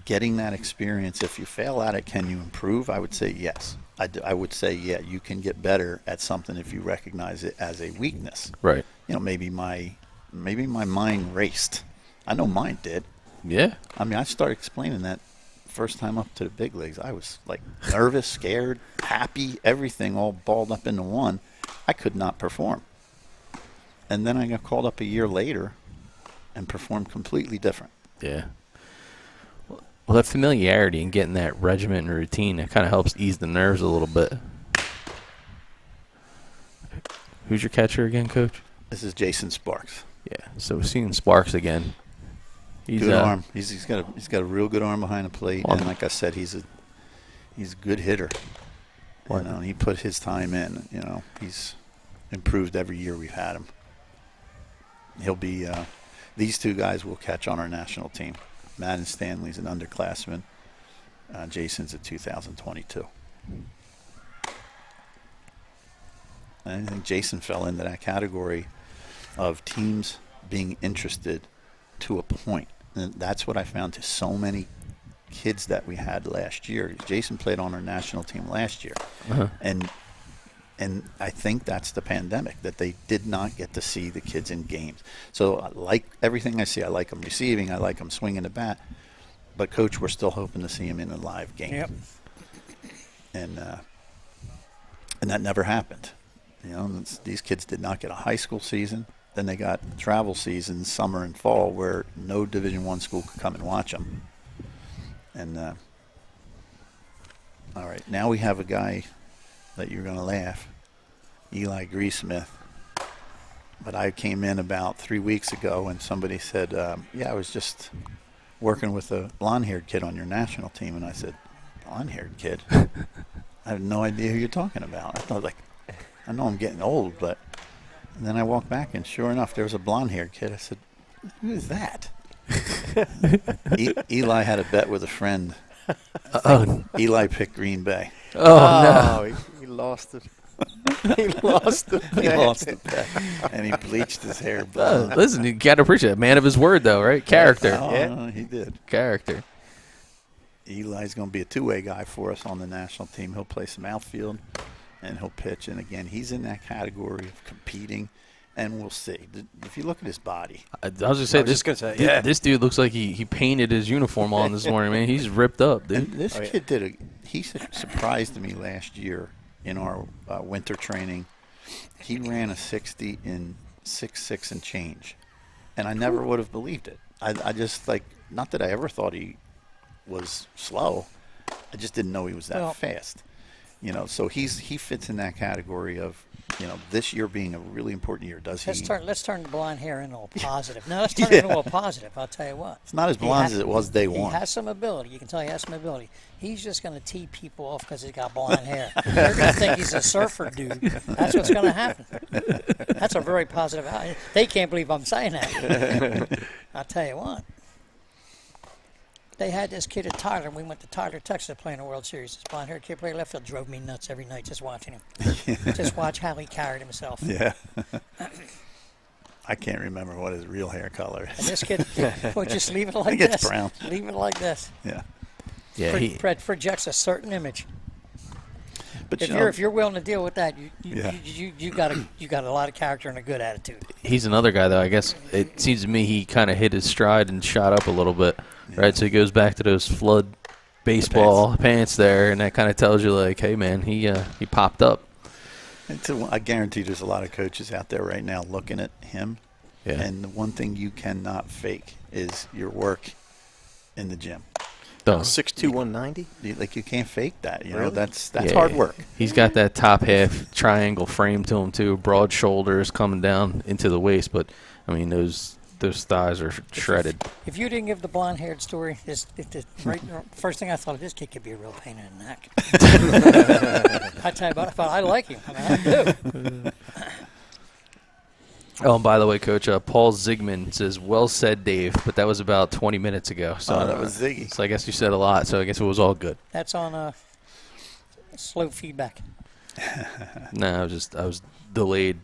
getting that experience, if you fail at it, can you improve? I would say yes. I would say, yeah, you can get better at something if you recognize it as a weakness. Right. Maybe my mind raced. I know mine did. Yeah. I mean, I started explaining that first time up to the big leagues, I was like nervous, scared, happy, everything all balled up into one. I could not perform. And then I got called up a year later and performed completely different. Yeah. Well, that familiarity and getting that regimen and routine, it kind of helps ease the nerves a little bit. Who's your catcher again, Coach? This is Jason Sparks. Yeah, so we're seeing Sparks again. He's good arm. He's got a real good arm behind the plate, and like I said, he's a good hitter. You know, and he put his time in. You know, he's improved every year we've had him. He'll be. These two guys will catch on our national team. Madden Stanley's an underclassman. Jason's a 2022. And I think Jason fell into that category of teams being interested to a point. And that's what I found to so many kids that we had last year. Jason played on our national team last year. And I think that's the pandemic, that they did not get to see the kids in games. So I like everything I see. I like them receiving. I like them swinging the bat. But, Coach, we're still hoping to see him in a live game. Yep. And that never happened. You know, these kids did not get a high school season. Then they got travel seasons, summer and fall, where no Division I school could come and watch them. And, all right, now we have a guy that you're going to laugh, Eli Greasmith. But I came in about 3 weeks ago and somebody said, yeah, I was just working with a blonde-haired kid on your national team. And I said, blonde-haired kid? I have no idea who you're talking about. I thought, like, I know I'm getting old, but... And then I walked back, and sure enough, there was a blonde-haired kid. I said, who is that? Eli had a bet with a friend. Eli picked Green Bay. Oh, no. He lost it. He lost the bet. He lost the bet. And he bleached his hair blonde. Listen, you got to appreciate it. Man of his word, though, right? Character. Oh, he did. Character. Eli's going to be a two-way guy for us on the national team. He'll play some outfield, and he'll pitch. And, again, he's in that category of competing, and we'll see. If you look at his body. I was going to say, this dude looks like he painted his uniform on this morning, man. He's ripped up, dude. And this kid he surprised me last year in our winter training. He ran a 60 in 6.6 and change, and I never would have believed it. I just, like, not that I ever thought he was slow. I just didn't know he was that fast. You know, so he fits in that category of, you know, this year being a really important year. Let's turn the blonde hair into a positive. No, let's turn it into a positive. I'll tell you what. It's not as blonde as it was day one. He has some ability. You can tell he has some ability. He's just going to tee people off because he's got blonde hair. They're going to think he's a surfer dude. That's what's going to happen. That's a very positive. They can't believe I'm saying that. I'll tell you what. They had this kid at Tyler. We went to Tyler, Texas, playing the World Series. This blonde-haired kid played left field. Drove me nuts every night just watching him. Just watch how he carried himself. Yeah. I can't remember what his real hair color is. And this kid, just leave it like this. It's brown. Leave it like this. Yeah. Yeah. Fred projects a certain image. But if you're willing to deal with that, you got a lot of character and a good attitude. He's another guy, though. I guess it seems to me he kind of hit his stride and shot up a little bit, right? So he goes back to those flood baseball pants there, and that kind of tells you, like, hey, man, he popped up. I guarantee there's a lot of coaches out there right now looking at him, and the one thing you cannot fake is your work in the gym. 6'2", 190? Like, you can't fake that. You know, Really? that's hard work. He's got that top half triangle frame to him too, broad shoulders coming down into the waist. But I mean, those thighs are shredded. If you didn't give the blonde-haired story, first thing I thought of, this kid could be a real pain in the neck. I tell you about it, but I like him. I mean, I do. Oh, and by the way, Coach, Paul Zigman says, well said, Dave, but that was about 20 minutes ago. So that was Ziggy. So I guess you said a lot, so I guess it was all good. That's on slow feedback. No, I was delayed.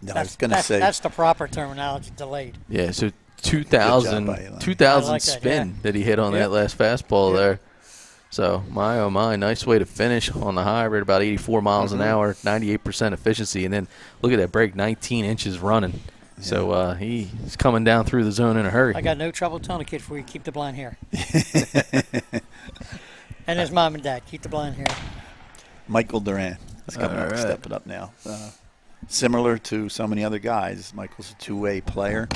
No, I was going to say. That's the proper terminology, delayed. Yeah, so 2,000 spin that he hit on that last fastball there. So, my, oh my, nice way to finish on the high, right about 84 miles an hour, 98% efficiency. And then look at that break, 19 inches running. So he's coming down through the zone in a hurry. I got no trouble telling a kid before you keep the blind hair. And his mom and dad, keep the blind hair. Michael Duran is coming up, stepping up now. Similar to so many other guys, Michael's a two-way player.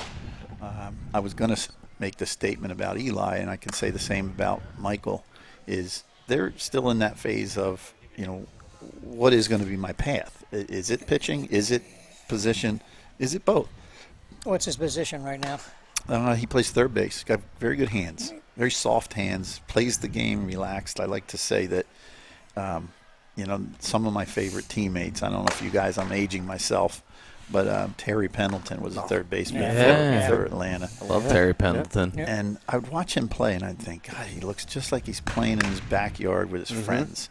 I was going to make the statement about Eli, and I can say the same about Michael, is they're still in that phase of, what is going to be my path? Is it pitching? Is it position? Is it both? What's his position right now? He plays third base. He's got very good hands, very soft hands, plays the game relaxed. I like to say that, some of my favorite teammates, I don't know if you guys, I'm aging myself, but Terry Pendleton was a third baseman for Atlanta. I love Terry Pendleton. Yeah. And I would watch him play, and I'd think, God, he looks just like he's playing in his backyard with his friends,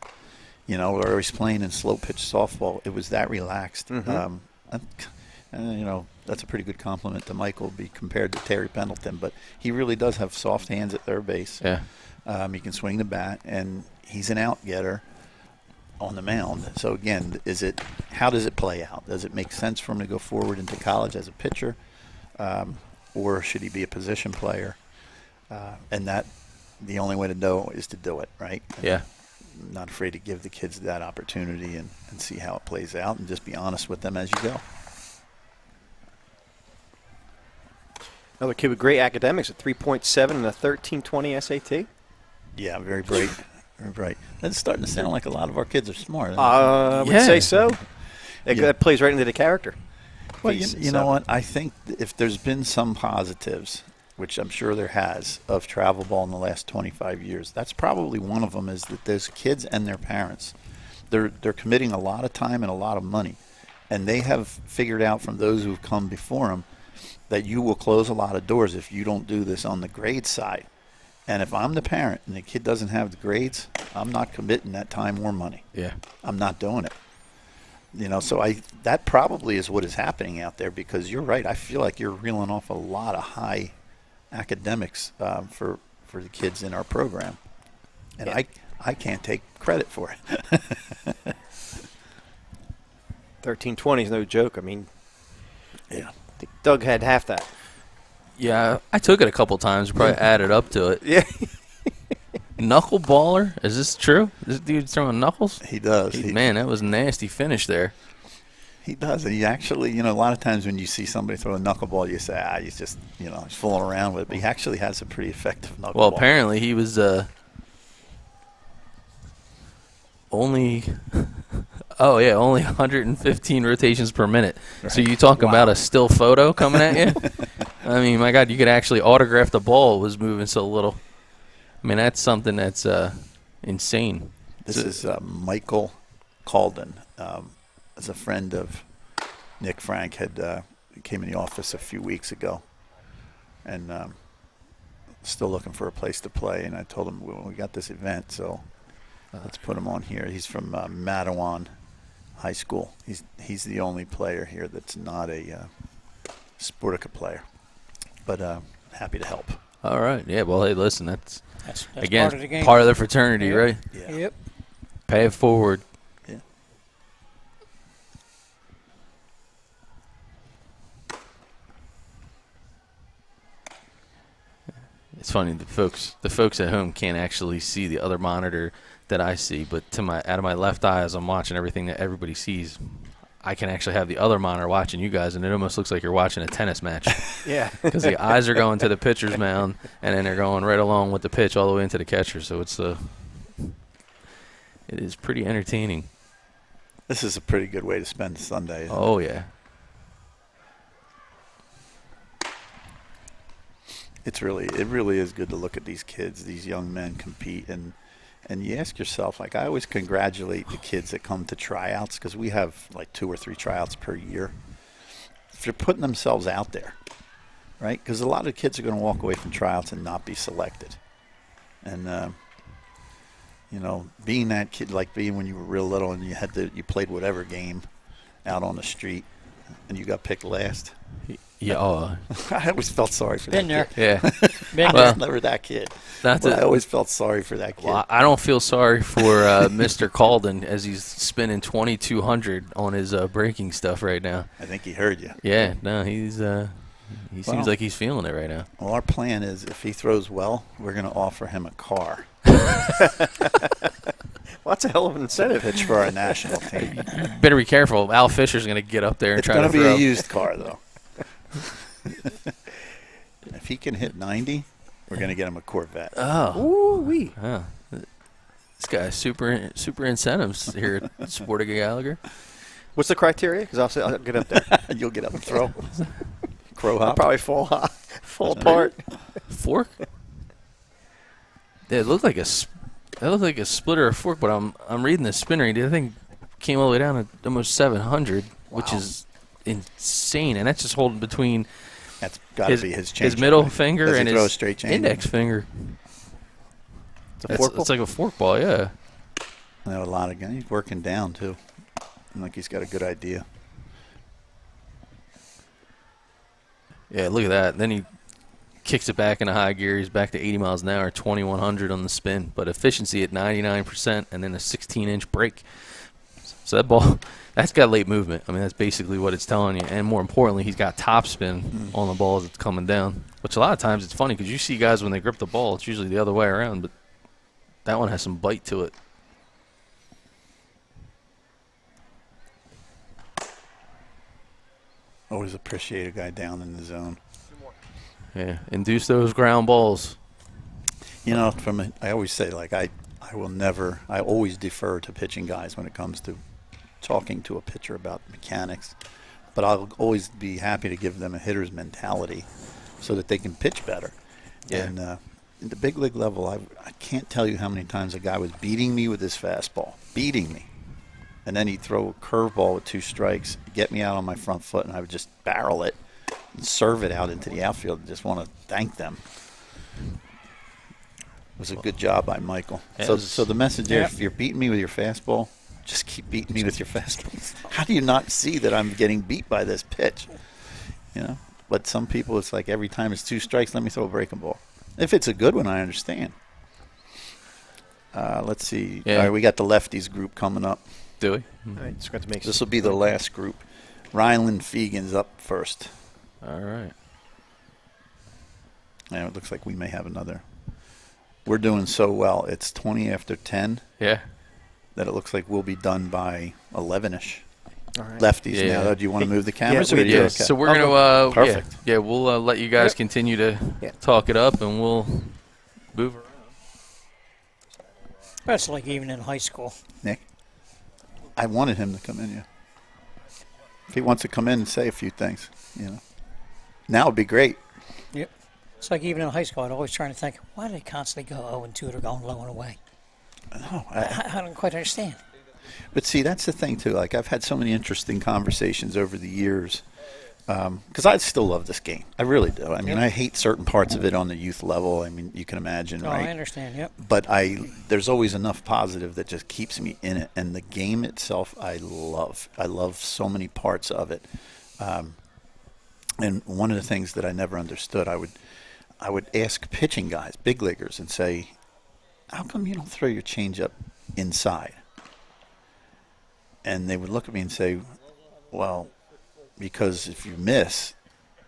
or he's playing in slow pitch softball. It was that relaxed. That's a pretty good compliment to Michael, be compared to Terry Pendleton. But he really does have soft hands at third base. Yeah. He can swing the bat, and he's an out-getter on the mound. So, again, how does it play out? Does it make sense for him to go forward into college as a pitcher, or should he be a position player? And that the only way to know is to do it, right? Yeah. I'm not afraid to give the kids that opportunity and see how it plays out and just be honest with them as you go. Another kid with great academics, a 3.7 and a 1320 SAT. Yeah, very bright. Very bright. That's starting to sound like a lot of our kids are smart. I would say so. That plays right into the character. Well, you know what? I think if there's been some positives, which I'm sure there has, of travel ball in the last 25 years, that's probably one of them, is that those kids and their parents, they're committing a lot of time and a lot of money. And they have figured out from those who've come before them that you will close a lot of doors if you don't do this on the grade side. And if I'm the parent and the kid doesn't have the grades, I'm not committing that time or money. Yeah. I'm not doing it. So that probably is what is happening out there, because you're right. I feel like you're reeling off a lot of high academics for the kids in our program. And I can't take credit for it. 1320 is no joke. I mean, yeah. Doug had half that. Yeah, I took it a couple times. Probably added up to it. Yeah. Knuckleballer? Is this true? This dude throwing knuckles? He does. Man, that was a nasty finish there. He does. And he actually, a lot of times when you see somebody throw a knuckleball, you say, he's just, he's fooling around with it. But he actually has a pretty effective knuckleball. Well, apparently he was only 115 rotations per minute. Right. So you talking about a still photo coming at you? I mean, my God, you could actually autograph the ball. It was moving so little. I mean, that's something that's insane. This is Michael Calden. As a friend of Nick Frank, came in the office a few weeks ago, and still looking for a place to play. And I told him, we got this event, so let's put him on here. He's from Matawan High School. He's the only player here that's not a Sportika player, but happy to help. All right. Yeah, well, hey, listen, that's again, part of the game. Part of the fraternity, right? Yeah. Yep. Pay it forward. Yeah. It's funny, the folks at home can't actually see the other monitor that I see, but out of my left eye, as I'm watching everything that everybody sees, I can actually have the other monitor watching you guys, and it almost looks like you're watching a tennis match. Yeah. Because the eyes are going to the pitcher's mound, and then they're going right along with the pitch all the way into the catcher. So it is pretty entertaining. This is a pretty good way to spend Sunday. Oh, yeah. It really is good to look at these kids, these young men compete, and you ask yourself, like, I always congratulate the kids that come to tryouts, because we have like 2 or 3 tryouts per year. If they're putting themselves out there, right? Because a lot of kids are going to walk away from tryouts and not be selected. And being that kid, like being when you were real little and you played whatever game out on the street, and you got picked last. Yeah. I always felt sorry for Been that there. kid. Yeah. Been I was never that kid. Not But to- I always felt sorry for that kid. Well, I don't feel sorry for Mr. Calden as he's spinning 2,200 on his braking stuff right now. I think he heard you. Yeah, no, he seems like he's feeling it right now. Well, our plan is if he throws well, we're going to offer him a car. Well, that's a hell of an incentive. Pitch for our national team. Better be careful. Al Fisher's going to get up there and It's try going to to be throw. a used car, though. If he can hit 90, we're going to get him a Corvette. Oh, Ooh-wee. wow. This guy's super incentives here at Sportika Gallagher. What's the criteria? Because I'll get up there. You'll get up and throw. Crow I'll hop. probably fall apart. Fork? Yeah, it looked like a splitter or fork, but I'm reading the spin rate. I think came all the way down to almost 700, which is insane, and that's just holding between That's got to be his change. his middle finger Does he and throw a his straight change? index finger. It's a fork ball? It's like a fork ball, yeah. I know a lot of guys. He's working down, too. I'm like he's got a good idea. Yeah, look at that. Then he kicks it back into high gear. He's back to 80 miles an hour, 2,100 on the spin, but efficiency at 99%, and then a 16-inch break. So that ball, that's got late movement. I mean, that's basically what it's telling you. And more importantly, he's got top spin on the ball as it's coming down, which a lot of times it's funny because you see guys when they grip the ball, it's usually the other way around, but that one has some bite to it. Always appreciate a guy down in the zone. Yeah, induce those ground balls. You know, I always say, like, I always defer to pitching guys when it comes to talking to a pitcher about mechanics. But I'll always be happy to give them a hitter's mentality so that they can pitch better. Yeah. And in the big league level, I can't tell you how many times a guy was beating me with his fastball, beating me. And then he'd throw a curveball with 2 strikes, get me out on my front foot, and I would just barrel it and serve it out into the outfield. I just want to thank them. It was a good job by Michael. So the message there, if you're beating me with your fastball, just keep beating me with your fastball. How do you not see that I'm getting beat by this pitch? You know? But some people, it's like every time it's 2 strikes, let me throw a breaking ball. If it's a good one, I understand. Let's see. Yeah. All right, we got the lefties group coming up. Do we? All right, just got to make This will be the last group. Rylan Vegan's up first. All right. And it looks like we may have another. We're doing so well. It's 20 after 10 Yeah. that it looks like we'll be done by 11-ish. All right. Lefties Yeah. now. Do you want to move the cameras? we or do. you Yeah, okay? so we're going to Perfect. Yeah, we'll let you guys continue to talk it up, and we'll move around. That's like even in high school. Nick? I wanted him to come in, yeah. If he wants to come in and say a few things, you know. Now would be great. Yep. It's like even in high school, I'd always trying to think, why do they constantly go 0-2? They're going low and away. No, I don't quite understand. But see, that's the thing, too. Like, I've had so many interesting conversations over the years because I still love this game. I really do. I mean, I hate certain parts of it on the youth level. I mean, you can imagine, Oh, right? I understand, yep. But there's always enough positive that just keeps me in it. And the game itself, I love. I love so many parts of it. And one of the things that I never understood, I would ask pitching guys, big leaguers, and say, how come you don't throw your changeup inside? And they would look at me and say, well, because if you miss,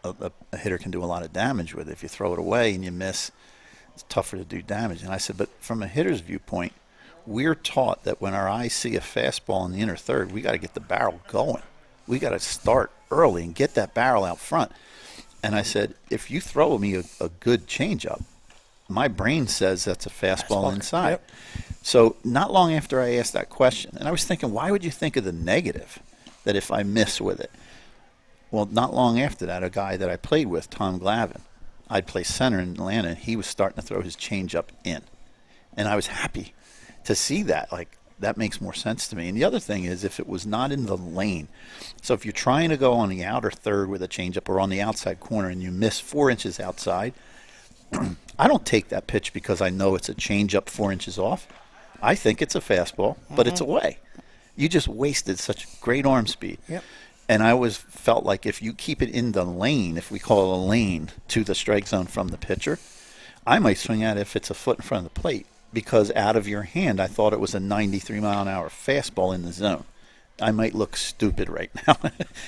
a hitter can do a lot of damage with it. If you throw it away and you miss, it's tougher to do damage. And I said, but from a hitter's viewpoint, we're taught that when our eyes see a fastball in the inner third, we got to get the barrel going. We got to start early and get that barrel out front. And I said, if you throw me a good changeup, my brain says that's a fastball inside. Yep. So not long after I asked that question, and I was thinking, why would you think of the negative, that if I miss with it? Well, not long after that, a guy that I played with, Tom Glavin, I'd play center in Atlanta, and he was starting to throw his changeup in. And I was happy to see that. Like, that makes more sense to me. And the other thing is, if it was not in the lane, so if you're trying to go on the outer third with a changeup or on the outside corner and you miss 4 inches outside, I don't take that pitch because I know it's a changeup 4 inches off. I think it's a fastball, but it's away. You just wasted such great arm speed. Yep. And I always felt like if you keep it in the lane, if we call it a lane, to the strike zone from the pitcher, I might swing at it if it's a foot in front of the plate. Because out of your hand, I thought it was a 93-mile-an-hour fastball in the zone. I might look stupid right now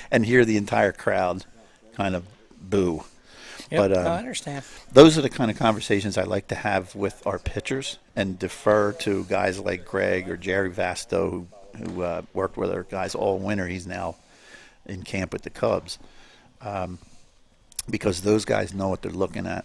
and hear the entire crowd kind of boo. Yep, But I understand. those are the kind of conversations I like to have with our pitchers and defer to guys like Greg or Jerry Vasto, who worked with our guys all winter. He's now in camp with the Cubs, because those guys know what they're looking at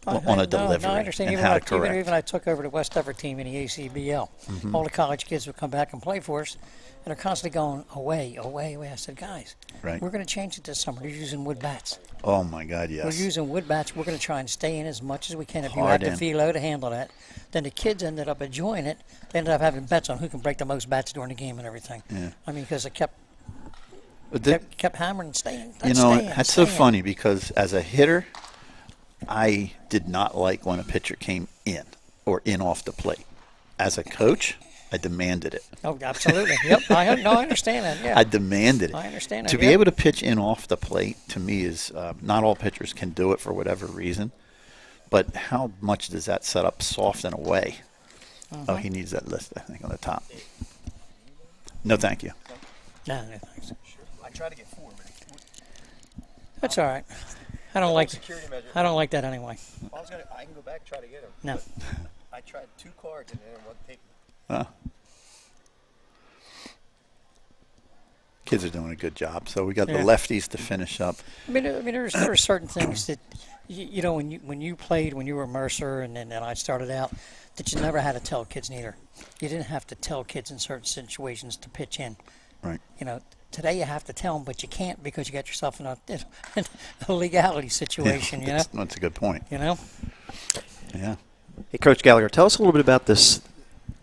on a delivery, no, I understand. and Even how to correct. even I took over the West Effort team in the ACBL. All the college kids would come back and play for us, and they're constantly going away, away, away. I said, guys, Right. we're going to change it this summer. You're using wood bats. Oh my God, yes. We're using wood bats. We're going to try and stay in as much as we can. If you Hard have in. the velo to handle that, then the kids ended up enjoying it. They ended up having bets on who can break the most bats during the game and everything. Yeah. I mean, because it kept But the- kept hammering and staying. You know, staying, that's so staying. funny because as a hitter, I did not like when a pitcher came in or in off the plate. As a coach, I demanded it. Oh, absolutely. Yep. I understand that. Yeah. I demanded it. I understand that, To be yeah. able to pitch in off the plate, to me, is not all pitchers can do it for whatever reason. But how much does that set up soft and away? Oh, he needs that list, I think, on the top. No, thank you. No, thanks. I try to get 4, but That's all right. I don't like. security measure. I don't like that anyway. I can go back and try to get them. No. I tried 2 cards and then one take. Kids are doing a good job. So we got Yeah. the lefties to finish up. I mean, there are certain things that you know when you played when you were Mercer and then I started out that you never had to tell kids neither. You didn't have to tell kids in certain situations to pitch in. Right. You know, today you have to tell them, but you can't because you got yourself in a legality situation. You know. That's a good point. You know. Yeah. Hey, Coach Gallagher, tell us a little bit about this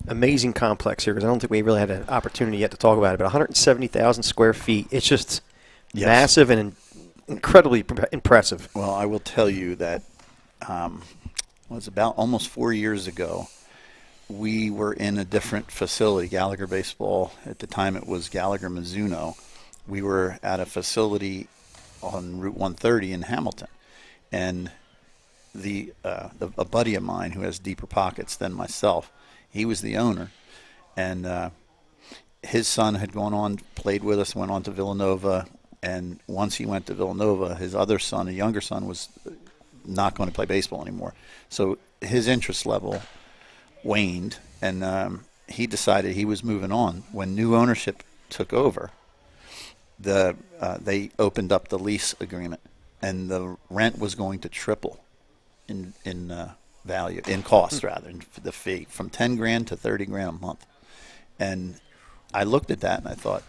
amazing complex here, because I don't think we really had an opportunity yet to talk about it, but 170,000 square feet. It's just massive and incredibly impressive. Well, I will tell you that it was about almost 4 years ago. We were in a different facility, Gallagher Baseball. At the time, it was Gallagher Mizuno. We were at a facility on Route 130 in Hamilton. And a buddy of mine who has deeper pockets than myself, he was the owner. And his son had gone on, played with us, went on to Villanova. And once he went to Villanova, his other son, a younger son, was not going to play baseball anymore. So his interest level waned, and he decided he was moving on. When new ownership took over, they opened up the lease agreement, and the rent was going to triple in value, in cost rather, in the fee, from $10,000 to $30,000 a month. And I looked at that and I thought,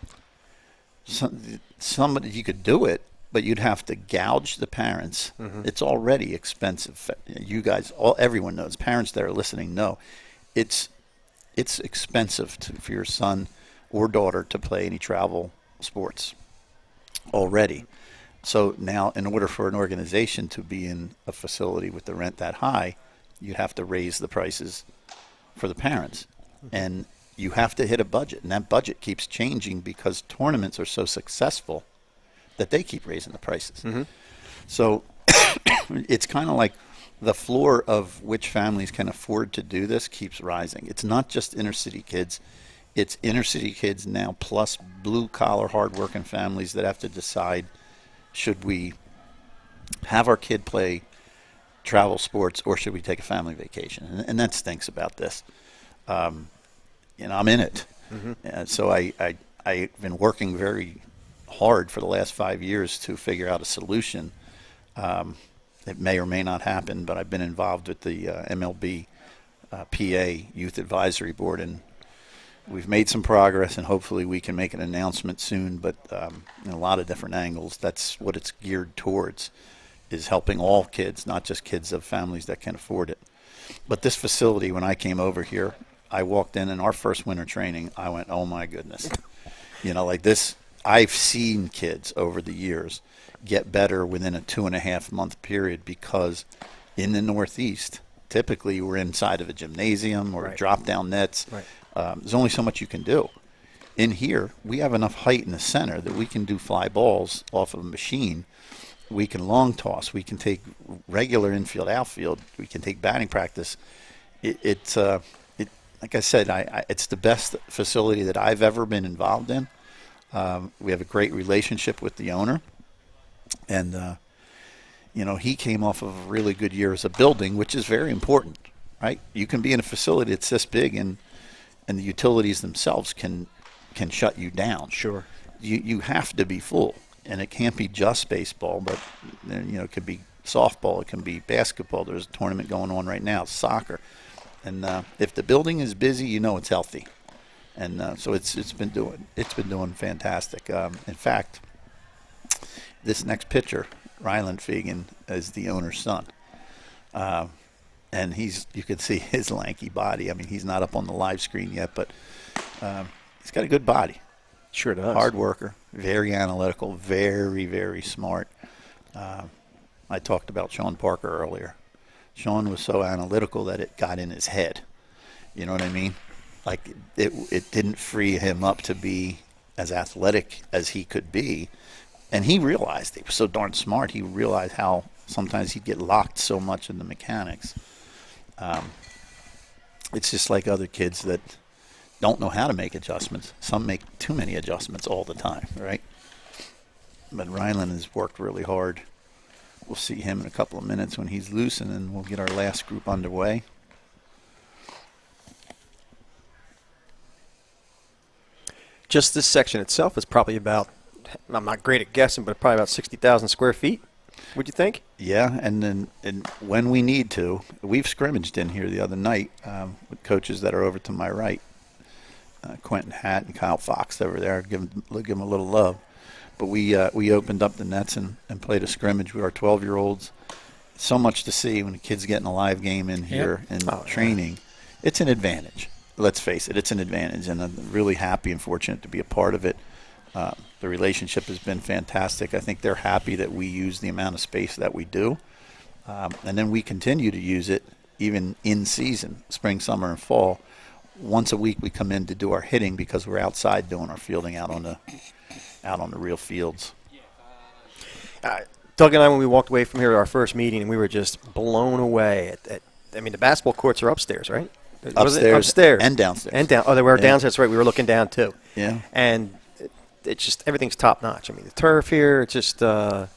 somebody, you could do it, but you'd have to gouge the parents. It's already expensive. You guys, everyone knows. Parents that are listening know it's expensive for your son or daughter to play any travel sports already. So now, in order for an organization to be in a facility with the rent that high, you have to raise the prices for the parents. And you have to hit a budget, and that budget keeps changing because tournaments are so successful that they keep raising the prices. So it's kind of like the floor of which families can afford to do this keeps rising. It's not just inner city kids. It's inner city kids now plus blue-collar, hard-working families that have to decide, should we have our kid play travel sports or should we take a family vacation? And that stinks about this. I'm in it. So I've been working very hard for the last 5 years to figure out a solution. It may or may not happen, but I've been involved with the MLB PA Youth Advisory Board, and we've made some progress, and hopefully we can make an announcement soon, but in a lot of different angles. That's what it's geared towards, is helping all kids, not just kids of families that can afford it. But this facility, when I came over here, I walked in our first winter training, I went, oh my goodness. Like this, I've seen kids over the years get better within a 2.5 month period, because in the Northeast, typically we're inside of a gymnasium or drop down nets. There's only so much you can do. in here, we have enough height in the center that we can do fly balls off of a machine. We can long toss. We can take regular infield, outfield. We can take batting practice. It's like I said, it's the best facility that I've ever been involved in. We have a great relationship with the owner, and he came off of a really good year as a building, which is very important, right? You can be in a facility that's this big, and the utilities themselves can shut you down. Sure. You have to be full, and it can't be just baseball, but it could be softball, it can be basketball. There's a tournament going on right now, soccer, and if the building is busy, it's healthy, and so it's been doing fantastic. In fact, this next pitcher, Rylan Vegan, is the owner's son, and you can see his lanky body. I mean, he's not up on the live screen yet, but he's got a good body. Sure does. Hard worker, very analytical, very, very smart. I talked about Sean Parker earlier. Sean was so analytical that it got in his head. You know what I mean? Like it didn't free him up to be as athletic as he could be. And he realized, he was so darn smart, he realized how sometimes he'd get locked so much in the mechanics. It's just like other kids that don't know how to make adjustments. Some make too many adjustments all the time, right? But Rylan has worked really hard. We'll see him in a couple of minutes when he's loose, and then we'll get our last group underway. Just this section itself is probably about, I'm not great at guessing, but probably about 60,000 square feet, would you think? Yeah, and when we need to, we've scrimmaged in here the other night with coaches that are over to my right. Quentin Hatt and Kyle Fox over there, give them a little love. But we opened up the nets and played a scrimmage with our 12-year-olds. So much to see when the kids getting a live game in here and training. Yeah. It's an advantage. Let's face it, it's an advantage, and I'm really happy and fortunate to be a part of it. The relationship has been fantastic. I think they're happy that we use the amount of space that we do. And then we continue to use it even in season, spring, summer, and fall. Once a week we come in to do our hitting because we're outside doing our fielding out on the real fields. Doug and I, when we walked away from here at our first meeting, we were just blown away. I mean, the basketball courts are upstairs, right? Upstairs and downstairs. They were downstairs. That's right. We were looking down too. Yeah. And it's just everything's top notch. I mean, the turf here. It's just the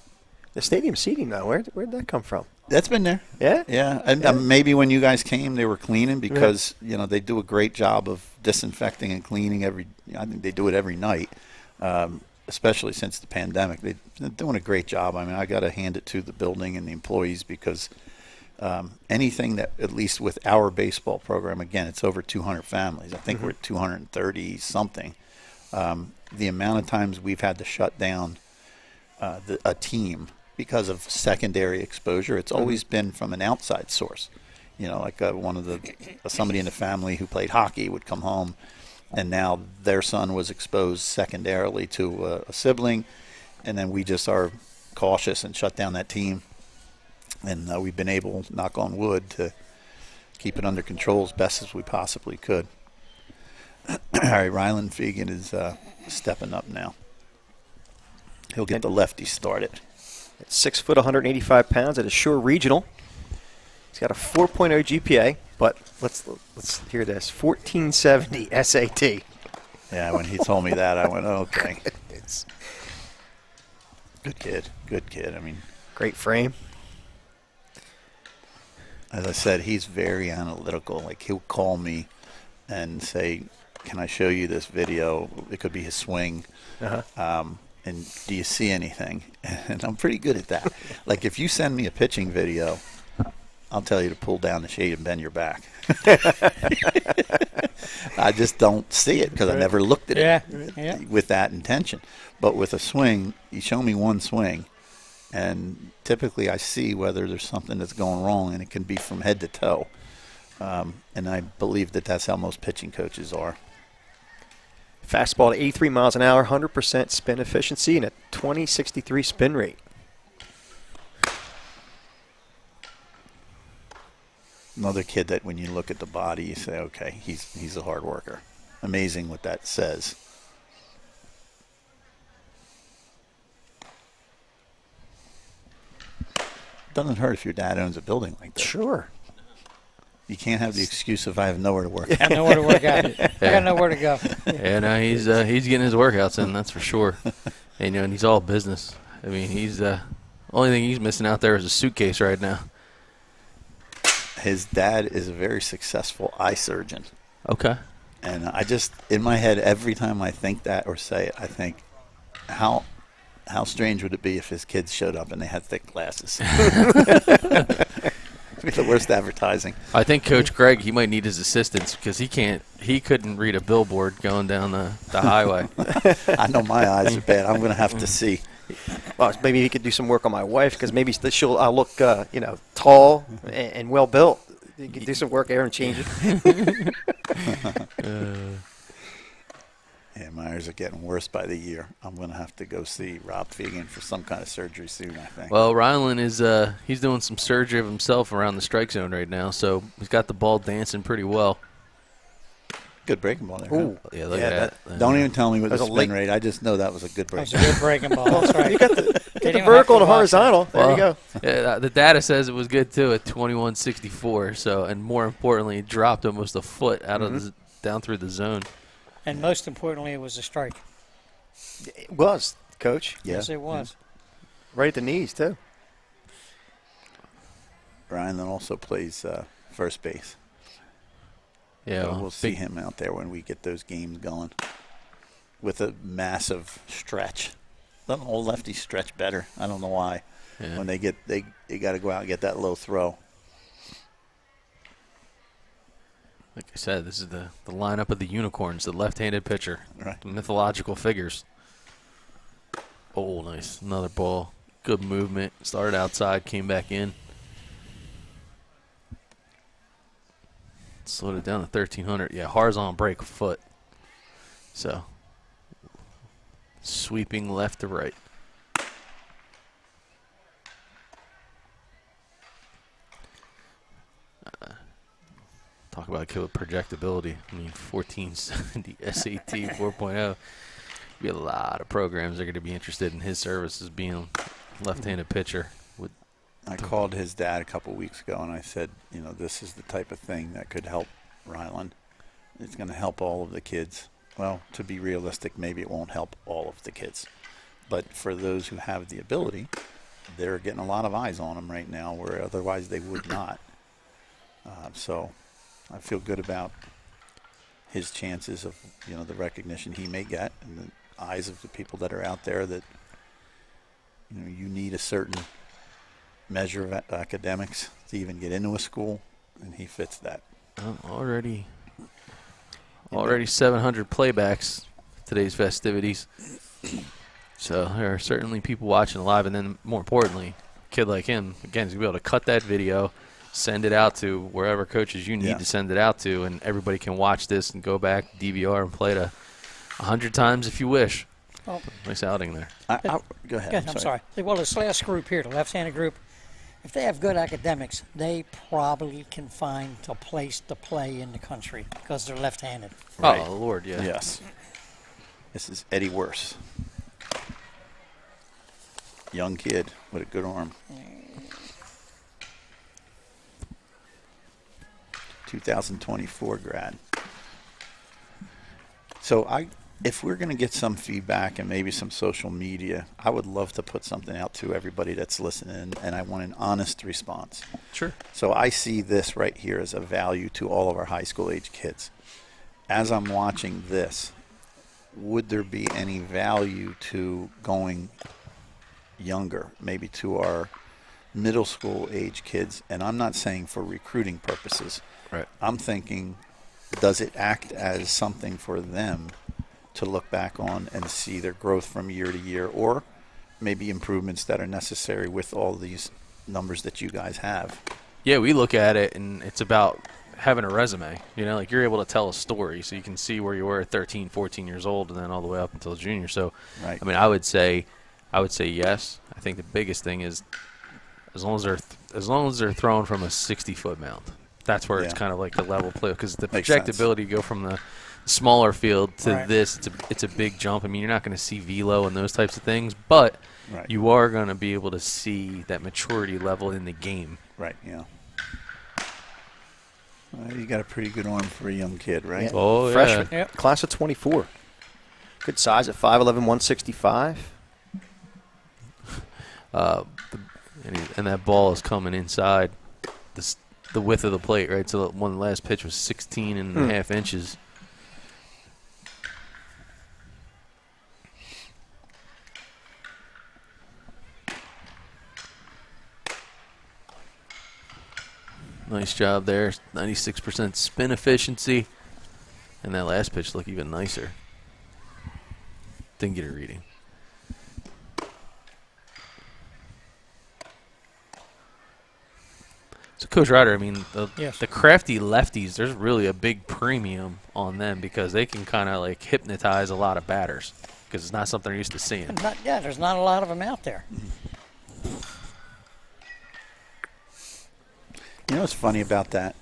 stadium seating though. Where did that come from? That's been there. Yeah? Yeah. And maybe when you guys came, they were cleaning because, they do a great job of disinfecting and cleaning I think they do it every night, especially since the pandemic. They're doing a great job. I mean, I got to hand it to the building and the employees because anything that, at least with our baseball program, again, it's over 200 families. I think we're at 230-something. The amount of times we've had to shut down a team because of secondary exposure, it's always been from an outside source. Like somebody in the family who played hockey would come home, and now their son was exposed secondarily to a sibling, and then we just are cautious and shut down that team. And we've been able, knock on wood, to keep it under control as best as we possibly could. All right, Rylan Vegan is stepping up now. He'll get the lefty started. At 6 foot, 185 pounds at a Shore Regional. He's got a 4.0 GPA, but let's hear this. 1470 SAT. Yeah, when he told me that, I went, okay. Good kid. I mean, great frame. As I said, he's very analytical. Like, he'll call me and say, can I show you this video? It could be his swing. And do you see anything? And I'm pretty good at that. Like, if you send me a pitching video, I'll tell you to pull down the shade and bend your back. I just don't see it because I never looked at it with that intention. But with a swing, you show me one swing, and typically I see whether there's something that's going wrong, and it can be from head to toe. And I believe that that's how most pitching coaches are. Fastball at 83 miles an hour, 100% spin efficiency, and a 20.63 spin rate. Another kid that when you look at the body, you say, okay, he's a hard worker. Amazing what that says. Doesn't hurt if your dad owns a building like that. Sure. You can't have the excuse of I have nowhere to work. I have nowhere to work out. I got nowhere to go. Yeah, no, he's getting his workouts in, that's for sure. And, and he's all business. I mean, he's only thing he's missing out there is a suitcase right now. His dad is a very successful eye surgeon. Okay. And I just, in my head, every time I think that or say it, I think, how strange would it be if his kids showed up and they had thick glasses? It'd be the worst advertising. I think Coach Greg, he might need his assistance because he couldn't read a billboard going down the highway. I know my eyes are bad. I'm going to have to see. Well, maybe he could do some work on my wife because maybe I'll look, tall and well built. You could do some work there and change it. Yeah, my eyes are getting worse by the year. I'm going to have to go see Rob Vegan for some kind of surgery soon, I think. Well, Rylan is he's doing some surgery of himself around the strike zone right now, so he's got the ball dancing pretty well. Good breaking ball there. Ooh. Huh? Yeah, look at that. Don't even tell me what the There's a spin late- rate. I just know that was a good break. That was a good breaking ball. That's right. You got the vertical and the horizontal. There you go. Yeah, the data says it was good too at 21.64. So, and more importantly, it dropped almost a foot out of down through the zone. And most importantly, it was a strike. It was, Coach. Yeah. Yes, it was. Right at the knees, too. Brian then also plays first base. Yeah, So well, we'll see him out there when we get those games going with a massive stretch. Doesn't all lefties stretch better? I don't know why. Yeah. When they got to go out and get that low throw. Like I said, this is the lineup of the unicorns, the left-handed pitcher, Right. the mythological figures. Oh, nice. Another ball. Good movement. Started outside, came back in. Slowed it down to 1,300. Yeah, horizontal break foot. So, sweeping left to right. Talk about a kid with projectability. I mean, 1470 SAT 4.0. We have a lot of programs that are going to be interested in his services being left-handed pitcher. I called his dad a couple weeks ago, and I said, this is the type of thing that could help Rylan. It's going to help all of the kids. Well, to be realistic, maybe it won't help all of the kids. But for those who have the ability, they're getting a lot of eyes on them right now, where otherwise they would not. So I feel good about his chances of, the recognition he may get and the eyes of the people that are out there that, you need a certain measure of academics to even get into a school, and he fits that. Already 700 playbacks today's festivities. So there are certainly people watching live, and then more importantly, a kid like him, again, is going to be able to cut that video, send it out to wherever coaches you need to send it out to, and everybody can watch this and go back, DVR, and play it 100 times if you wish. Well, nice outing there. Go ahead. I'm sorry. Well, this last group here, the left-handed group, if they have good academics, they probably can find a place to play in the country because they're left-handed. Right. Oh, Lord, yeah. Yes. This is Eddie Worse. Young kid with a good arm. 2024 grad. So if we're going to get some feedback and maybe some social media, I would love to put something out to everybody that's listening, and I want an honest response. Sure. So I see this right here as a value to all of our high school age kids. As I'm watching this, would there be any value to going younger, maybe to our middle school age kids? And I'm not saying for recruiting purposes. Right. I'm thinking, does it act as something for them to look back on and see their growth from year to year, or maybe improvements that are necessary with all these numbers that you guys have? Yeah, we look at it, and it's about having a resume. Like you're able to tell a story, so you can see where you were at 13, 14 years old, and then all the way up until junior. So, Right. I mean, I would say yes. I think the biggest thing is as long as they're throwing from a 60-foot mound. That's where it's kind of like the level play, because the Makes sense. projectability go from the smaller field to Right. this, it's a big jump. I mean, you're not going to see velo and those types of things, but you are going to be able to see that maturity level in the game. Right, yeah. Well, you got a pretty good arm for a young kid, right? Yeah. Oh, Freshman, yeah. Yep. class of 24. Good size at 5'11", 165. And that ball is coming inside the width of the plate, right? So one of the last pitch was 16 and a half inches. Nice job there. 96% spin efficiency. And that last pitch looked even nicer. Didn't get a reading. So, Coach Rader, I mean, the crafty lefties, there's really a big premium on them because they can kind of like hypnotize a lot of batters because it's not something they're used to seeing. There's not a lot of them out there. You know what's funny about that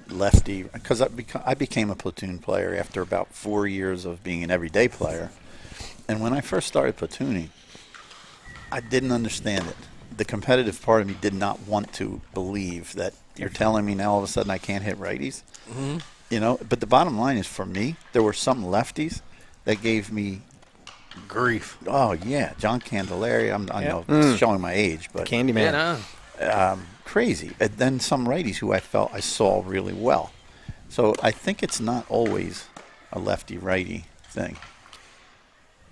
lefty, because I became a platoon player after about 4 years of being an everyday player. And when I first started platooning, I didn't understand it. The competitive part of me did not want to believe that you're telling me now all of a sudden I can't hit righties. Mm-hmm. You know, but the bottom line is for me, there were some lefties that gave me grief. Oh, yeah. John Candelaria. I know showing my age, but Candyman. Yeah, no. Crazy. And then some righties who I felt I saw really well. So I think it's not always a lefty-righty thing.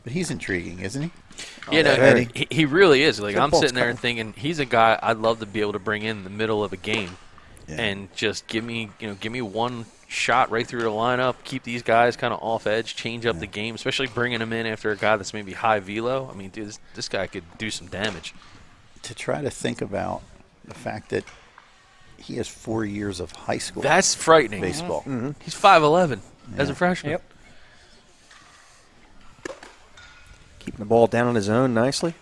But he's intriguing, isn't he? Yeah, no, he really is. Like, I'm sitting there coming. thinking he's a guy I'd love to be able to bring in the middle of a game and just give me one shot right through the lineup, keep these guys kind of off edge, change up the game, especially bringing him in after a guy that's maybe high velo. I mean, dude, this guy could do some damage. To try to think about the fact that he has 4 years of high school. That's frightening. Baseball. Mm-hmm. He's 5'11" as a freshman. Yep. Keeping the ball down on his own nicely.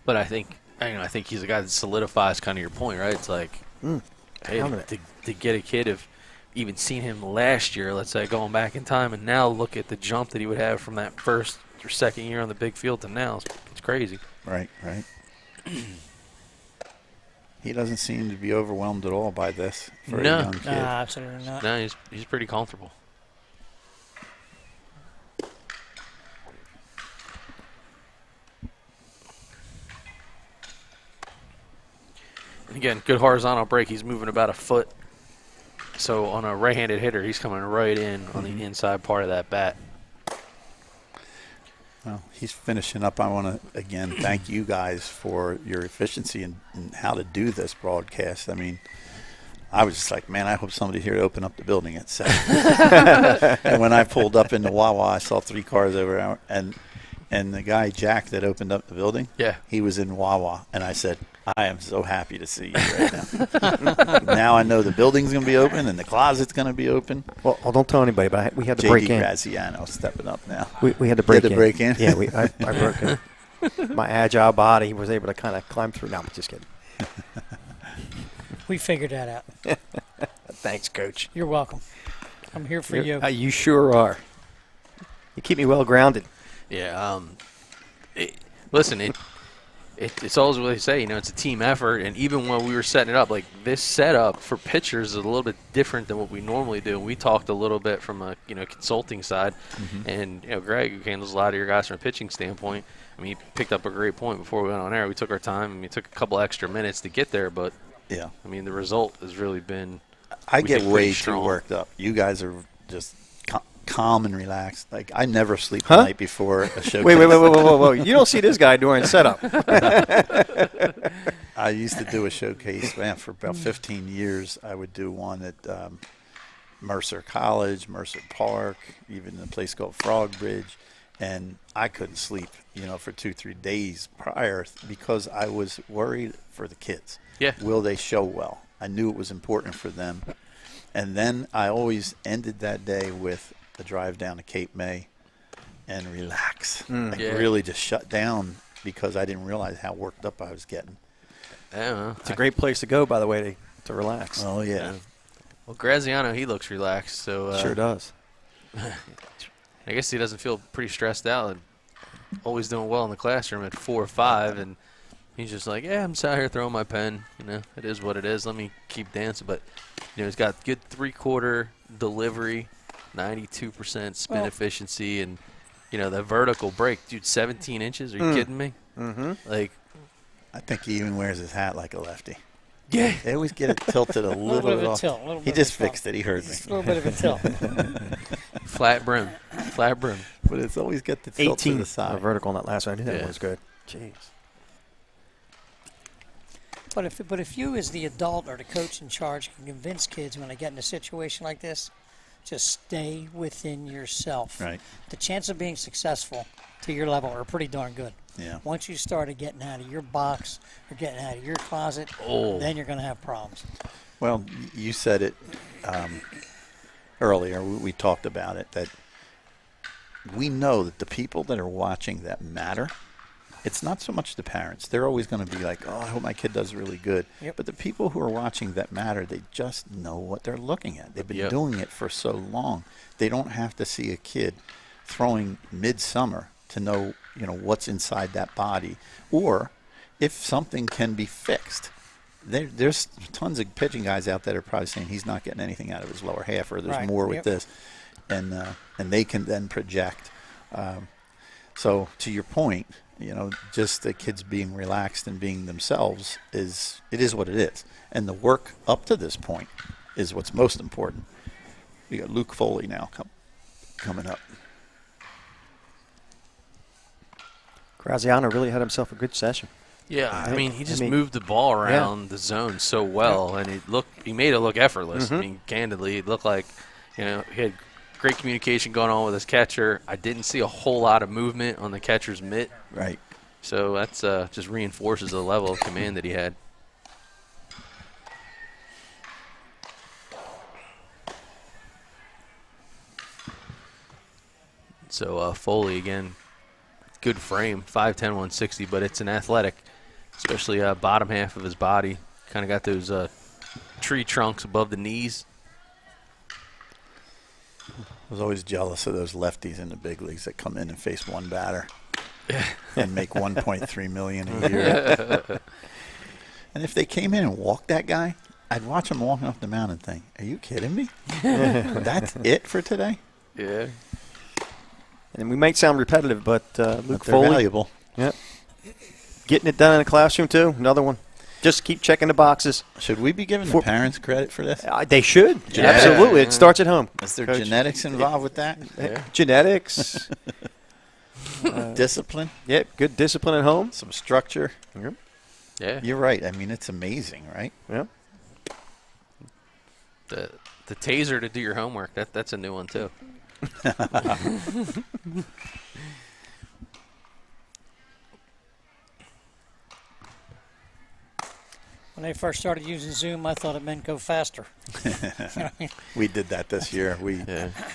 But I think he's a guy that solidifies kind of your point, right? It's like, hey, to get a kid of even seen him last year, let's say, going back in time, and now look at the jump that he would have from that first or second year on the big field to now. It's crazy. Right. He doesn't seem to be overwhelmed at all by this for a young kid. Absolutely not. No, he's pretty comfortable. And again, good horizontal break. He's moving about a foot. So on a right-handed hitter, he's coming right in on the inside part of that bat. Well, he's finishing up. I want to, again, thank you guys for your efficiency and how to do this broadcast. I mean, I was just like, man, I hope somebody here to open up the building at 7. And when I pulled up into Wawa, I saw 3 cars over, and the guy, Jack, that opened up the building, he was in Wawa. And I said, I am so happy to see you right now. Now I know the building's going to be open and the closet's going to be open. Well, don't tell anybody, but we had to break in. Graziano stepping up now. We had to break in. break in? Yeah, I broke in. My agile body was able to kind of climb through. No, I'm just kidding. We figured that out. Thanks, Coach. You're welcome. I'm here for you. You sure are. You keep me well grounded. Yeah. Listen, it's always what they say, it's a team effort. And even when we were setting it up, like this setup for pitchers is a little bit different than what we normally do. We talked a little bit from a consulting side, and Greg, who handles a lot of your guys from a pitching standpoint, I mean, he picked up a great point before we went on air. We took our time, and we took a couple extra minutes to get there, but yeah, I mean, the result has really been. I get way too worked up. You guys are just calm and relaxed. Like, I never sleep the night before a showcase. Whoa. You don't see this guy during setup. I used to do a showcase, for about 15 years. I would do one at Mercer College, Mercer Park, even a place called Frog Bridge. And I couldn't sleep, for 2-3 days prior because I was worried for the kids. Yeah. Will they show well? I knew it was important for them. And then I always ended that day with a drive down to Cape May and relax. Really just shut down because I didn't realize how worked up I was getting. Yeah, it's a great place to go, by the way, to relax. Oh, yeah. Well, Graziano, he looks relaxed. So Sure does. I guess he doesn't feel pretty stressed out. And always doing well in the classroom at 4 or 5, and he's just like, yeah, I'm sat here throwing my pen. You know, it is what it is. Let me keep dancing. But you know, he's got good 3/4 delivery, 92% spin efficiency, and you know that vertical break, dude. 17 inches? Are you kidding me? Mm-hmm. Like, I think he even wears his hat like a lefty. yeah. They always get it tilted a little bit of a off. tilt. He just fixed it. He heard me. Just a little bit of a tilt. Flat brim. Flat brim. But it's always got the tilt to 18 the side. vertical on that last one. I knew that Yeah. was good. Jeez. But if you as the adult or the coach in charge can convince kids when they get in a situation like this, just stay within yourself. Right. The chance of being successful to your level are pretty darn good. Yeah. Once you started getting out of your box or getting out of your closet, then you're going to have problems. Well, you said it earlier. We talked about it, that we know that the people that are watching that matter. It's not so much the parents. They're always going to be like, oh, I hope my kid does really good. Yep. But the people who are watching that matter, they just know what they're looking at. They've been Yep. doing it for so long. They don't have to see a kid throwing midsummer to know, you know, what's inside that body, or if something can be fixed. There's tons of pitching guys out there that are probably saying he's not getting anything out of his lower half, or there's Right. more with Yep. this, and they can then project. So to your point, you know, just the kids being relaxed and being themselves is what it is, and the work up to this point is what's most important. We got Luke Foley now coming up. Graziano really had himself a good session. Yeah, I mean, he just I mean, moved the ball around the zone so well, and he made it look effortless. I mean, candidly, it looked like, you know, he had great communication going on with his catcher. I didn't see a whole lot of movement on the catcher's mitt. Right. So that's just reinforces the level of command that he had. So Foley, again, good frame, 5'10", 160, but it's an athletic, especially bottom half of his body. Kind of got those tree trunks above the knees. I was always jealous of those lefties in the big leagues that come in and face one batter and make $1.3 million a year. And if they came in and walked that guy, I'd watch him walking off the mound and think, "Are you kidding me? That's it for today?" Yeah. And we might sound repetitive, but Luke But they're Foley, valuable. yep, getting it done in the classroom too. Another one. Just keep checking the boxes. Should we be giving the parents credit for this? They should. Yeah. Absolutely. It starts at home. Is there Coach. genetics involved with that? Yeah. Genetics. Discipline? Yep, good discipline at home. Some structure? Yep. Yeah. You're right. I mean, it's amazing, right? Yep. The taser to do your homework, that's a new one too. When they first started using Zoom, I thought it meant go faster. We did that this year.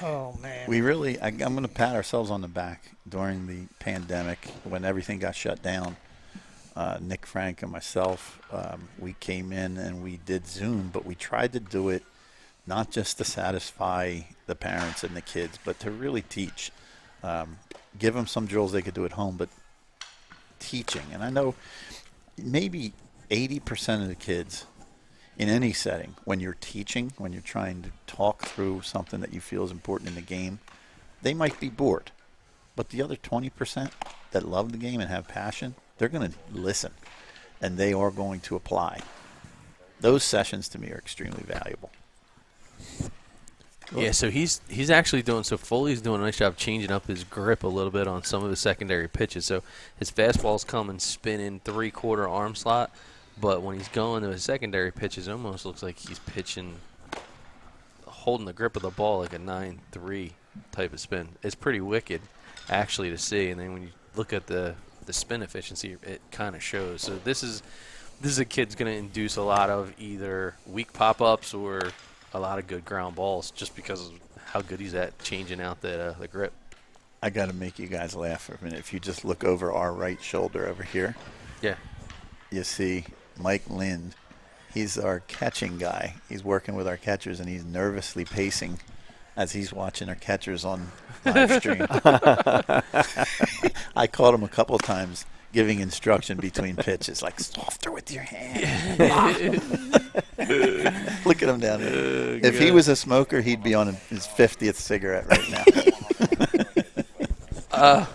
Oh, man. We really, I'm going to pat ourselves on the back during the pandemic when everything got shut down. Nick Frank and myself, we came in and we did Zoom, but we tried to do it not just to satisfy the parents and the kids, but to really teach. Give them some drills they could do at home, but teaching. And I know maybe 80% of the kids in any setting, when you're teaching, when you're trying to talk through something that you feel is important in the game, they might be bored. But the other 20% that love the game and have passion, they're going to listen, and they are going to apply. Those sessions, to me, are extremely valuable. Yeah, so he's actually doing, so Foley's doing a nice job changing up his grip a little bit on some of his secondary pitches. So his fastballs come and spin in 3/4 arm slot, but when he's going to his secondary pitches, it almost looks like he's pitching, holding the grip of the ball like a 9-3 type of spin. It's pretty wicked, actually, to see. And then when you look at the spin efficiency, it kind of shows. So this is a kid's going to induce a lot of either weak pop-ups or a lot of good ground balls just because of how good he's at changing out the grip. I got to make you guys laugh for a minute. If you just look over our right shoulder over here, Yeah. you see Mike Lind He's our catching guy. He's working with our catchers, and he's nervously pacing as he's watching our catchers on live stream. I caught him a couple of times giving instruction between pitches, like softer with your hand. Look at him down there. If he was a smoker, he'd be on his 50th cigarette right now.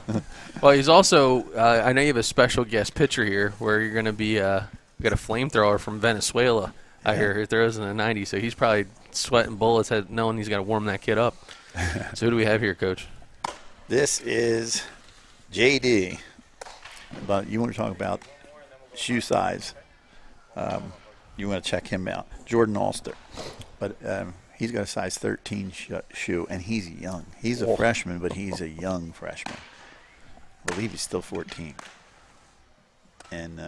Well, he's also, I know you have a special guest pitcher here where you're going to be, got a flamethrower from Venezuela out here who throws in the 90s, so he's probably sweating bullets knowing he's got to warm that kid up. So who do we have here, Coach? This is JD. But you want to talk about shoe size. You want to check him out. Jordan Alster. But he's got a size 13 shoe, and he's young. He's a freshman, but he's a young freshman. I believe he's still 14. And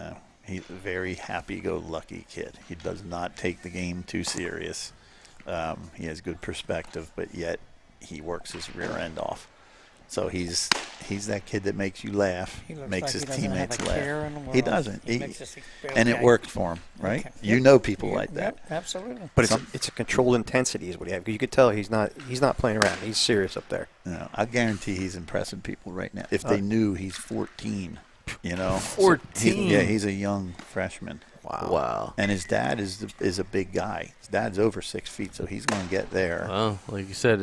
he's a very happy-go-lucky kid. He does not take the game too serious. He has good perspective, but yet he works his rear end off. So he's that kid that makes you laugh, makes his teammates laugh. He doesn't. And it worked for him, right? Okay. You know people like that. Yep, absolutely. But it's a controlled intensity is what he has. You could tell he's not playing around. He's serious up there. No, I guarantee he's impressing people right now. If they knew he's 14, 14. So he's a young freshman. Wow. And his dad is a big guy. His dad's over 6 feet, so he's going to get there. Well, like you said,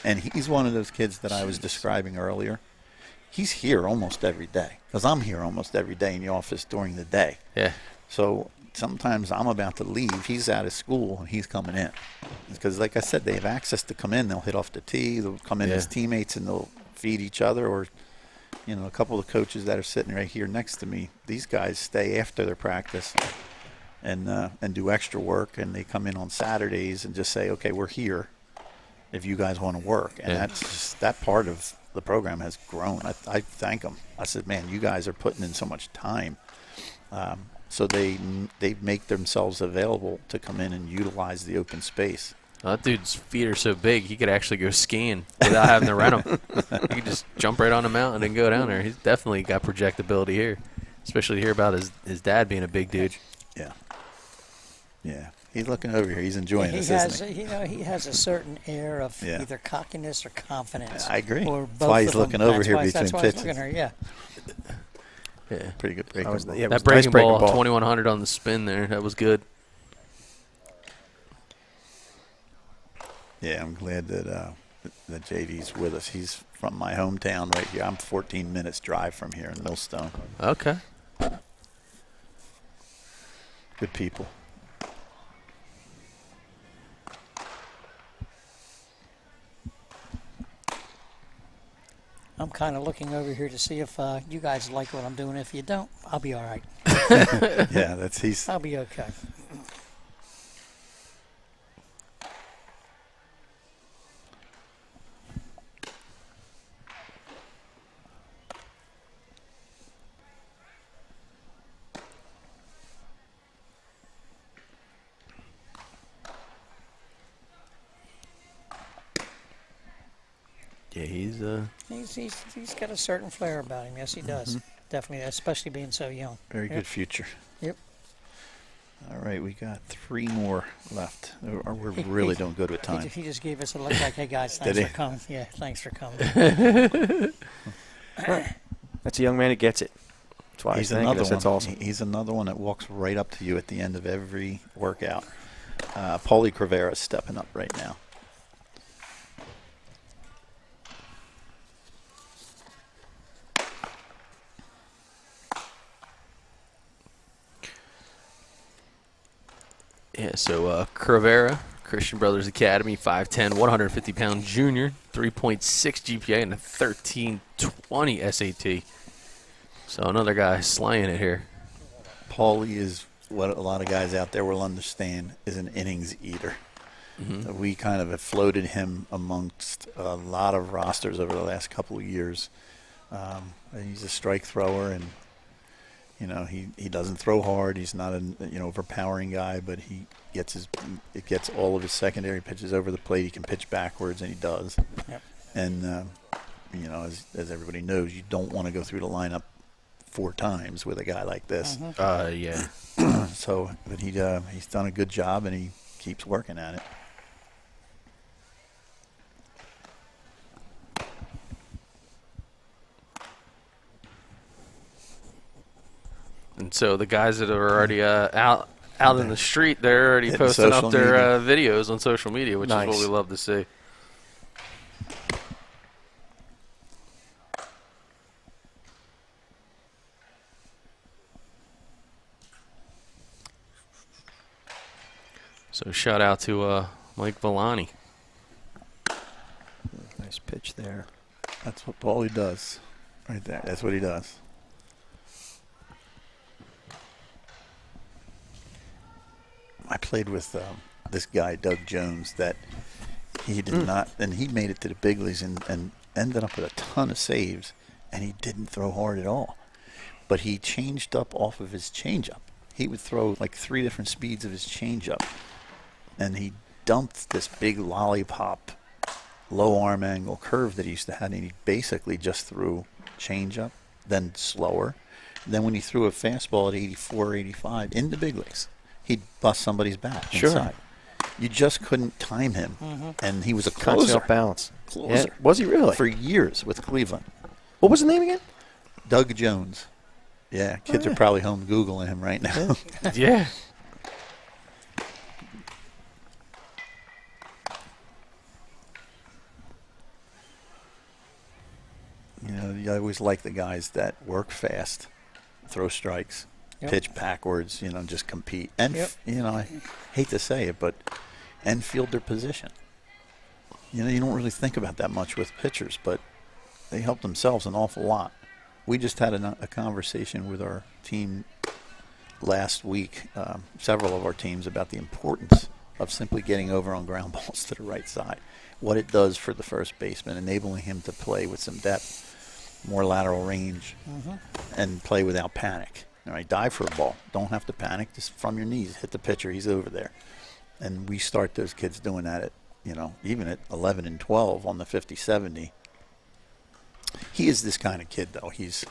And he's one of those kids that I was describing earlier. He's here almost every day because I'm here almost every day in the office during the day. Yeah. So sometimes I'm about to leave. He's out of school and he's coming in. Because like I said, they have access to come in. They'll hit off the tee. They'll come in as teammates and they'll feed each other. Or, a couple of coaches that are sitting right here next to me, these guys stay after their practice and do extra work. And they come in on Saturdays and just say, okay, we're here if you guys want to work. And that's just, that part of the program has grown. I thank them. I said, man, you guys are putting in so much time. So they make themselves available to come in and utilize the open space. That dude's feet are so big, he could actually go skiing without having to rent them. He could just jump right on the mountain and go down there. He's definitely got projectability here, especially to hear about his dad being a big dude. Yeah. Yeah. He's looking over here. He's enjoying this, isn't he? He has a certain air of either cockiness or confidence. I agree. Or that's why he's looking over here between pitches. Yeah. Pretty good breaking ball. That breaking ball, 2100 on the spin there. That was good. Yeah, I'm glad that JD's with us. He's from my hometown right here. I'm 14 minutes drive from here in Millstone. Okay. Good people. I'm kind of looking over here to see if you guys like what I'm doing. If you don't, I'll be all right. Yeah, I'll be okay. Yeah, he's got a certain flair about him. Yes, he does. Definitely, especially being so young. Very good future. Yep. All right, we got 3 more left. We're really doing good with time. He just gave us a look like, hey, guys, thanks for coming. Yeah, thanks for coming. That's a young man who gets it. That's why he's another one. That's awesome. He's another one that walks right up to you at the end of every workout. Paulie Cravera is stepping up right now. Yeah, so Cravera, Christian Brothers Academy, 5'10", 150-pound junior, 3.6 GPA, and a 1320 SAT. So another guy slaying it here. Paulie is what a lot of guys out there will understand is an innings eater. So we kind of have floated him amongst a lot of rosters over the last couple of years. He's a strike thrower, and he doesn't throw hard. He's not an overpowering guy, but he gets all of his secondary pitches over the plate. He can pitch backwards, and he does. Yep. And as everybody knows, you don't want to go through the lineup 4 times with a guy like this. Yeah. So, but he's done a good job, and he keeps working at it. And so the guys that are already out in the street, they're already posting up their videos on social media, which is what we love to see. So shout out to Mike Valani. Nice pitch there. That's what Paulie does right there. That's what he does. I played with this guy, Doug Jones, that he did not, and he made it to the big leagues and ended up with a ton of saves, and he didn't throw hard at all. But he changed up off of his changeup. He would throw like 3 different speeds of his changeup, and he dumped this big lollipop, low arm angle curve that he used to have, and he basically just threw changeup, then slower. Then when he threw a fastball at 84, 85 in the big leagues, he'd bust somebody's bat inside. You just couldn't time him, and he was a closer. Off balance. Closer. Yeah. Was he really? For years with Cleveland. What was the name again? Doug Jones. Yeah, kids are probably home Googling him right now. Yeah. You know, you always like the guys that work fast, throw strikes, pitch backwards, you know, just compete. And, you know, I hate to say it, but and field their position. You know, you don't really think about that much with pitchers, but they help themselves an awful lot. We just had a conversation with our team last week, several of our teams, about the importance of simply getting over on ground balls to the right side, what it does for the first baseman, enabling him to play with some depth, more lateral range, and play without panic. All right, dive for a ball. Don't have to panic. Just from your knees, hit the pitcher. He's over there. And we start those kids doing that at, you know, even at 11 and 12 on the 50-70. He is this kind of kid, though. He's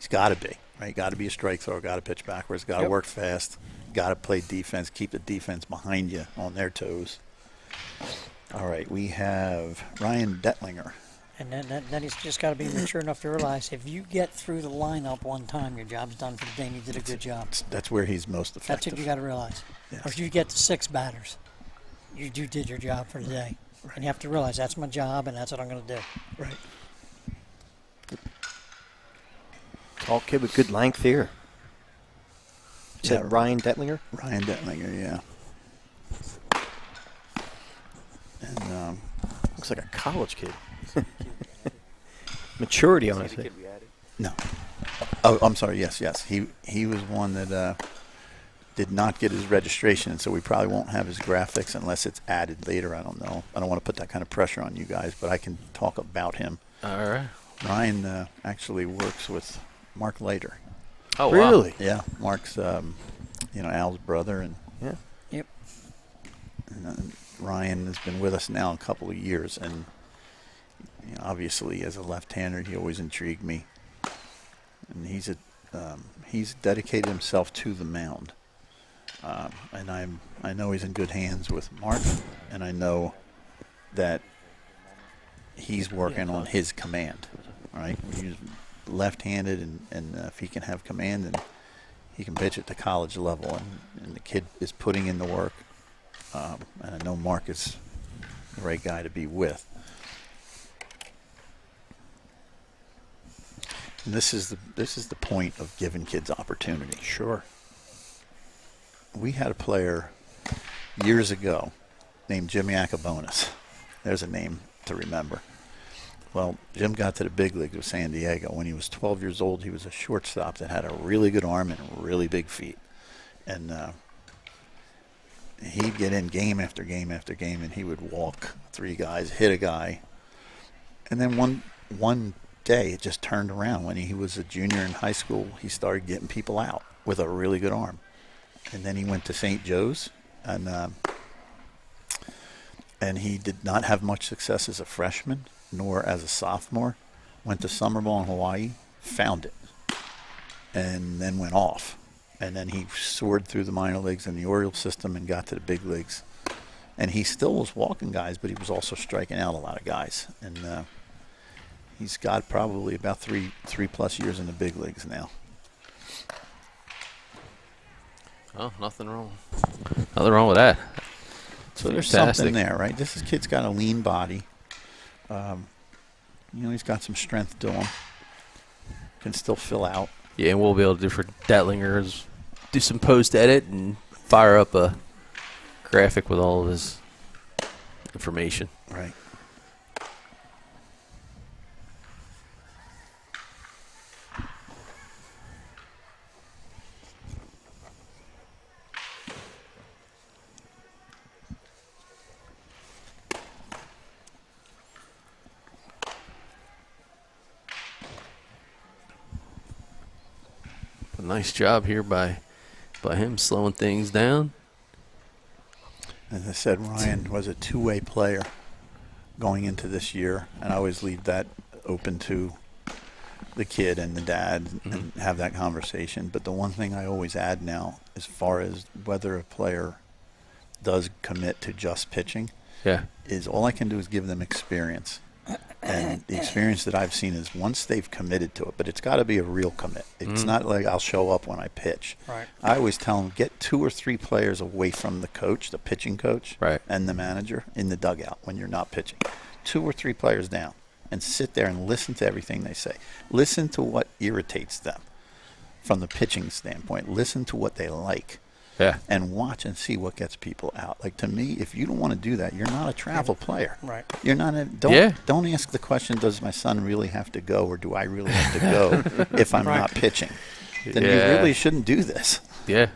got to be, right? Got to be a strike thrower. Got to pitch backwards. Got to work fast. Got to play defense. Keep the defense behind you on their toes. All right, we have Ryan Detlinger. And then he's just got to be mature enough to realize if you get through the lineup one time, your job's done for the day and you did a good job. That's where he's most effective. That's what you got to realize. Yes. Or if you get to 6 batters, you did your job for the day. Right. And you have to realize that's my job and that's what I'm going to do. Right. Tall kid with good length here. Is that Ryan Detlinger? Ryan Detlinger, yeah. And looks like a college kid. Maturity on it. No. Oh, I'm sorry. Yes. He was one that did not get his registration, and so we probably won't have his graphics unless it's added later. I don't know. I don't want to put that kind of pressure on you guys, but I can talk about him. All right. Ryan actually works with Mark Leiter. Oh, really? Wow. Yeah. Mark's, Al's brother, and Yep. And, Ryan has been with us now a couple of years, and you know, obviously as a left-hander, he always intrigued me. And he's dedicated himself to the mound, and I know he's in good hands with Mark, and I know that he's working on his command. All right, he's left-handed, and if he can have command, and he can pitch at the college level, and the kid is putting in the work. And I know Mark is the right guy to be with. And this is the point of giving kids opportunity. Sure. We had a player years ago named Jimmy Accabonis. There's a name to remember. Well, Jim got to the big leagues with San Diego. When he was 12 years old, he was a shortstop that had a really good arm and really big feet. And he'd get in game after game after game, and he would walk 3 guys, hit a guy. And then one day it just turned around. When he was a junior in high school, he started getting people out with a really good arm. And then he went to St. Joe's, and he did not have much success as a freshman, nor as a sophomore. Went to summer ball in Hawaii, found it. and then went off. And then he soared through the minor leagues and the Orioles system and got to the big leagues. And he still was walking guys, but he was also striking out a lot of guys. And he's got probably about three plus years in the big leagues now. Oh, nothing wrong. Nothing wrong with that. So there's Fantastic. something there, right? This kid's got a lean body. He's got some strength to him. Can still fill out. Yeah, and we'll be able to do for Datlinger do some post edit and fire up a graphic with all of his information. Right. A nice job here by him slowing things down. As I said, Ryan was a two-way player going into this year, and I always leave that open to the kid and the dad and have that conversation. But the one thing I always add now, as far as whether a player does commit to just pitching, is all I can do is give them experience. And the experience that I've seen is once they've committed to it, but it's got to be a real commit. It's not like I'll show up when I pitch. Right. I always tell them, get 2 or 3 players away from the coach, the pitching coach, and the manager in the dugout when you're not pitching. 2 or 3 players down and sit there and listen to everything they say. Listen to what irritates them from the pitching standpoint. Listen to what they like. Yeah. And watch and see what gets people out. Like, to me, if you don't want to do that, you're not a travel player. Right. You're not a, don't ask the question, does my son really have to go or do I really have to go if I'm not pitching? Then you really shouldn't do this. Yeah.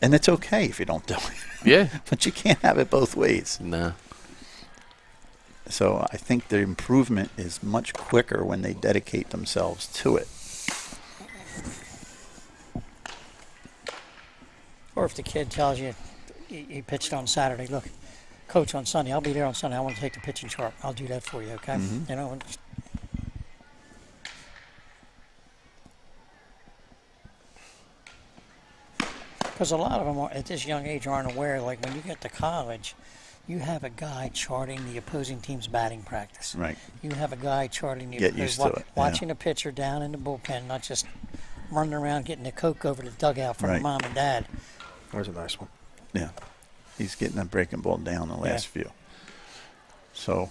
And it's okay if you don't do it. Yeah. But you can't have it both ways. No. So I think the improvement is much quicker when they dedicate themselves to it. Or if the kid tells you he pitched on Saturday, look, coach, on Sunday, I'll be there on Sunday. I want to take the pitching chart. I'll do that for you, okay? You know, because a lot of them are, at this young age aren't aware, like when you get to college, you have a guy charting the opposing team's batting practice. Right. You have a guy charting Get used to it. Watching a pitcher down in the bullpen, not just running around getting a Coke over the dugout from mom and dad. There's a nice one. Yeah. He's getting that breaking ball down the last few. So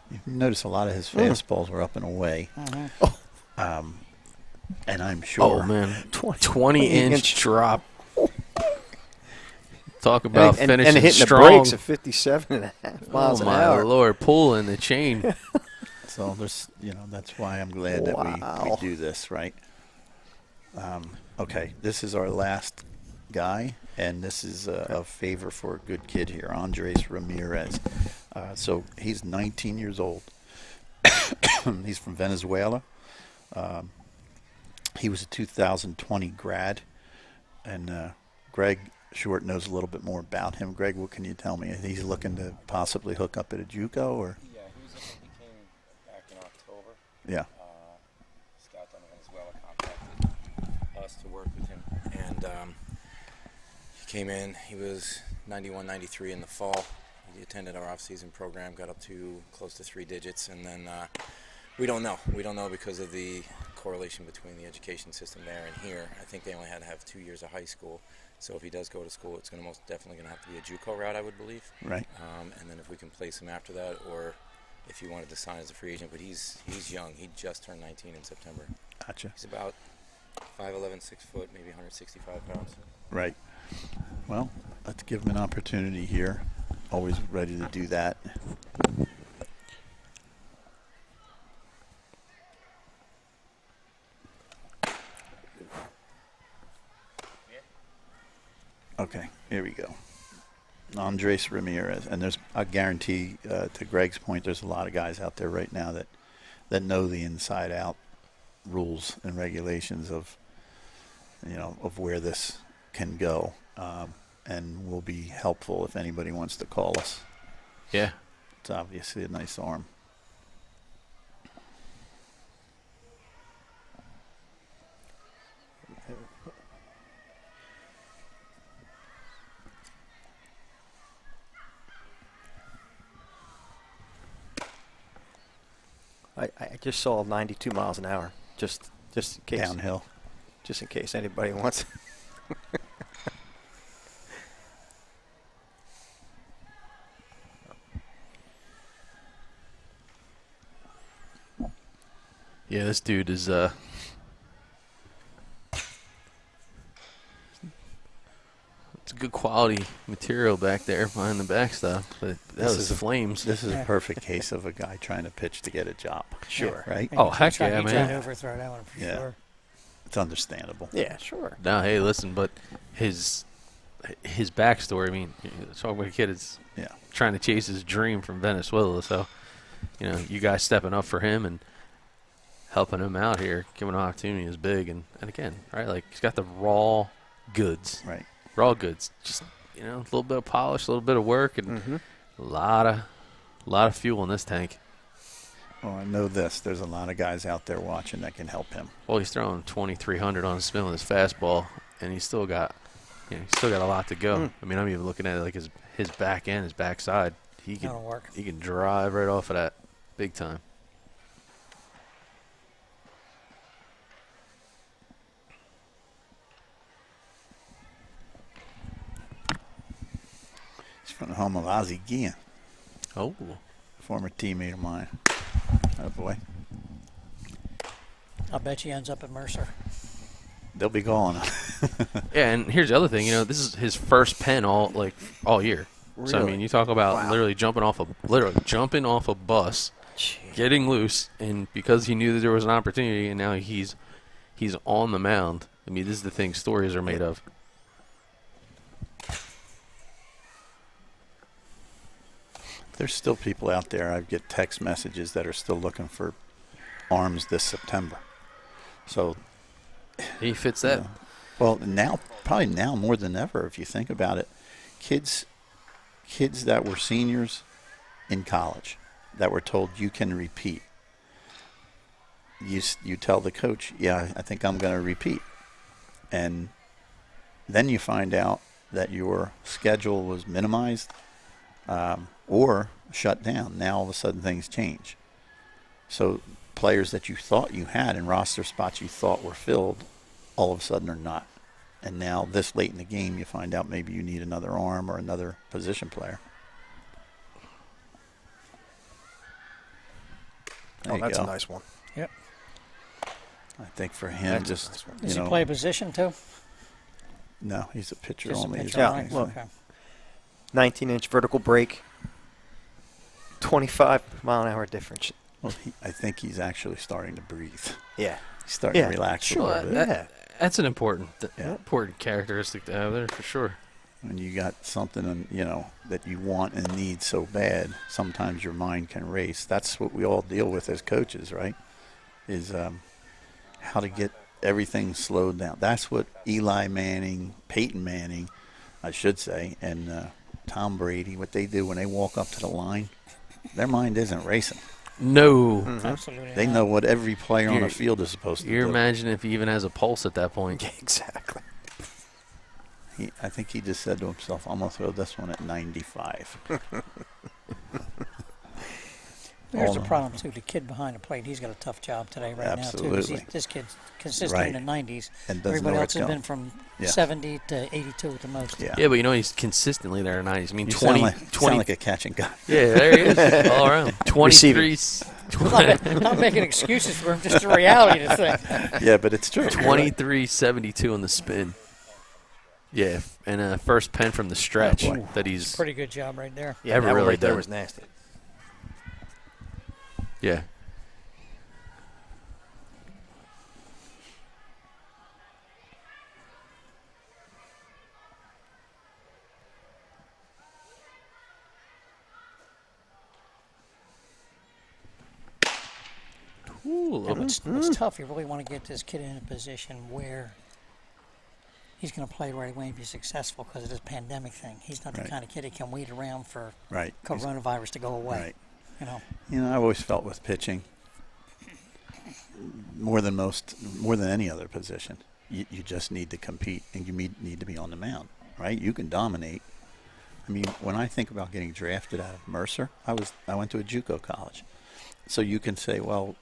you notice a lot of his fastballs were up and away. And I'm sure. Oh, man. 20-inch drop. Talk about finishing and hitting strong. the brakes at 57.5 miles an hour. Oh, my Lord. Pulling the chain. So there's, that's why I'm glad that we do this, right? Okay, this is our last guy, and this is a favor for a good kid here, Andres Ramirez. So he's 19 years old. He's from Venezuela. He was a 2020 grad, and Greg Short knows a little bit more about him. Greg, what can you tell me? He's looking to possibly hook up at a JUCO, or? Yeah, he came back in October. Yeah. Scout down in Venezuela contacted us to work with him, and he came in. He was 91, 93 in the fall. He attended our off-season program, got up to close to 3 digits, and then we don't know. We don't know because of the correlation between the education system there and here. I think they only had to have 2 years of high school. So if he does go to school, it's going to most definitely going to have to be a JUCO route, I would believe. Right. And then if we can place him after that, or if he wanted to sign as a free agent, but he's young. He just turned 19 in September. Gotcha. He's about 5'11", 6 foot, maybe 165 pounds. Right. Well, let's give him an opportunity here. Always ready to do that. Okay, here we go. Andres Ramirez, and I guarantee, to Greg's point, there's a lot of guys out there right now that know the inside-out rules and regulations of where this can go, and will be helpful if anybody wants to call us. Yeah. It's obviously a nice arm. I just saw 92 miles an hour, just in case. Downhill. Just in case anybody wants. Yeah, this dude is it's good quality material back there behind the backstop, but that was flames. This is a perfect case of a guy trying to pitch to get a job. Sure. Right? Oh, heck yeah, He tried man. to overthrow that one for sure. It's understandable. Yeah, sure. Now, hey, listen, but his backstory, I mean, talking about a kid is trying to chase his dream from Venezuela, so, you know, you guys stepping up for him and helping him out here, giving him an opportunity is big. And again, right, like he's got the raw goods. Right. Raw goods. Just, you know, a little bit of polish, a little bit of work, and a lot of fuel in this tank. Well, I know this. There's a lot of guys out there watching that can help him. Well, he's throwing 2,300 on a spin with his fastball, and he's still got a lot to go. I mean, I'm even looking at it like his back end, his backside. He can drive right off of that big time. He's from the home of Ozzie Guillen. Oh. Former teammate of mine. Oh, boy. I'll bet he ends up at Mercer. They'll be gone. Yeah, and here's the other thing. You know, this is his first pen all year. Really? So I mean, you talk about literally jumping off a bus, getting loose, and because he knew that there was an opportunity, and now he's on the mound. I mean, this is the thing stories are made of. There's still people out there. I get text messages that are still looking for arms this September. So he fits that. Well, probably now more than ever, if you think about it, kids that were seniors in college that were told you can repeat. You tell the coach, yeah, I think I'm going to repeat. And then you find out that your schedule was minimized or shut down. Now all of a sudden things change. So players that you thought you had and roster spots you thought were filled all of a sudden are not. And now this late in the game you find out maybe you need another arm or another position player. That's a nice one. Yep. I think for him, That's a nice one. Does he play a position too? No, he's a pitcher Just only. a pitcher Yeah, only? well, Okay. 19-inch vertical break, 25-mile-an-hour difference. Well, I think he's actually starting to breathe. Yeah. He's starting to relax a little bit. That's an important characteristic to have there for sure. When you got something, that you want and need so bad, sometimes your mind can race. That's what we all deal with as coaches, right? Is how to get everything slowed down. That's what Eli Manning, Peyton Manning, I should say, and Tom Brady, what they do when they walk up to the line, their mind isn't racing. No. Absolutely. They know what every player on the field is supposed to do. You imagine if he even has a pulse at that point. Yeah, exactly. I think he just said to himself, I'm going to throw this one at 95. There's a problem, too. The kid behind the plate, he's got a tough job today now, too. 'Cause this kid's consistent in the 90s. And doesn't Everybody know else where has it's been from Yeah. 70 to 82 at the most. Yeah. Yeah, but he's consistently there in the 90s. I mean, You 20, sound like a catching guy. Yeah, there he is, all around. 23, I'm not making excuses for him, just the reality of the thing. Yeah, but it's true. 23-72 on the spin. Yeah, and a first pen from the stretch that he's Pretty good job right there. Yeah, ever that one really right there done. was nasty. Yeah. It's tough. You really want to get this kid in a position where he's going to play right away and be successful because of this pandemic thing. He's not the kind of kid that can wait around for coronavirus to go away. Right. I've always felt with pitching, more than any other position, you just need to compete and you need to be on the mound, right? You can dominate. I mean, when I think about getting drafted out of Mercer, I went to a JUCO college, So you can say, well,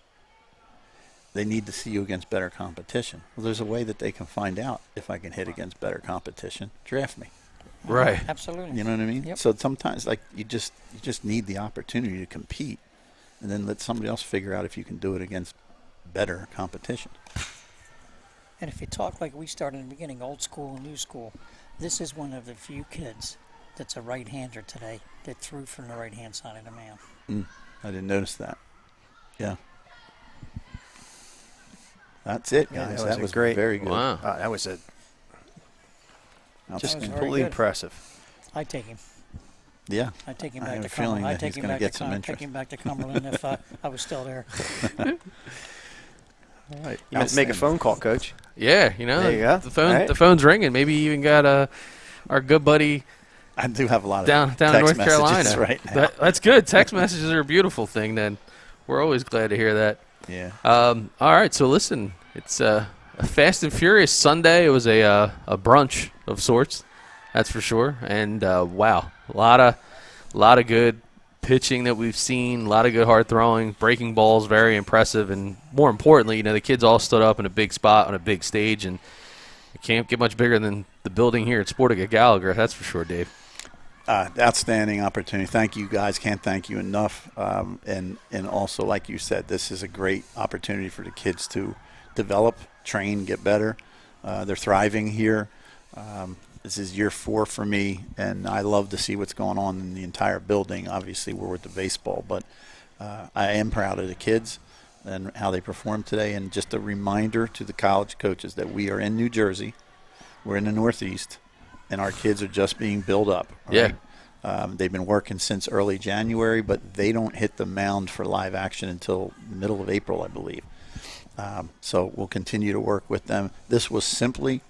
they need to see you against better competition. Well, there's a way that they can find out if I can hit against better competition. Draft me. Right. Absolutely. You know what I mean? Yep. So sometimes, like, you just need the opportunity to compete, and then let somebody else figure out if you can do it against better competition. And if you talk like we started in the beginning, old school, new school, this is one of the few kids that's a right-hander today that threw from the right-hand side of the mound. I didn't notice that. Yeah. That's it, guys. that was that was great. Very good. Wow. That was just Outstanding. completely good. impressive. I take him. Yeah. I take him I back have to a feeling Cumberland. I that take he's him gonna back get to some Take interest. him back to Cumberland if I was still there. All right. You must make a phone call, Coach. Yeah, you know, There you go. the phone, All right. the phone's ringing. Maybe you even got our good buddy I do have a lot of down in text North messages Carolina. right now. That's good. Text messages are a beautiful thing. Then we're always glad to hear that. Yeah. All right, so listen, it's a fast and furious Sunday. It was a brunch of sorts, that's for sure. And wow, a lot of good pitching that we've seen, a lot of good hard throwing, breaking balls, very impressive. And more importantly, you know, the kids all stood up in a big spot on a big stage, and it can't get much bigger than the building here at Sportika Gallagher, that's for sure, Dave. Outstanding opportunity. Thank you, guys. Can't thank you enough. And also, like you said, this is a great opportunity for the kids to develop, train, get better. They're thriving here. This is year 4 for me, and I love to see what's going on in the entire building. Obviously, we're with the baseball, but I am proud of the kids and how they performed today. And just a reminder to the college coaches that we are in New Jersey. We're in the Northeast, and our kids are just being built up. Yeah. Right? They've been working since early January, but they don't hit the mound for live action until middle of April, I believe. So we'll continue to work with them. This was simply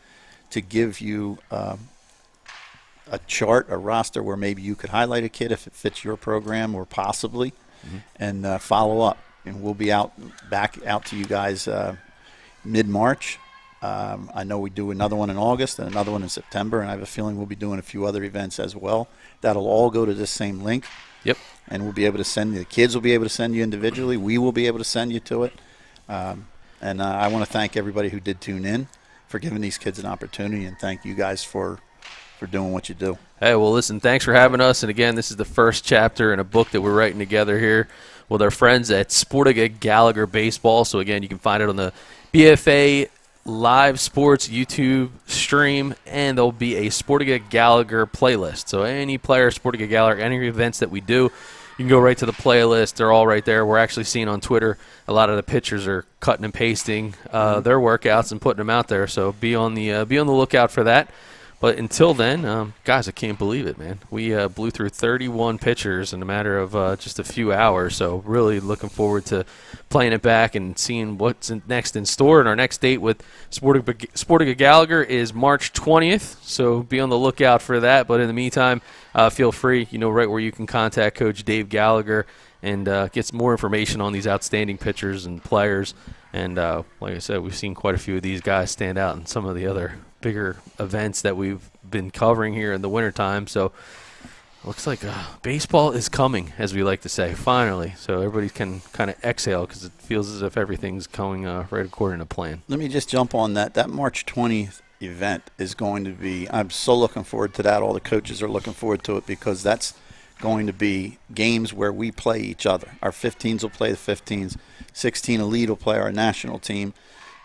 to give you a chart, a roster where maybe you could highlight a kid if it fits your program, or possibly, and follow up. And we'll be back out to you guys mid-March. I know we do another one in August and another one in September, and I have a feeling we'll be doing a few other events as well. That'll all go to this same link. Yep. And we'll be able to send you. The kids will be able to send you individually. We will be able to send you to it. And I want to thank everybody who did tune in for giving these kids an opportunity, and thank you guys for doing what you do. Hey, well, listen, thanks for having us. And, again, this is the first chapter in a book that we're writing together here with our friends at Sportika Gallagher Baseball. So, again, you can find it on the BFA Live Sports YouTube stream, and there'll be a Sportika Gallagher playlist. So any player, Sportika Gallagher, any events that we do, you can go right to the playlist. They're all right there. We're actually seeing on Twitter a lot of the pitchers are cutting and pasting their workouts and putting them out there. So be on the lookout for that. But until then, guys, I can't believe it, man. We blew through 31 pitchers in a matter of just a few hours. So really looking forward to playing it back and seeing what's next in store. And our next date with Sportika Gallagher is March 20th. So be on the lookout for that. But in the meantime, feel free, right where you can contact Coach Dave Gallagher and get some more information on these outstanding pitchers and players. And like I said, we've seen quite a few of these guys stand out in some of the other bigger events that we've been covering here in the wintertime. So looks like baseball is coming, as we like to say, finally. So everybody can kind of exhale because it feels as if everything's going right according to plan. Let me just jump on that. That March 20th event is going to be – I'm so looking forward to that. All the coaches are looking forward to it because that's going to be games where we play each other. Our 15s will play the 15s. 16 elite will play our national team.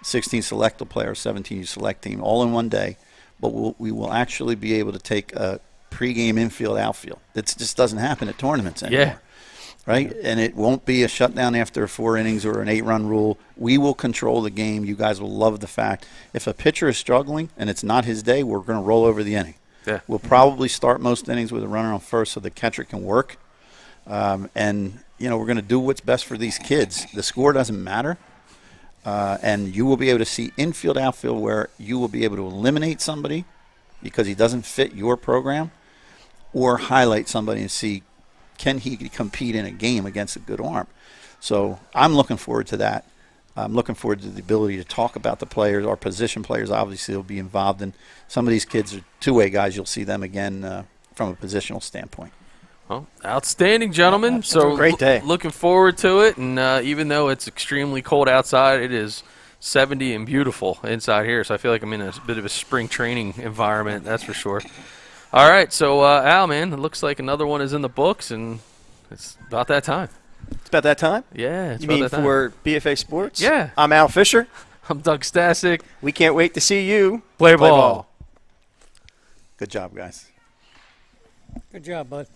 16 select will play our 17 select team, all in one day. But we will actually be able to take a pregame infield outfield. That just doesn't happen at tournaments anymore. Yeah. Right? And it won't be a shutdown after 4 innings or an 8-run rule. We will control the game. You guys will love the fact. If a pitcher is struggling and it's not his day, we're going to roll over the inning. Yeah. We'll probably start most innings with a runner on first so the catcher can work. And, we're going to do what's best for these kids. The score doesn't matter. And you will be able to see infield, outfield where you will be able to eliminate somebody because he doesn't fit your program, or highlight somebody and see, can he compete in a game against a good arm? So I'm looking forward to that. I'm looking forward to the ability to talk about the players. Our position players obviously will be involved in. Some of these kids are two-way guys. You'll see them again from a positional standpoint. Well, outstanding, gentlemen. So Great day. Looking forward to it. And even though it's extremely cold outside, it is 70 and beautiful inside here. So I feel like I'm in a bit of a spring training environment, that's for sure. All right, so Al, man, it looks like another one is in the books, and it's about that time. It's about that time? Yeah, it's You about mean that time. for BFA Sports? Yeah. I'm Al Fisher. I'm Doug Stasic. We can't wait to see you Play ball. Good job, guys. Good job, bud.